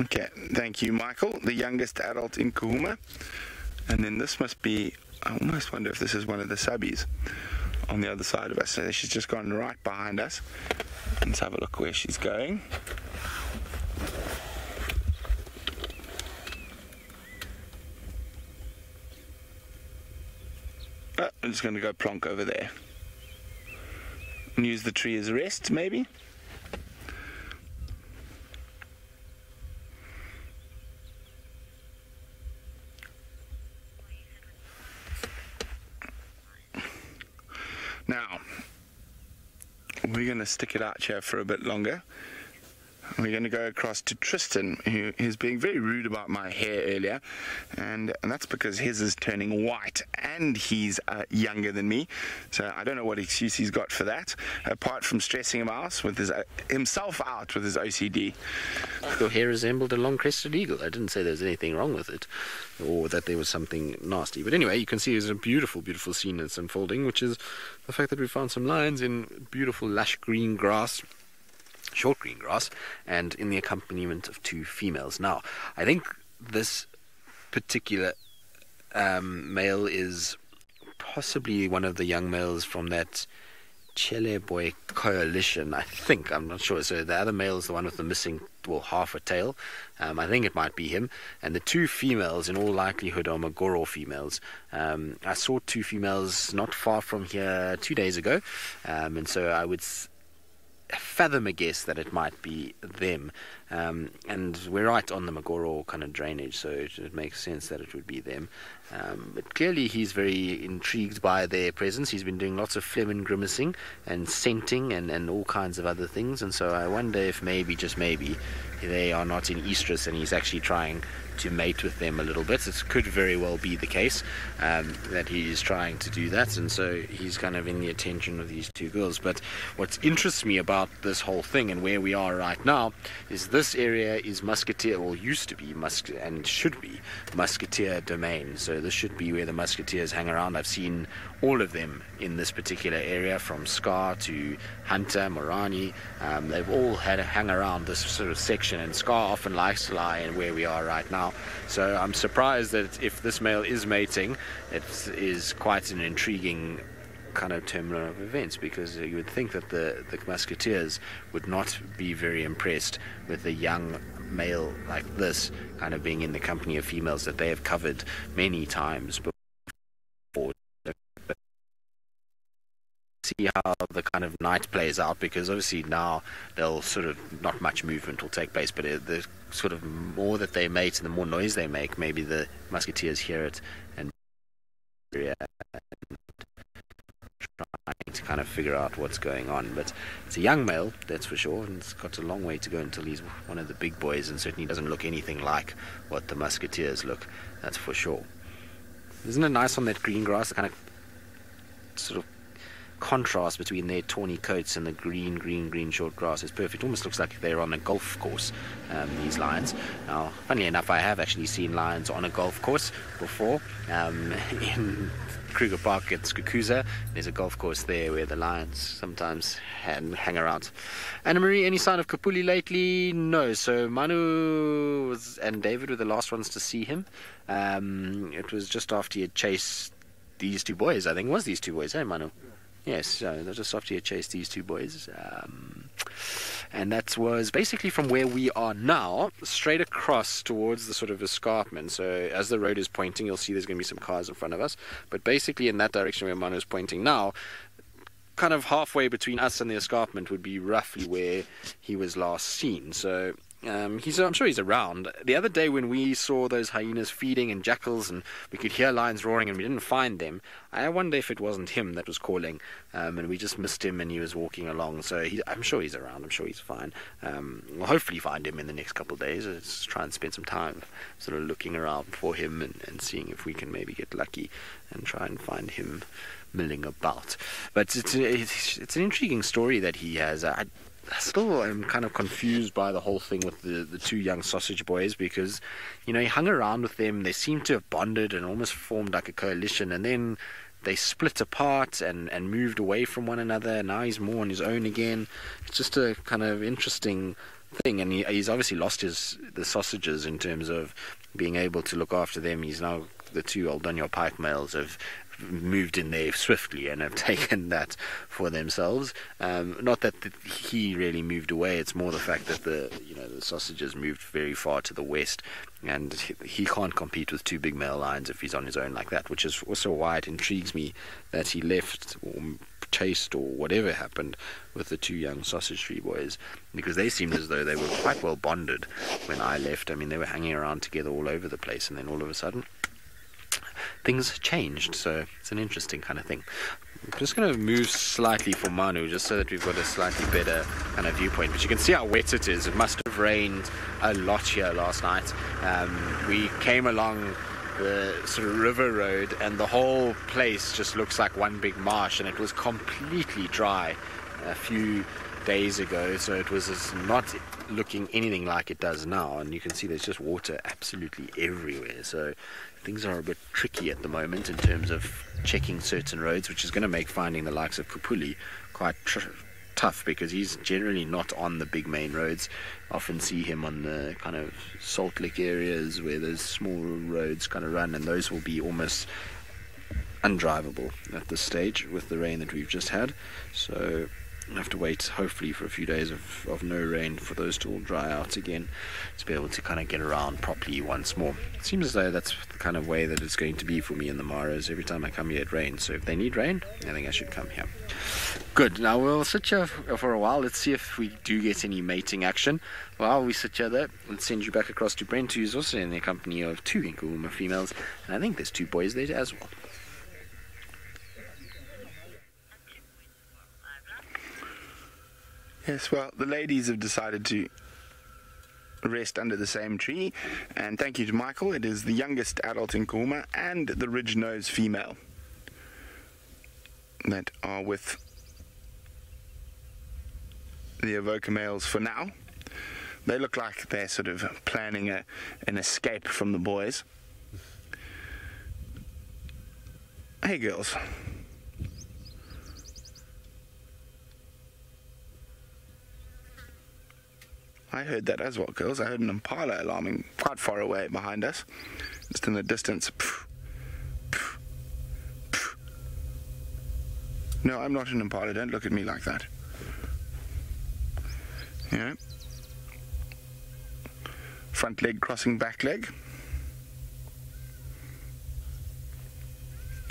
Okay, thank you, Michael, the youngest adult in Nkuhuma. And then this must be, I almost wonder if this is one of the subbies on the other side of us. So she's just gone right behind us. Let's have a look where she's going. I'm just going to go plonk over there and use the tree as a rest, maybe. Now, we're going to stick it out here for a bit longer. We're going to go across to Tristan, who is being very rude about my hair earlier, and that's because his is turning white, and he's younger than me, so I don't know what excuse he's got for that, apart from stressing himself out with his OCD. Your hair resembled a long-crested eagle. I didn't say there was anything wrong with it, or that there was something nasty. But anyway, you can see there's a beautiful, beautiful scene that's unfolding, which is the fact that we found some lions in beautiful lush green grass, short green grass, and in the accompaniment of 2 females. Now, I think this particular male is possibly one of the young males from that Chele Boy coalition, I think. I'm not sure. So the other male is the one with the missing, well, half a tail. I think it might be him. And the 2 females, in all likelihood, are Magoro females. I saw 2 females not far from here 2 days ago, and so I would fathom a guess that it might be them, and we're right on the Magoro kind of drainage, so it makes sense that it would be them. But clearly he's very intrigued by their presence. He's been doing lots of phlegm and grimacing and scenting and all kinds of other things, and so I wonder if maybe, just maybe, they are not in estrus and he's actually trying to mate with them a little bit. It could very well be the case that he is trying to do that, and so he's kind of in the attention of these 2 girls. But what interests me about this whole thing and where we are right now is this area is musketeer, or used to be and should be musketeer domain. So this should be where the musketeers hang around. I've seen all of them in this particular area, from Scar to Hunter, Morani. They've all had to hang around this sort of section, and Scar often likes to lie in where we are right now. So I'm surprised that if this male is mating, it is quite an intriguing kind of terminal of events, because you would think that the musketeers would not be very impressed with a young male like this kind of being in the company of females that they have covered many times before. See how the kind of night plays out, because obviously now they'll sort of, not much movement will take place, but the sort of more that they mate and the more noise they make, maybe the musketeers hear it and trying to kind of figure out what's going on. But it's a young male, that's for sure, and it's got a long way to go until he's one of the big boys, and certainly doesn't look anything like what the musketeers look, that's for sure. Isn't it nice on that green grass, the kind of sort of contrast between their tawny coats and the green short grass is perfect. Almost looks like they're on a golf course, these lions. Now, funnily enough, I have actually seen lions on a golf course before, in Kruger Park at Skukuza. There's a golf course there where the lions sometimes hang around. Anna-Marie, any sign of Kapuli lately? No. So Manu and David were the last ones to see him. It was just after he had chased these 2 boys, I think. It was these 2 boys, hey Manu? Yes, just after he chased these 2 boys. And that was basically from where we are now, straight across towards the sort of escarpment. So as the road is pointing, you'll see there's going to be some cars in front of us. But basically in that direction where Manu is pointing now, kind of halfway between us and the escarpment would be roughly where he was last seen. So I'm sure he's around. The other day when we saw those hyenas feeding and jackals and we could hear lions roaring and we didn't find them, I wonder if it wasn't him that was calling, and we just missed him and he was walking along. So I'm sure he's around. I'm sure he's fine. We'll hopefully find him in the next couple of days. Let's try and spend some time sort of looking around for him and seeing if we can maybe get lucky and try and find him milling about. But it's an intriguing story that he has. I still am kind of confused by the whole thing with the 2 young sausage boys, because, you know, he hung around with them. They seemed to have bonded and almost formed like a coalition, and then they split apart and moved away from one another, and now he's more on his own again. It's just a kind of interesting thing, and he's obviously lost the sausages in terms of being able to look after them. He's now the two Old Daniel pike males have moved in there swiftly and have taken that for themselves. Not that he really moved away, it's more the fact that the sausages moved very far to the west, and he can't compete with two big male lions if he's on his own like that, which is also why it intrigues me that he left or chased or whatever happened with the two young sausage tree boys, because they seemed as though they were quite well bonded when I left. I mean, they were hanging around together all over the place, and then all of a sudden things changed. So it's an interesting kind of thing. I'm just going to move slightly for Manu, just so that we've got a slightly better kind of viewpoint. But you can see how wet it is. It must have rained a lot here last night. We came along the sort of river road, and the whole place just looks like one big marsh, and it was completely dry a few days ago, so it was not looking anything like it does now. And you can see there's just water absolutely everywhere, so things are a bit tricky at the moment in terms of checking certain roads, which is going to make finding the likes of Pupuli quite tough, because he's generally not on the big main roads. Often see him on the kind of salt lick areas where those small roads kind of run, and those will be almost undrivable at this stage with the rain that we've just had. So we'll have to wait hopefully for a few days of no rain for those to all dry out again, to be able to kind of get around properly once more. It seems as though that's the kind of way that it's going to be for me in the Maras. Every time I come here it rains, so if they need rain, I think I should come here. Good, now we'll sit here for a while. Let's see if we do get any mating action. While we sit here though, let's send you back across to Brent, who's also in the company of two Nkuhuma females, and I think there's two boys there as well. Yes, well, the ladies have decided to rest under the same tree, and thank you to Michael. It is the youngest adult Nkuhuma and the ridge-nosed female that are with the Avoca males for now. They look like they're sort of planning an escape from the boys. Hey girls. I heard that as well, girls. I heard an impala alarming quite far away behind us, just in the distance. No, I'm not an impala. Don't look at me like that. Yeah. Front leg crossing back leg.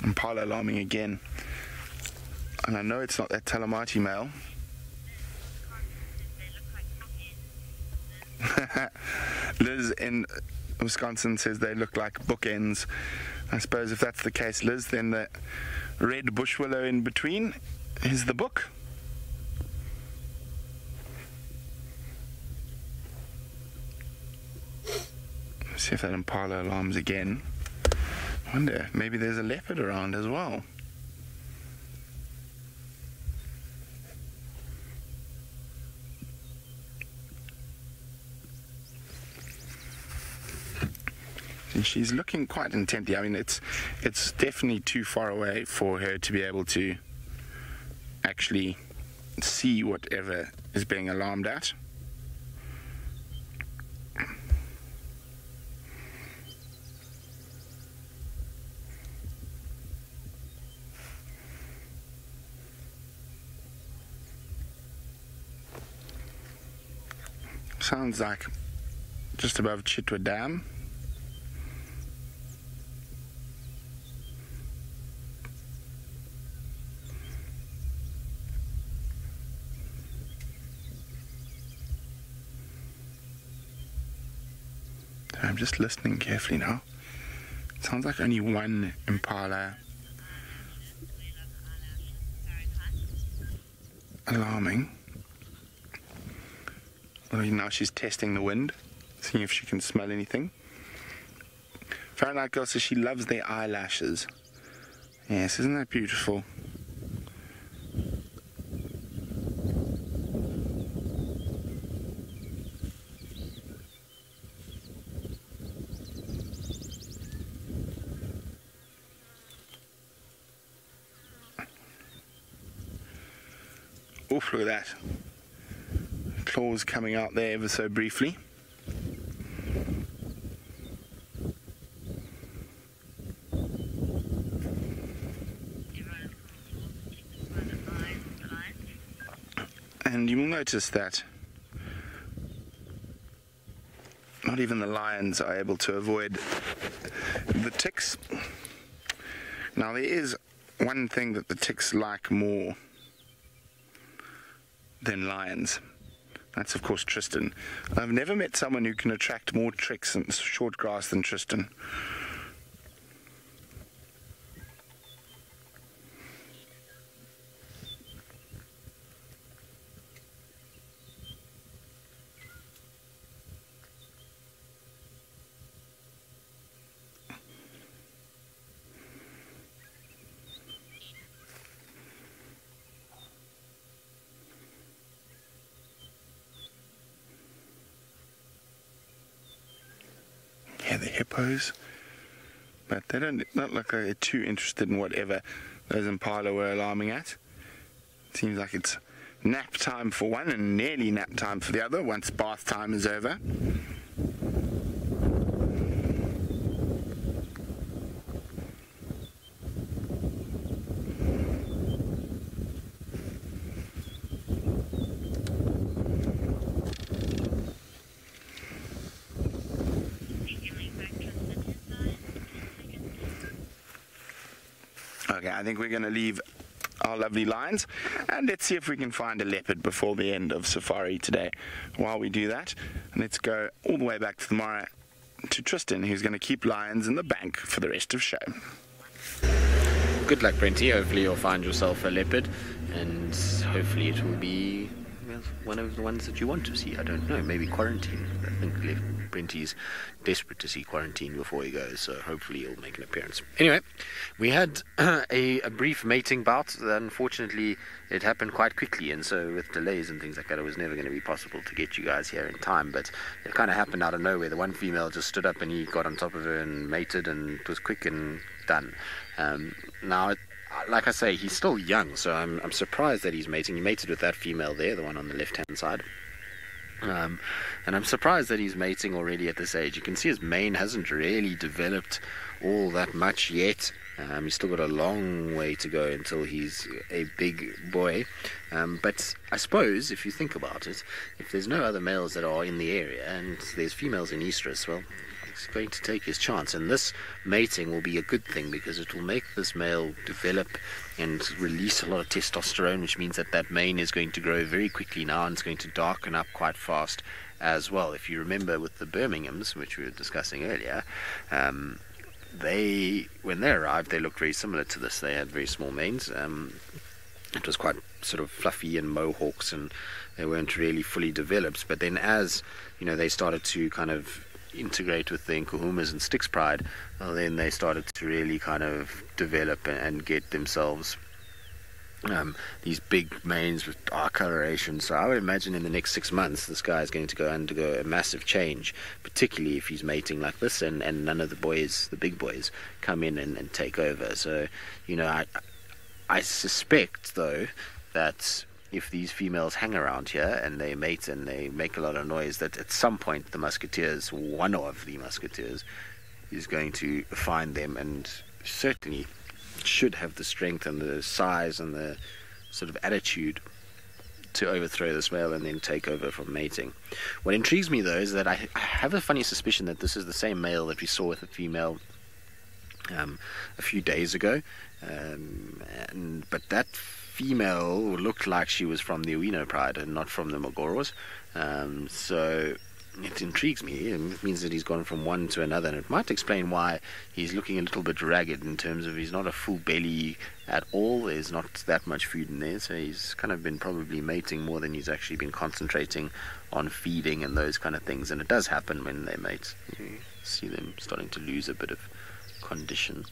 Impala alarming again. And I know it's not that Talamati male. Liz in Wisconsin says they look like bookends. I suppose if that's the case, Liz, then the red bush willow in between is the book. Let's see if that impala alarms again. I wonder, maybe there's a leopard around as well. And she's looking quite intently. I mean, it's definitely too far away for her to be able to actually see whatever is being alarmed at. Sounds like just above Chitwa Dam. I'm just listening carefully now. It sounds like only one impala alarming. Well, now she's testing the wind, seeing if she can smell anything. Fahrenheit girl says she loves their eyelashes. Yes, isn't that beautiful? Oof, look at that. Claws coming out there ever so briefly. And you will notice that not even the lions are able to avoid the ticks. Now there is one thing that the ticks like more than lions. That's of course Tristan. I've never met someone who can attract more ticks in short grass than Tristan. Yeah, the hippos, but they don't not look like they're too interested in whatever those impala were alarming at. Seems like it's nap time for one and nearly nap time for the other once bath time is over. Okay, I think we're going to leave our lovely lions and let's see if we can find a leopard before the end of safari today. While we do that, let's go all the way back to tomorrow to Tristan, who's going to keep lions in the bank for the rest of show. Good luck, Brenty. Hopefully you'll find yourself a leopard, and hopefully it will be, well, one of the ones that you want to see. I don't know, maybe quarantine. I think Brenty's desperate to see quarantine before he goes, so hopefully he'll make an appearance. Anyway, we had a brief mating bout. Unfortunately, it happened quite quickly, and so with delays and things like that, it was never going to be possible to get you guys here in time, but it kind of happened out of nowhere. The one female just stood up and he got on top of her and mated, and it was quick and done. Now, like I say, he's still young, so I'm surprised that he's mating. He mated with that female there, the one on the left-hand side. And I'm surprised that he's mating already at this age. You can see his mane hasn't really developed all that much yet. He's still got a long way to go until he's a big boy. But I suppose, if you think about it, if there's no other males that are in the area and there's females in estrus, well, he's going to take his chance. And this mating will be a good thing because it will make this male develop and release a lot of testosterone, which means that that mane is going to grow very quickly now, and it's going to darken up quite fast as well. If you remember with the Birminghams, which we were discussing earlier, when they arrived, they looked very similar to this. They had very small manes. It was quite sort of fluffy and mohawks, and they weren't really fully developed. But then as, they started to kind of integrate with the Nkuhumas and Styx Pride, well, then they started to really kind of develop and get themselves these big manes with dark coloration. So I would imagine in the next 6 months this guy is going to undergo a massive change, particularly if he's mating like this and none of the boys, the big boys, come in and take over. So I suspect though that if these females hang around here and they mate and they make a lot of noise, that at some point the musketeers, one of the musketeers, is going to find them, and certainly should have the strength and the size and the sort of attitude to overthrow this male and then take over from mating. What intrigues me though is that I have a funny suspicion that this is the same male that we saw with the female a few days ago, but that female looked like she was from the Uino Pride and not from the Mogoros, so it intrigues me. It means that he's gone from one to another, and it might explain why he's looking a little bit ragged in terms of he's not a full belly at all. There's not that much food in there, so he's kind of been probably mating more than he's actually been concentrating on feeding and those kind of things. And it does happen when they mate. You see them starting to lose a bit of condition.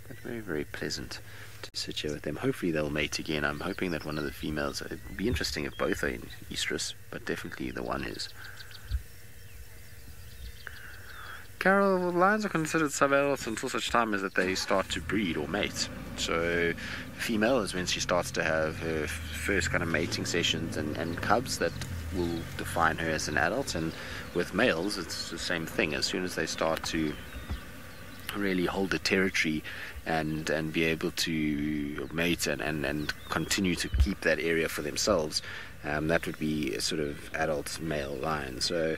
But very, very pleasant to sit here with them. Hopefully they'll mate again. I'm hoping that one of the females, it would be interesting if both are in estrus, but definitely the one is. Carol, lions are considered sub-adults until such time as that they start to breed or mate. So female is when she starts to have her first kind of mating sessions and cubs that will define her as an adult, and with males it's the same thing. As soon as they start to really hold the territory and be able to mate and continue to keep that area for themselves, that would be a sort of adult male lion. So,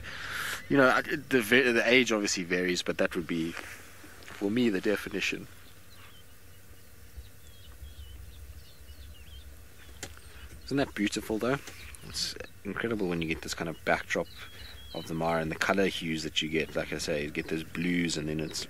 you know, the age obviously varies, but that would be, for me, the definition. Isn't that beautiful, though? It's incredible when you get this kind of backdrop of the Mara and the color hues that you get. Like I say, you get those blues, and then it's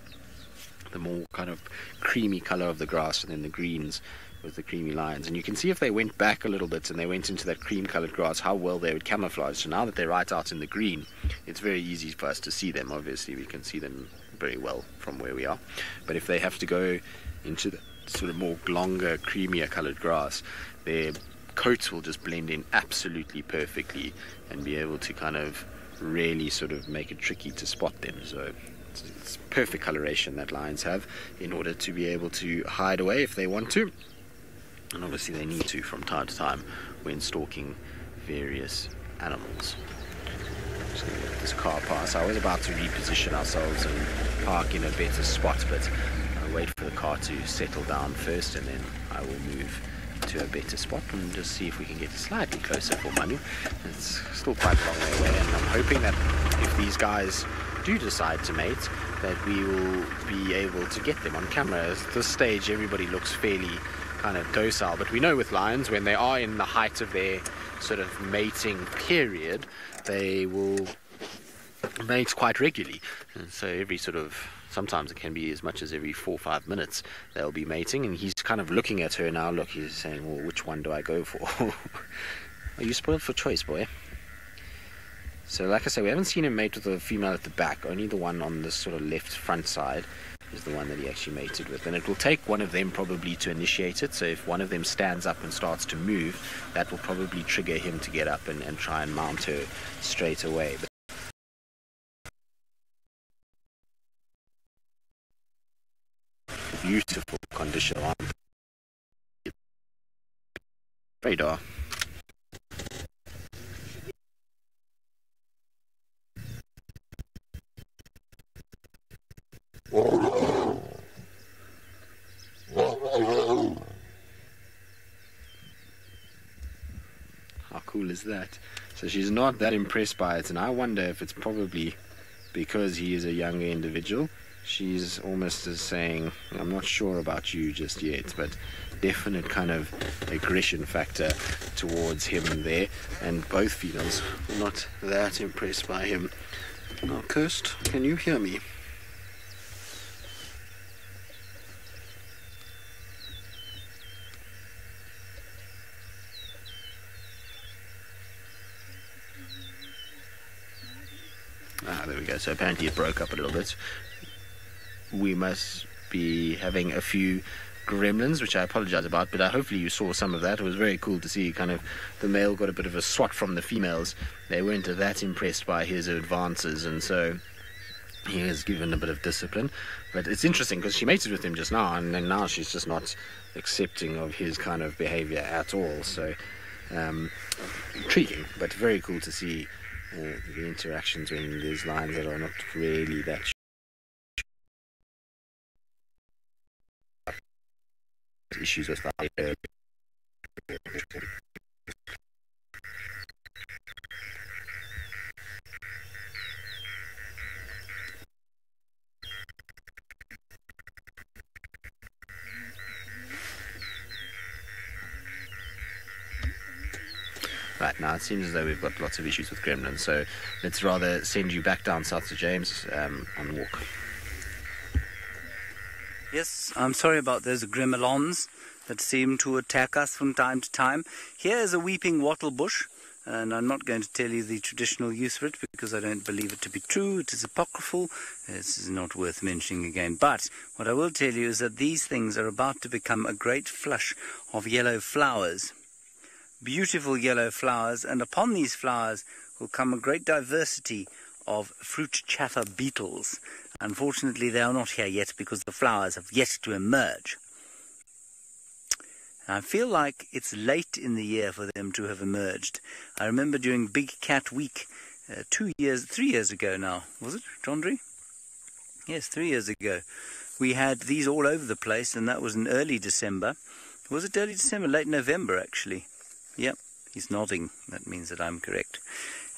the more kind of creamy color of the grass, and then the greens with the creamy lines. And you can see if they went back a little bit and they went into that cream colored grass, how well they would camouflage. So now that they're right out in the green, it's very easy for us to see them. Obviously, we can see them very well from where we are. But if they have to go into the sort of more longer, creamier colored grass, their coats will just blend in absolutely perfectly and be able to kind of really sort of make it tricky to spot them. So it's perfect coloration that lions have in order to be able to hide away if they want to, and obviously they need to from time to time when stalking various animals. Just going to let this car pass. I was about to reposition ourselves and park in a better spot, but I'll wait for the car to settle down first, and then I will move to a better spot and just see if we can get slightly closer for Manu. It's still quite a long way away, and I'm hoping that if these guys do decide to mate, that we will be able to get them on camera. At this stage, everybody looks fairly kind of docile, but we know with lions, when they are in the height of their sort of mating period, they will mate quite regularly. And so every sort of, sometimes it can be as much as every 4 or 5 minutes they'll be mating, and he's kind of looking at her now. Look, he's saying, well, which one do I go for? Are you spoiled for choice, boy? So like I say, we haven't seen him mate with a female at the back. Only the one on this sort of left front side is the one that he actually mated with. And it will take one of them probably to initiate it. So if one of them stands up and starts to move, that will probably trigger him to get up and try and mount her straight away. But beautiful condition on radar. How cool is that? So she's not that impressed by it, and I wonder if it's probably because he is a younger individual. She's almost as saying, I'm not sure about you just yet, but definite kind of aggression factor towards him there, and both females are not that impressed by him. Now, Kirst, can you hear me? Ah, there we go. So apparently it broke up a little bit. We must be having a few gremlins, which I apologize about, but hopefully you saw some of that. It was very cool to see kind of the male got a bit of a swat from the females. They weren't that impressed by his advances, and so he was given a bit of discipline. But it's interesting because she mated with him just now, and then now she's just not accepting of his kind of behavior at all. So intriguing, but very cool to see the interactions when there's lions that are not really that issues with that. Right, now it seems as though we've got lots of issues with gremlins, so let's rather send you back down south to James on the walk. Yes, I'm sorry about those gremlins that seem to attack us from time to time. Here is a weeping wattle bush, and I'm not going to tell you the traditional use for it because I don't believe it to be true. It is apocryphal. This is not worth mentioning again. But what I will tell you is that these things are about to become a great flush of yellow flowers. Beautiful yellow flowers, and upon these flowers will come a great diversity of fruit chafer beetles. Unfortunately, they are not here yet because the flowers have yet to emerge. I feel like it's late in the year for them to have emerged. I remember during Big Cat Week 3 years ago now, was it, Jondry? Yes, 3 years ago. we had these all over the place, and that was in early December. Was it early December? Late November, actually. Yep, he's nodding. That means that I'm correct.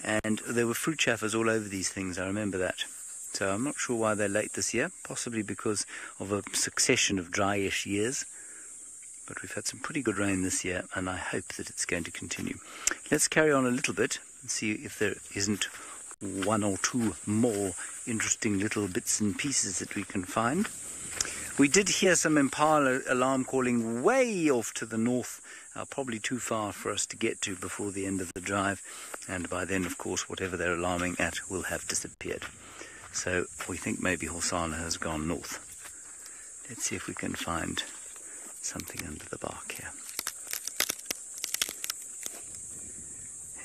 And there were fruit chaffers all over these things, I remember that. So I'm not sure why they're late this year, possibly because of a succession of dryish years. But we've had some pretty good rain this year, and I hope that it's going to continue. Let's carry on a little bit and see if there isn't one or two more interesting little bits and pieces that we can find. We did hear some impala alarm calling way off to the north, probably too far for us to get to before the end of the drive, and by then, of course, whatever they're alarming at will have disappeared. So we think maybe Hosanna has gone north. Let's see if we can find something under the bark here.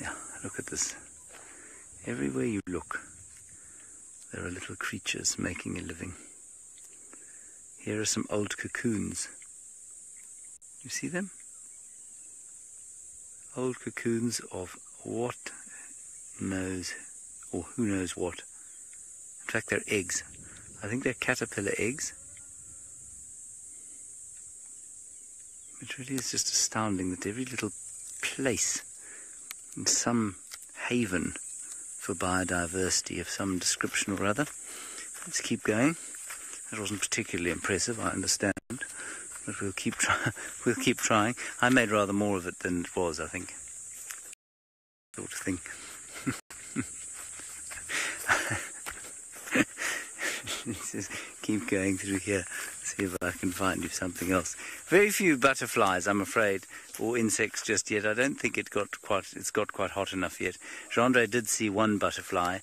Yeah, look at this. Everywhere you look, there are little creatures making a living. Here are some old cocoons. You see them? Old cocoons of what knows, or who knows what. In fact, they're eggs. I think they're caterpillar eggs. It really is just astounding that every little place in some haven for biodiversity of some description or other. Let's keep going. That wasn't particularly impressive, I understand, but we'll keep trying. I made rather more of it than it was, I think. Sort of thing. Let's just keep going through here, see if I can find you something else. Very few butterflies, I'm afraid, or insects just yet. I don't think it's got quite hot enough yet. Jean-Andre did see one butterfly,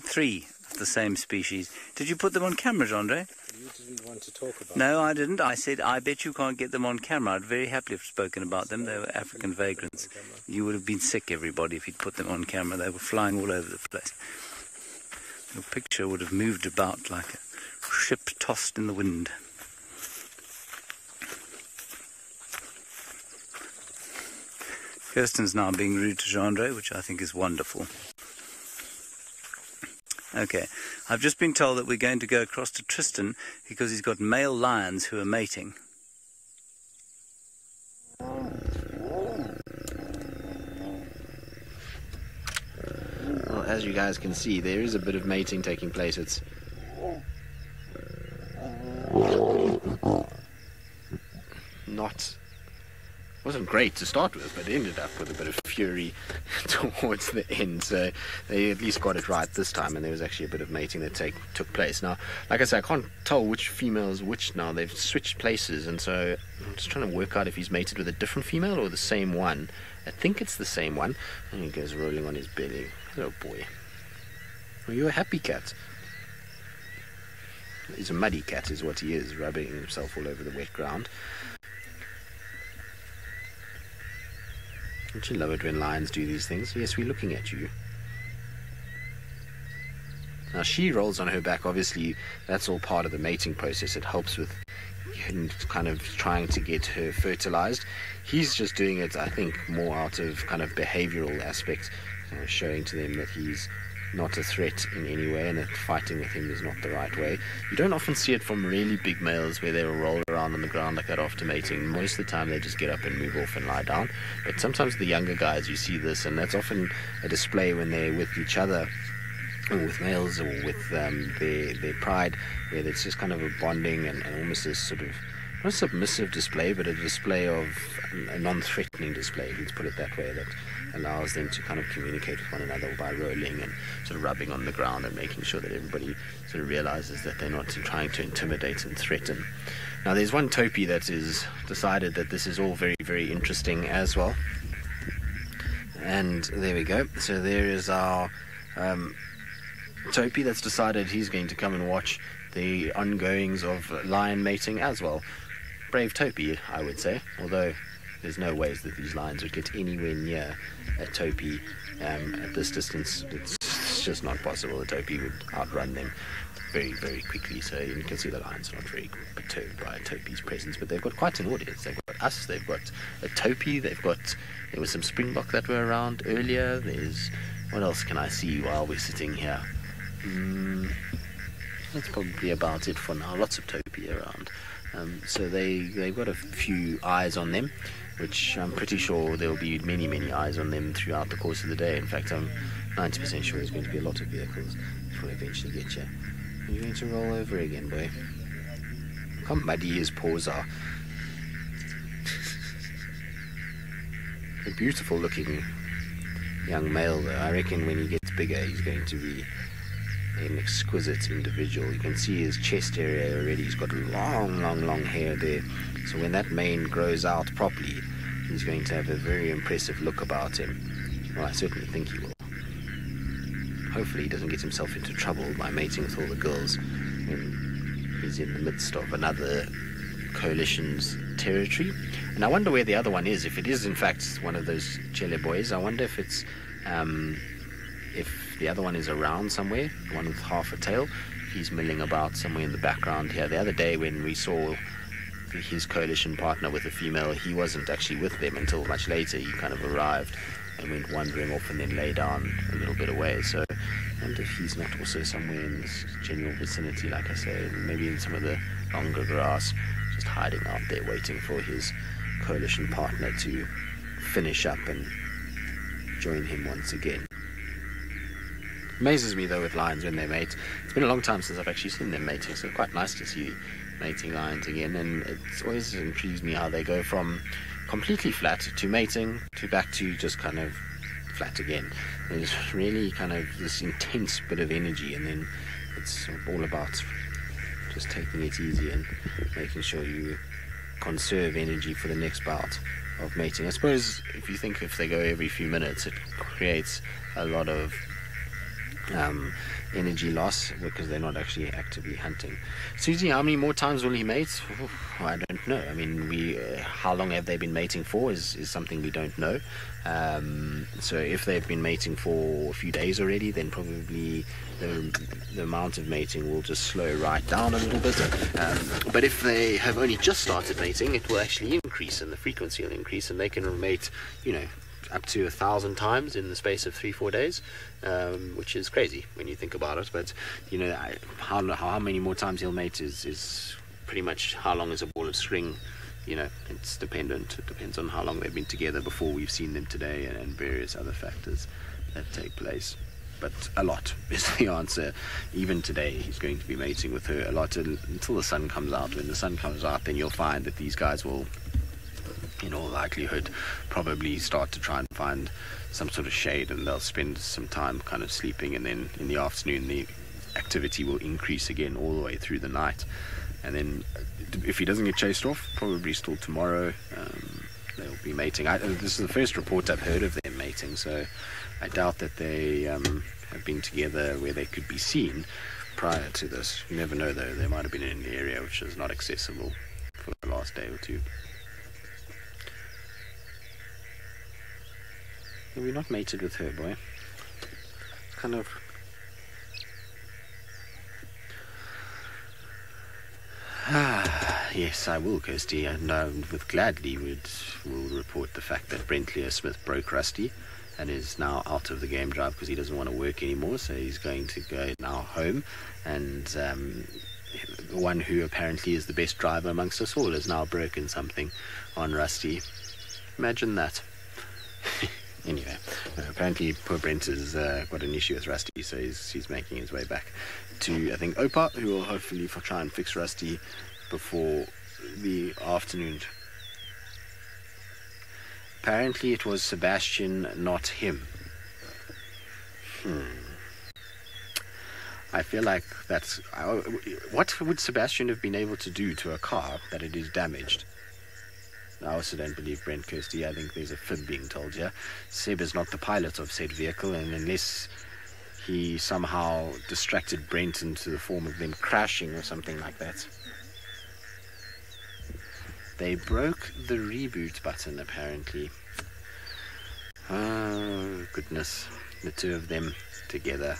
3 of the same species. Did you put them on camera, Jean-Andre? You didn't want to talk about No, I didn't. I said, I bet you can't get them on camera. I'd very happily have spoken about them. They were African vagrants. You would have been sick, everybody, if you'd put them on camera. They were flying all over the place. Your picture would have moved about like a ship tossed in the wind. Kirsten's now being rude to Jean-Andre, which I think is wonderful. Okay, I've just been told that we're going to go across to Tristan because he's got male lions who are mating. Well, as you guys can see, there is a bit of mating taking place. It wasn't great to start with, but ended up with a bit of fury towards the end. So they at least got it right this time, and there was actually a bit of mating that took place. Now, like I said, I can't tell which female is which now. They've switched places, and so I'm just trying to work out if he's mated with a different female or the same one. I think it's the same one. And he goes rolling on his belly. Hello, boy. Are you a happy cat? He's a muddy cat is what he is, rubbing himself all over the wet ground. Don't you love it when lions do these things? Yes, we're looking at you. Now she rolls on her back. Obviously, that's all part of the mating process. It helps with kind of trying to get her fertilized. He's just doing it, I think, more out of kind of behavioral aspect, showing to them that he's not a threat in any way and that fighting with him is not the right way. You don't often see it from really big males where they'll roll around on the ground like that after mating. Most of the time they just get up and move off and lie down. But sometimes the younger guys, you see this, and that's often a display when they're with each other, or with males, or with their pride, where it's just kind of a bonding and almost this sort of, not a submissive display, but a display of a non-threatening display, let's put it that way, that allows them to kind of communicate with one another by rolling and sort of rubbing on the ground and making sure that everybody sort of realizes that they're not trying to intimidate and threaten. Now there's one topi that is decided that this is all very, very interesting as well. And there we go. So there is our topi that's decided he's going to come and watch the ongoings of lion mating as well. Brave topi, I would say, although there's no ways that these lions would get anywhere near a topi at this distance. It's just not possible. The topi would outrun them very, very quickly. So you can see the lions are not very perturbed by a topi's presence, but they've got quite an audience. They've got us, they've got a topi, there was some springbok that were around earlier. What else can I see while we're sitting here? that's probably about it for now. Lots of topi around. So they've got a few eyes on them, which I'm pretty sure there'll be many, many eyes on them throughout the course of the day. In fact, I'm 90% sure there's going to be a lot of vehicles which will eventually get you. And you're going to roll over again, boy. Look how muddy his paws are. A beautiful looking young male, though. I reckon when he gets bigger, he's going to be an exquisite individual. You can see his chest area already. He's got long hair there. So when that mane grows out properly, he's going to have a very impressive look about him. Well, I certainly think he will. Hopefully he doesn't get himself into trouble by mating with all the girls when he's in the midst of another coalition's territory. And I wonder where the other one is. If it is in fact one of those Chele boys, I wonder if it's if the other one is around somewhere, the one with half a tail. He's milling about somewhere in the background here. The other day when we saw his coalition partner with a female, he wasn't actually with them until much later. He kind of arrived and went wandering off and then lay down a little bit away. So I wonder if he's not also somewhere in this general vicinity, like I say, maybe in some of the longer grass, just hiding out there waiting for his coalition partner to finish up and join him once again. Amazes me though with lions when they mate. It's been a long time since I've actually seen them mating, so quite nice to see mating lions again. And it's always intrigues me how they go from completely flat to mating to back to just kind of flat again. There's really kind of this intense bit of energy, and then it's all about just taking it easy and making sure you conserve energy for the next bout of mating. I suppose if you think if they go every few minutes, it creates a lot of energy loss because they're not actually actively hunting. Susie, how many more times will he mate? I don't know. I mean, how long have they been mating for is something we don't know. So if they've been mating for a few days already, then probably the amount of mating will just slow right down a little bit. But if they have only just started mating, it will actually increase, and the frequency will increase, and they can mate, up to 1,000 times in the space of 3-4 days, which is crazy when you think about it. But how many more times he'll mate is pretty much how long is a ball of string. It's dependent. It depends on how long they've been together before we've seen them today, and various other factors that take place. But a lot is the answer. Even today, he's going to be mating with her a lot until the sun comes out. When the sun comes out, then you'll find that these guys will, in all likelihood, probably start to try and find some sort of shade, and they'll spend some time kind of sleeping, and then in the afternoon the activity will increase again all the way through the night. And then if he doesn't get chased off, probably still tomorrow they'll be mating. This is the first report I've heard of them mating, so I doubt that they have been together where they could be seen prior to this. You never know though, they might have been in an area which is not accessible for the last day or two. We're not mated with her, boy. It's kind of... yes, I will, Kirsty, and with gladly will report the fact that Brentlier Smith broke Rusty and is now out of the game drive because he doesn't want to work anymore, so he's going to go now home, and the one who apparently is the best driver amongst us all has now broken something on Rusty. Imagine that. Anyway, apparently poor Brent has got an issue with Rusty, so he's making his way back to, I think, Opa, who will hopefully try and fix Rusty before the afternoon. Apparently it was Sebastian, not him. I feel like that's... what would Sebastian have been able to do to a car that it is damaged? I also don't believe Brent, Kirsty. I think there's a fib being told here. Seb is not the pilot of said vehicle, and unless he somehow distracted Brent into the form of them crashing or something like that. They broke the reboot button, apparently. Oh, goodness. The two of them together.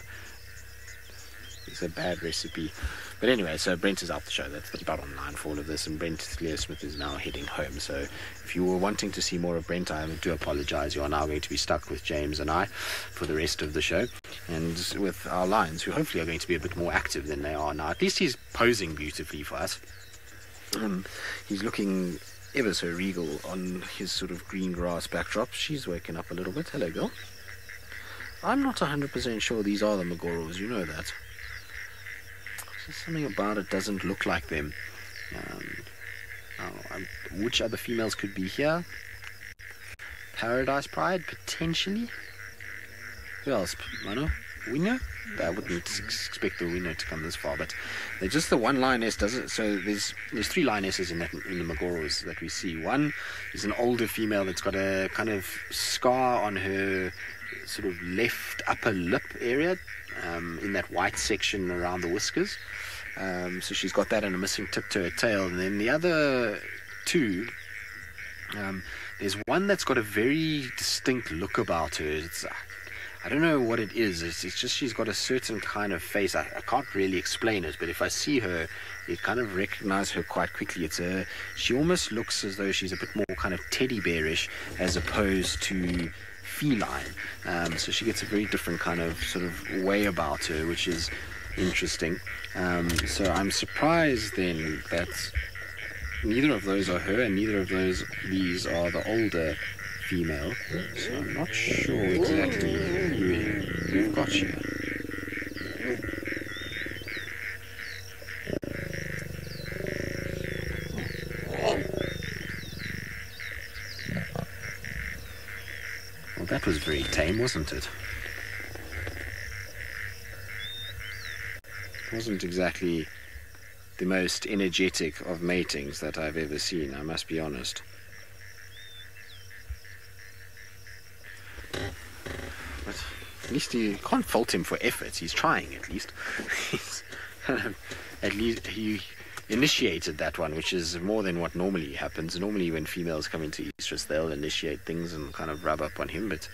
It's a bad recipe. But anyway, so Brent is out the show. That's the bottom line for all of this. And Brent Leo Smith is now heading home. So if you were wanting to see more of Brent, I do apologize. You are now going to be stuck with James and I for the rest of the show. And with our lions, who hopefully are going to be a bit more active than they are now. At least he's posing beautifully for us. He's looking ever so regal on his sort of green grass backdrop. She's waking up a little bit. Hello, girl. I'm not 100% sure these are the Magoros. You know that. There's something about it doesn't look like them. Which other females could be here? Paradise Pride, potentially. Who else? Mano? Winner? I wouldn't expect the winner to come this far, but they're just the one lioness does it. So there's 3 lionesses in the Magoros that we see. One is an older female that's got a kind of scar on her sort of left upper lip area, in that white section around the whiskers. So she's got that and a missing tip to her tail. And then the other 2, there's one that's got a very distinct look about her. I don't know what it is. It's just she's got a certain kind of face. I can't really explain it, but if I see her, you kind of recognize her quite quickly. She almost looks as though she's a bit more kind of teddy bearish as opposed to feline. So she gets a very different kind of sort of way about her, which is interesting. So I'm surprised then that neither of those are her and neither of these are the older female. So I'm not sure exactly who we've got here. Well, that was very tame, wasn't it? Wasn't exactly the most energetic of matings that I've ever seen, I must be honest. But at least you can't fault him for efforts. He's trying, at least. At least he initiated that one, which is more than what normally happens. Normally when females come into estrus, they'll initiate things and kind of rub up on him, but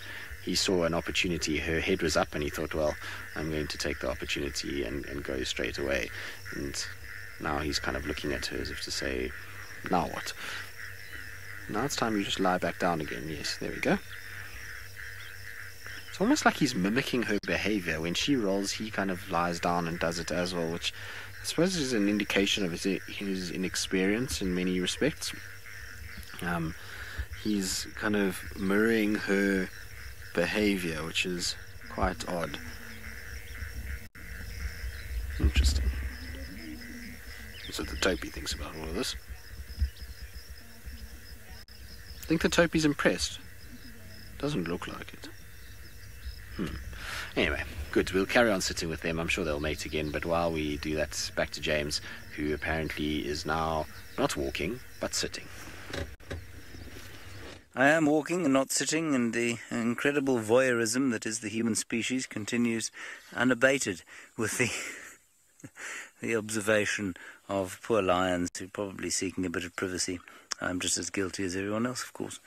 he saw an opportunity. Her head was up and he thought, well, I'm going to take the opportunity and go straight away. And now he's kind of looking at her as if to say, now what? Now it's time you just lie back down again. Yes, there we go. It's almost like he's mimicking her behavior. When she rolls, he kind of lies down and does it as well, which I suppose is an indication of his inexperience in many respects. He's kind of mirroring her behavior, which is quite odd. Interesting. So the Topi thinks about all of this. I think the Topi's impressed. Doesn't look like it. Anyway, good. We'll carry on sitting with them. I'm sure they'll mate again. But while we do that, back to James, who apparently is now not walking, but sitting. I am walking and not sitting, and the incredible voyeurism that is the human species continues unabated with the observation of poor lions who are probably seeking a bit of privacy. I'm just as guilty as everyone else, of course.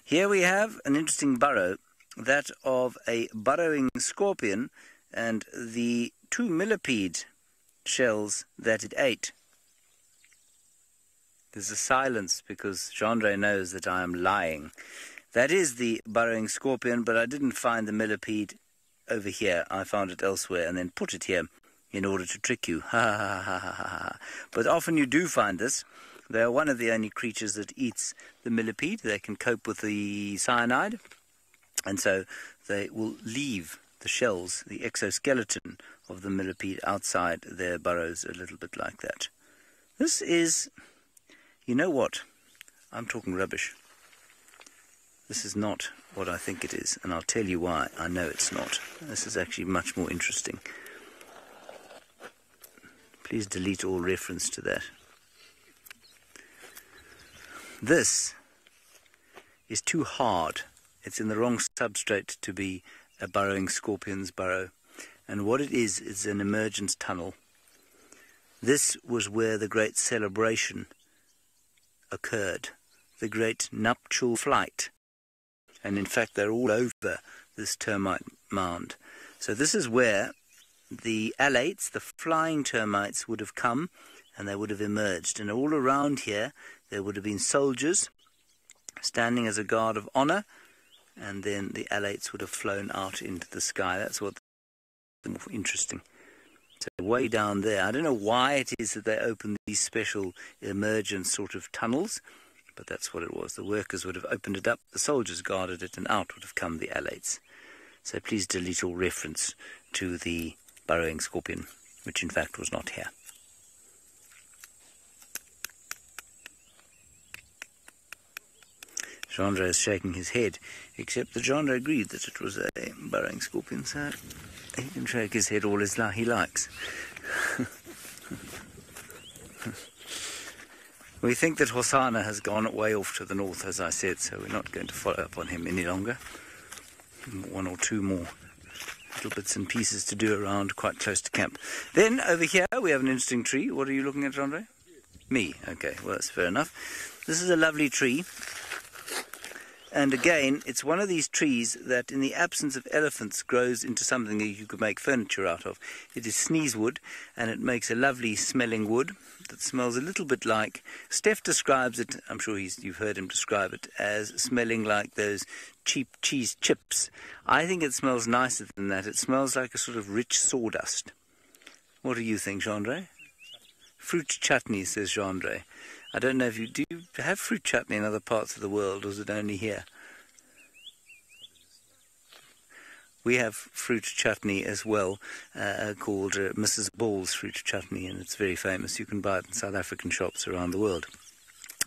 Here we have an interesting burrow, that of a burrowing scorpion, and the 2 millipede shells that it ate. There's a silence because Gendre knows that I am lying. That is the burrowing scorpion, but I didn't find the millipede over here. I found it elsewhere and then put it here in order to trick you. Ha ha ha ha ha ha. But often you do find this. They are one of the only creatures that eats the millipede. They can cope with the cyanide, and so they will leave the shells, the exoskeleton of the millipede, outside their burrows a little bit like that. This is, you know what, I'm talking rubbish. This is not what I think it is, and I'll tell you why I know it's not. This is actually much more interesting. Please delete all reference to that. This is too hard. It's in the wrong substrate to be a burrowing scorpion's burrow. And what it is an emergence tunnel. This was where the great celebration occurred, the great nuptial flight. And in fact, they're all over this termite mound. So this is where the alates, the flying termites, would have come and they would have emerged. And all around here there would have been soldiers standing as a guard of honor, and then the alates would have flown out into the sky. That's what more interesting. So way down there, I don't know why it is that they open these special emergence sort of tunnels, but that's what it was. The workers would have opened it up, the soldiers guarded it, and out would have come the alates. So please delete all reference to the burrowing scorpion, which in fact was not here. Jeandre is shaking his head, except that Jeandre agreed that it was a burrowing scorpion, so he can shake his head all he likes. We think that Hosanna has gone way off to the north, as I said, so we're not going to follow up on him any longer. One or two more little bits and pieces to do around quite close to camp. Then, over here, we have an interesting tree. What are you looking at, Jeandre? Me. Okay, well, that's fair enough. This is a lovely tree. And again, it's one of these trees that, in the absence of elephants, grows into something that you could make furniture out of. It is sneezewood, and it makes a lovely smelling wood that smells a little bit like... Steph describes it, I'm sure you've heard him describe it, as smelling like those cheap cheese chips. I think it smells nicer than that. It smells like a sort of rich sawdust. What do you think, Jeandre? Fruit chutney, says Jeandre. I don't know if you do have fruit chutney in other parts of the world, or is it only here? We have fruit chutney as well, called Mrs. Ball's fruit chutney, and it's very famous. You can buy it in South African shops around the world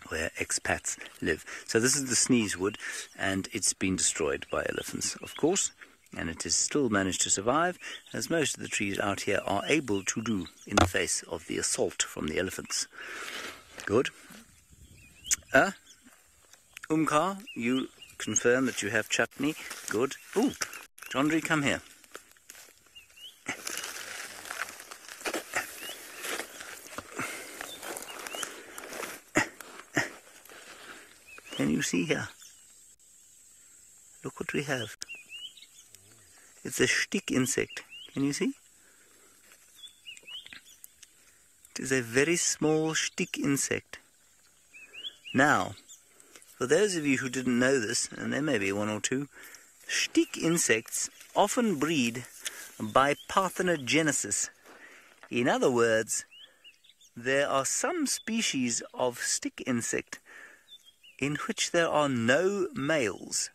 where expats live. So this is the sneezewood, and it's been destroyed by elephants, of course, and it has still managed to survive, as most of the trees out here are able to do in the face of the assault from the elephants. Good. Umkar, you confirm that you have chutney. Good. Ooh, Jeandre, come here. Can you see here? Look what we have. It's a stick insect. Can you see? It is a very small stick insect. Now, for those of you who didn't know this, and there may be one or two, stick insects often breed by parthenogenesis. In other words, there are some species of stick insect in which there are no males.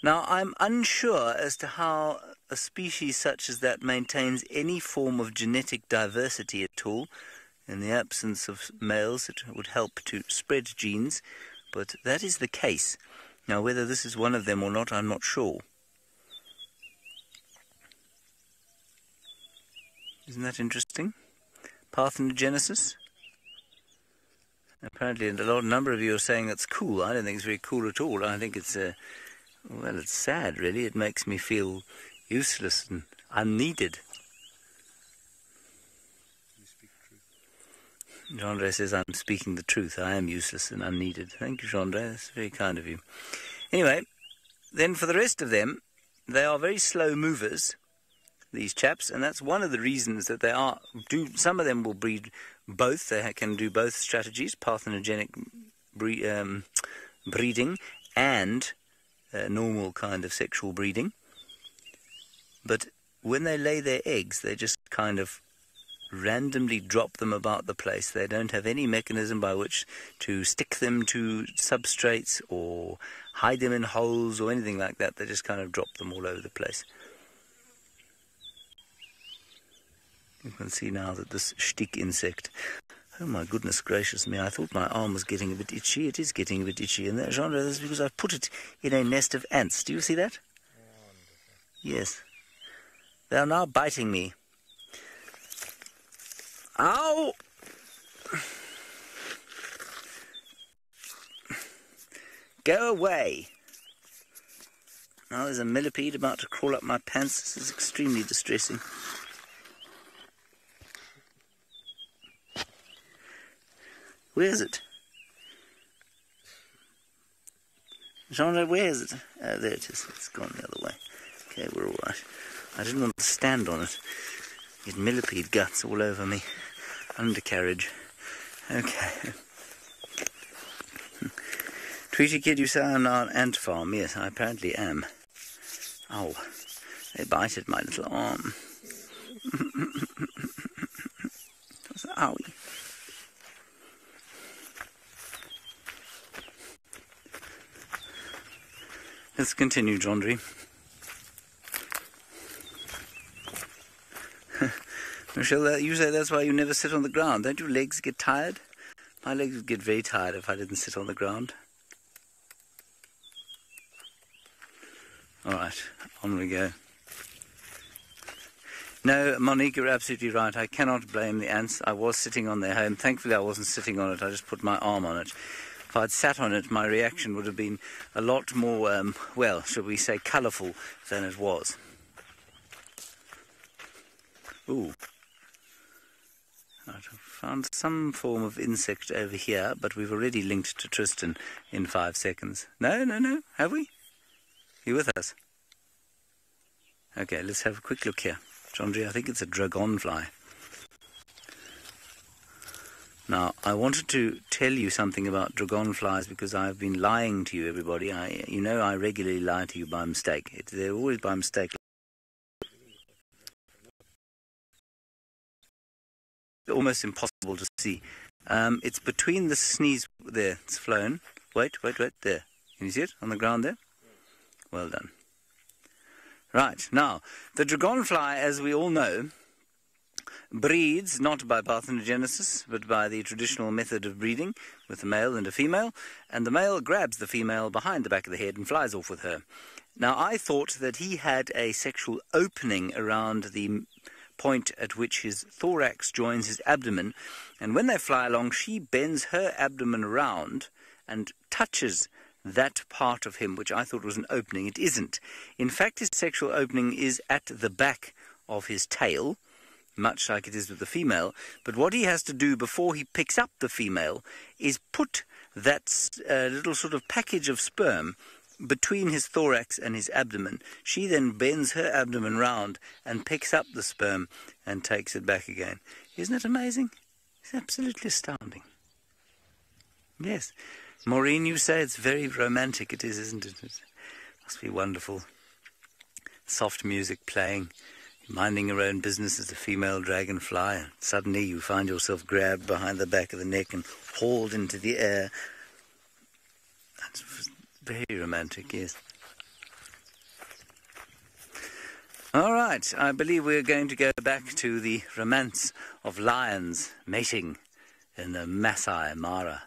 Now, I'm unsure as to how a species such as that maintains any form of genetic diversity at all. In the absence of males, it would help to spread genes, but that is the case. Now, whether this is one of them or not, I'm not sure. Isn't that interesting? Parthenogenesis? Apparently, a number of you are saying that's cool. I don't think it's very cool at all. I think it's, well, it's sad, really. It makes me feel useless and unneeded. Jeandre says I'm speaking the truth. I am useless and unneeded. Thank you, Jeandre. That's very kind of you. Anyway, then for the rest of them, they are very slow movers, these chaps, and that's one of the reasons that they are. Some of them will breed both. They can do both strategies, parthenogenic breeding and normal kind of sexual breeding. But when they lay their eggs, they just kind of randomly drop them about the place. They don't have any mechanism by which to stick them to substrates or hide them in holes or anything like that. They just kind of drop them all over the place. You can see now that this stick insect, oh my goodness gracious me, I thought my arm was getting a bit itchy. It is getting a bit itchy, and that, Jeandre, that's because I've put it in a nest of ants. Do you see that? Wonderful. Yes. They are now biting me. Ow! Go away! Now there's a millipede about to crawl up my pants. This is extremely distressing. Where is it? Jeandre, where is it? Oh, there it is. It's gone the other way. Okay, we're all right. I didn't want to stand on it. Get millipede guts all over me. Undercarriage. Okay. Tweety Kid, you say I'm now an ant farm. Yes, I apparently am. Ow. They bited my little arm. Owie. Let's continue, Jondry. Michelle, you say that's why you never sit on the ground. Don't your legs get tired? My legs would get very tired if I didn't sit on the ground. Alright, on we go. No, Monique, you're absolutely right. I cannot blame the ants. I was sitting on their home. Thankfully, I wasn't sitting on it. I just put my arm on it. If I'd sat on it, my reaction would have been a lot more, well, shall we say, colourful than it was. Ooh. Right, I've found some form of insect over here, but we've already linked to Tristan in 5 seconds. No, have we? You with us? Okay, let's have a quick look here. Jondry, I think it's a dragonfly. Now, I wanted to tell you something about dragonflies because I've been lying to you, everybody. You know I regularly lie to you by mistake. They're always by mistake. Almost impossible to see. It's between the sneeze. There, it's flown. Wait, there. Can you see it on the ground there? Well done. Right, now, the dragonfly, as we all know, breeds not by parthenogenesis, but by the traditional method of breeding with a male and a female, and the male grabs the female behind the back of the head and flies off with her. Now, I thought that he had a sexual opening around the point at which his thorax joins his abdomen, and when they fly along, she bends her abdomen around and touches that part of him, which I thought was an opening. It isn't. In fact, his sexual opening is at the back of his tail, much like it is with the female. But what he has to do before he picks up the female is put that little sort of package of sperm between his thorax and his abdomen. She then bends her abdomen round and picks up the sperm and takes it back again. Isn't it amazing? It's absolutely astounding. Yes. Maureen, you say it's very romantic. It is, isn't it? It must be wonderful. Soft music playing, minding your own business as a female dragonfly, and suddenly you find yourself grabbed behind the back of the neck and hauled into the air. That's very romantic, yes. All right, I believe we're going to go back to the romance of lions mating in the Masai Mara.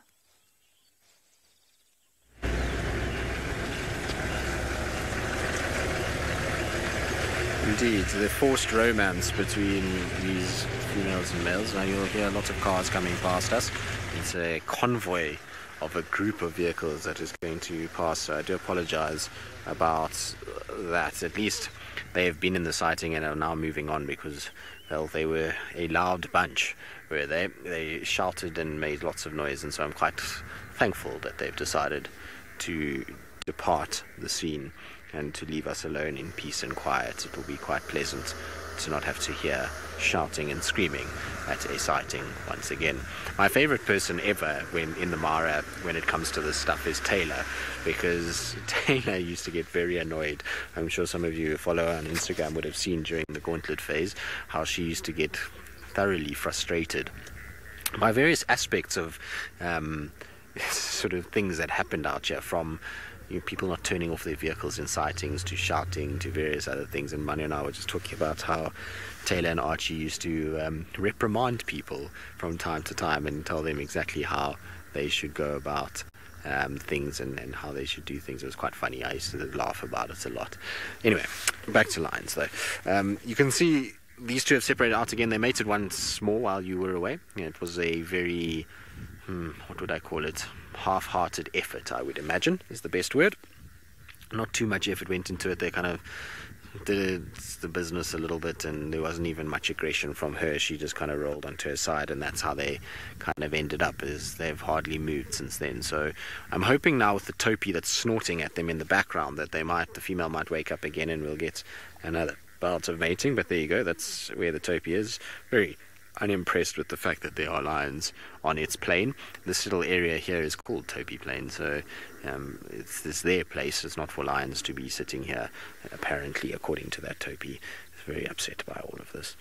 Indeed, the forced romance between these females and males. Now you'll hear lots of cars coming past us. It's a convoy of a group of vehicles that is going to pass. So I do apologize about that. At least they have been in the sighting and are now moving on because, well, they were a loud bunch, were they? They shouted and made lots of noise, and so I'm quite thankful that they've decided to depart the scene and to leave us alone in peace and quiet. It will be quite pleasant to not have to hear shouting and screaming at a sighting once again. My favorite person ever when in the Mara when it comes to this stuff is Taylor, because Taylor used to get very annoyed. I'm sure some of you who follow her on Instagram would have seen during the gauntlet phase how she used to get thoroughly frustrated by various aspects of sort of things that happened out here, from people not turning off their vehicles in sightings to shouting to various other things. And Manu and I were just talking about how Taylor and Archie used to reprimand people from time to time and tell them exactly how they should go about things and how they should do things. It was quite funny. I used to laugh about it a lot. Anyway, back to lions though. You can see these two have separated out again. They mated once more while you were away. It was a very, what would I call it? Half-hearted effort, I would imagine, is the best word. Not too much effort went into it. They kind of did the business a little bit, and there wasn't even much aggression from her. She just kind of rolled onto her side, and that's how they kind of ended up, is they've hardly moved since then. So I'm hoping now with the topi that's snorting at them in the background that the female might wake up again and we'll get bout of mating, but there you go, that's where the topi is. Very unimpressed with the fact that there are lions on its plain. This little area here is called Topi Plain, so it's their place. It's not for lions to be sitting here, apparently, according to that topi. It's very upset by all of this.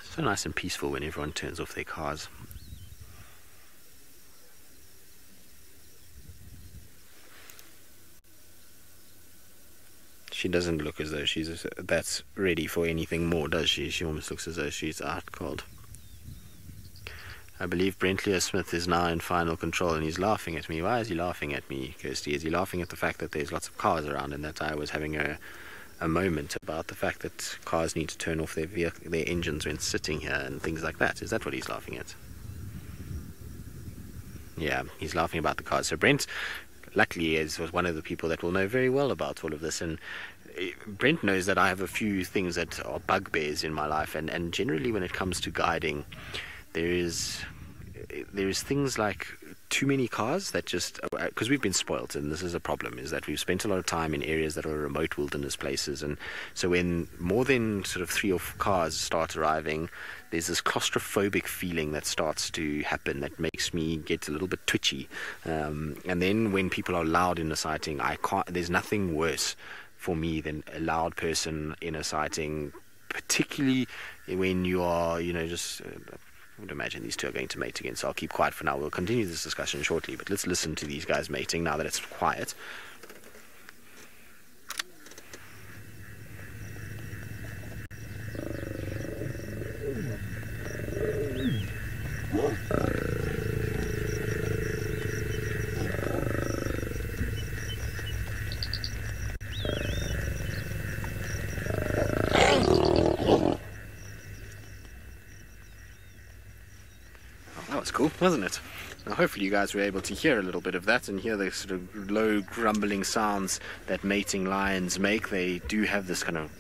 So nice and peaceful when everyone turns off their cars. She doesn't look as though that's ready for anything more, does she? She almost looks as though she's out cold. I believe Brentley Smith is now in final control, and he's laughing at me. Why is he laughing at me, Kirsty? Is he laughing at the fact that there's lots of cars around and that I was having a moment about the fact that cars need to turn off their engines when sitting here and things like that? Is that what he's laughing at? Yeah, he's laughing about the cars. So Brent, luckily, was one of the people that will know very well about all of this, and Brent knows that I have a few things that are bugbears in my life, and generally when it comes to guiding, there is things like too many cars that just, because we've been spoilt, and this is a problem, is that we've spent a lot of time in areas that are remote wilderness places, and so when more than sort of 3 or 4 cars start arriving, there's this claustrophobic feeling that starts to happen that makes me get a little bit twitchy, and then when people are loud in a sighting, there's nothing worse for me than a loud person in a sighting, particularly when you are, just I would imagine these two are going to mate again, so I'll keep quiet for now. We'll continue this discussion shortly, but let's listen to these guys mating now that it's quiet. Cool, wasn't it? Now, hopefully you guys were able to hear a little bit of that and hear the sort of low grumbling sounds that mating lions make. They do have this kind of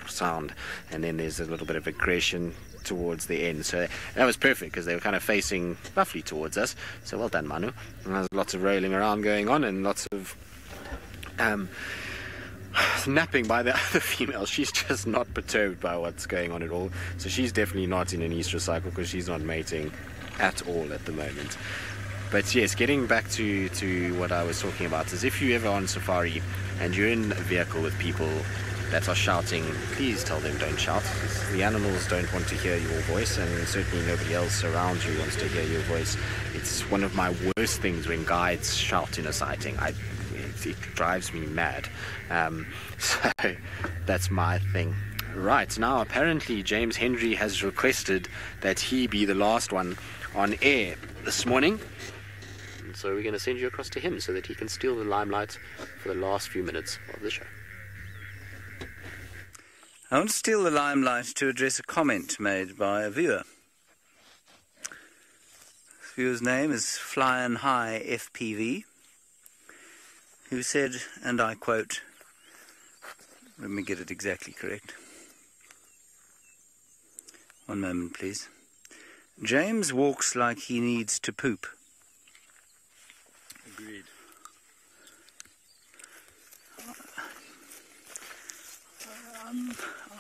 sound, and then there's a little bit of aggression towards the end. So that was perfect because they were kind of facing roughly towards us. So well done, Manu. And there's lots of rolling around going on and lots of napping by the other female. She's just not perturbed by what's going on at all. So she's definitely not in an estrus cycle because she's not mating at all at the moment. But yes, getting back to what I was talking about is if you're ever on safari and you're in a vehicle with people that are shouting, please tell them don't shout. The animals don't want to hear your voice, and certainly nobody else around you wants to hear your voice. It's one of my worst things when guides shout in a sighting. It drives me mad. So that's my thing. Right, now apparently James Henry has requested that he be the last one on air this morning. And so we're going to send you across to him so that he can steal the limelight for the last few minutes of the show. I want to steal the limelight to address a comment made by a viewer. The viewer's name is Flyin' High FPV, who said, and I quote, let me get it exactly correct. One moment, please. James walks like he needs to poop. Agreed.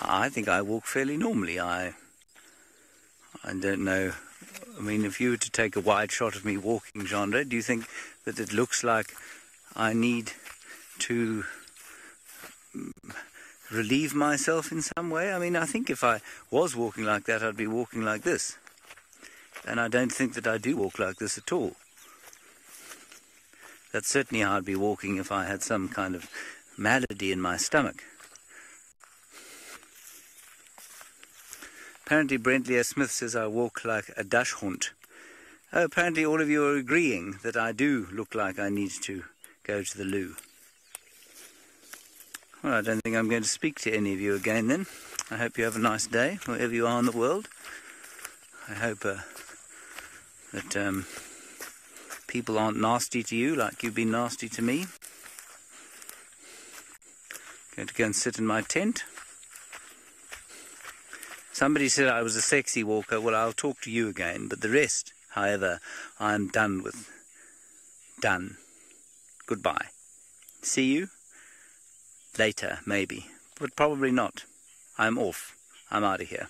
I think I walk fairly normally. I don't know. I mean, if you were to take a wide shot of me walking, Genre, do you think that it looks like I need to relieve myself in some way? I mean, I think if I was walking like that, I'd be walking like this. And I don't think that I do walk like this at all. That's certainly how I'd be walking if I had some kind of malady in my stomach. Apparently Brentley Smith says I walk like a dashhund. Oh, apparently all of you are agreeing that I do look like I need to go to the loo. Well, I don't think I'm going to speak to any of you again then. I hope you have a nice day, wherever you are in the world. I hope that people aren't nasty to you like you've been nasty to me. Going to go and sit in my tent. Somebody said I was a sexy walker. Well, I'll talk to you again. But the rest, however, I'm done with Done. Goodbye. See you later, maybe. But probably not. I'm off. I'm out of here.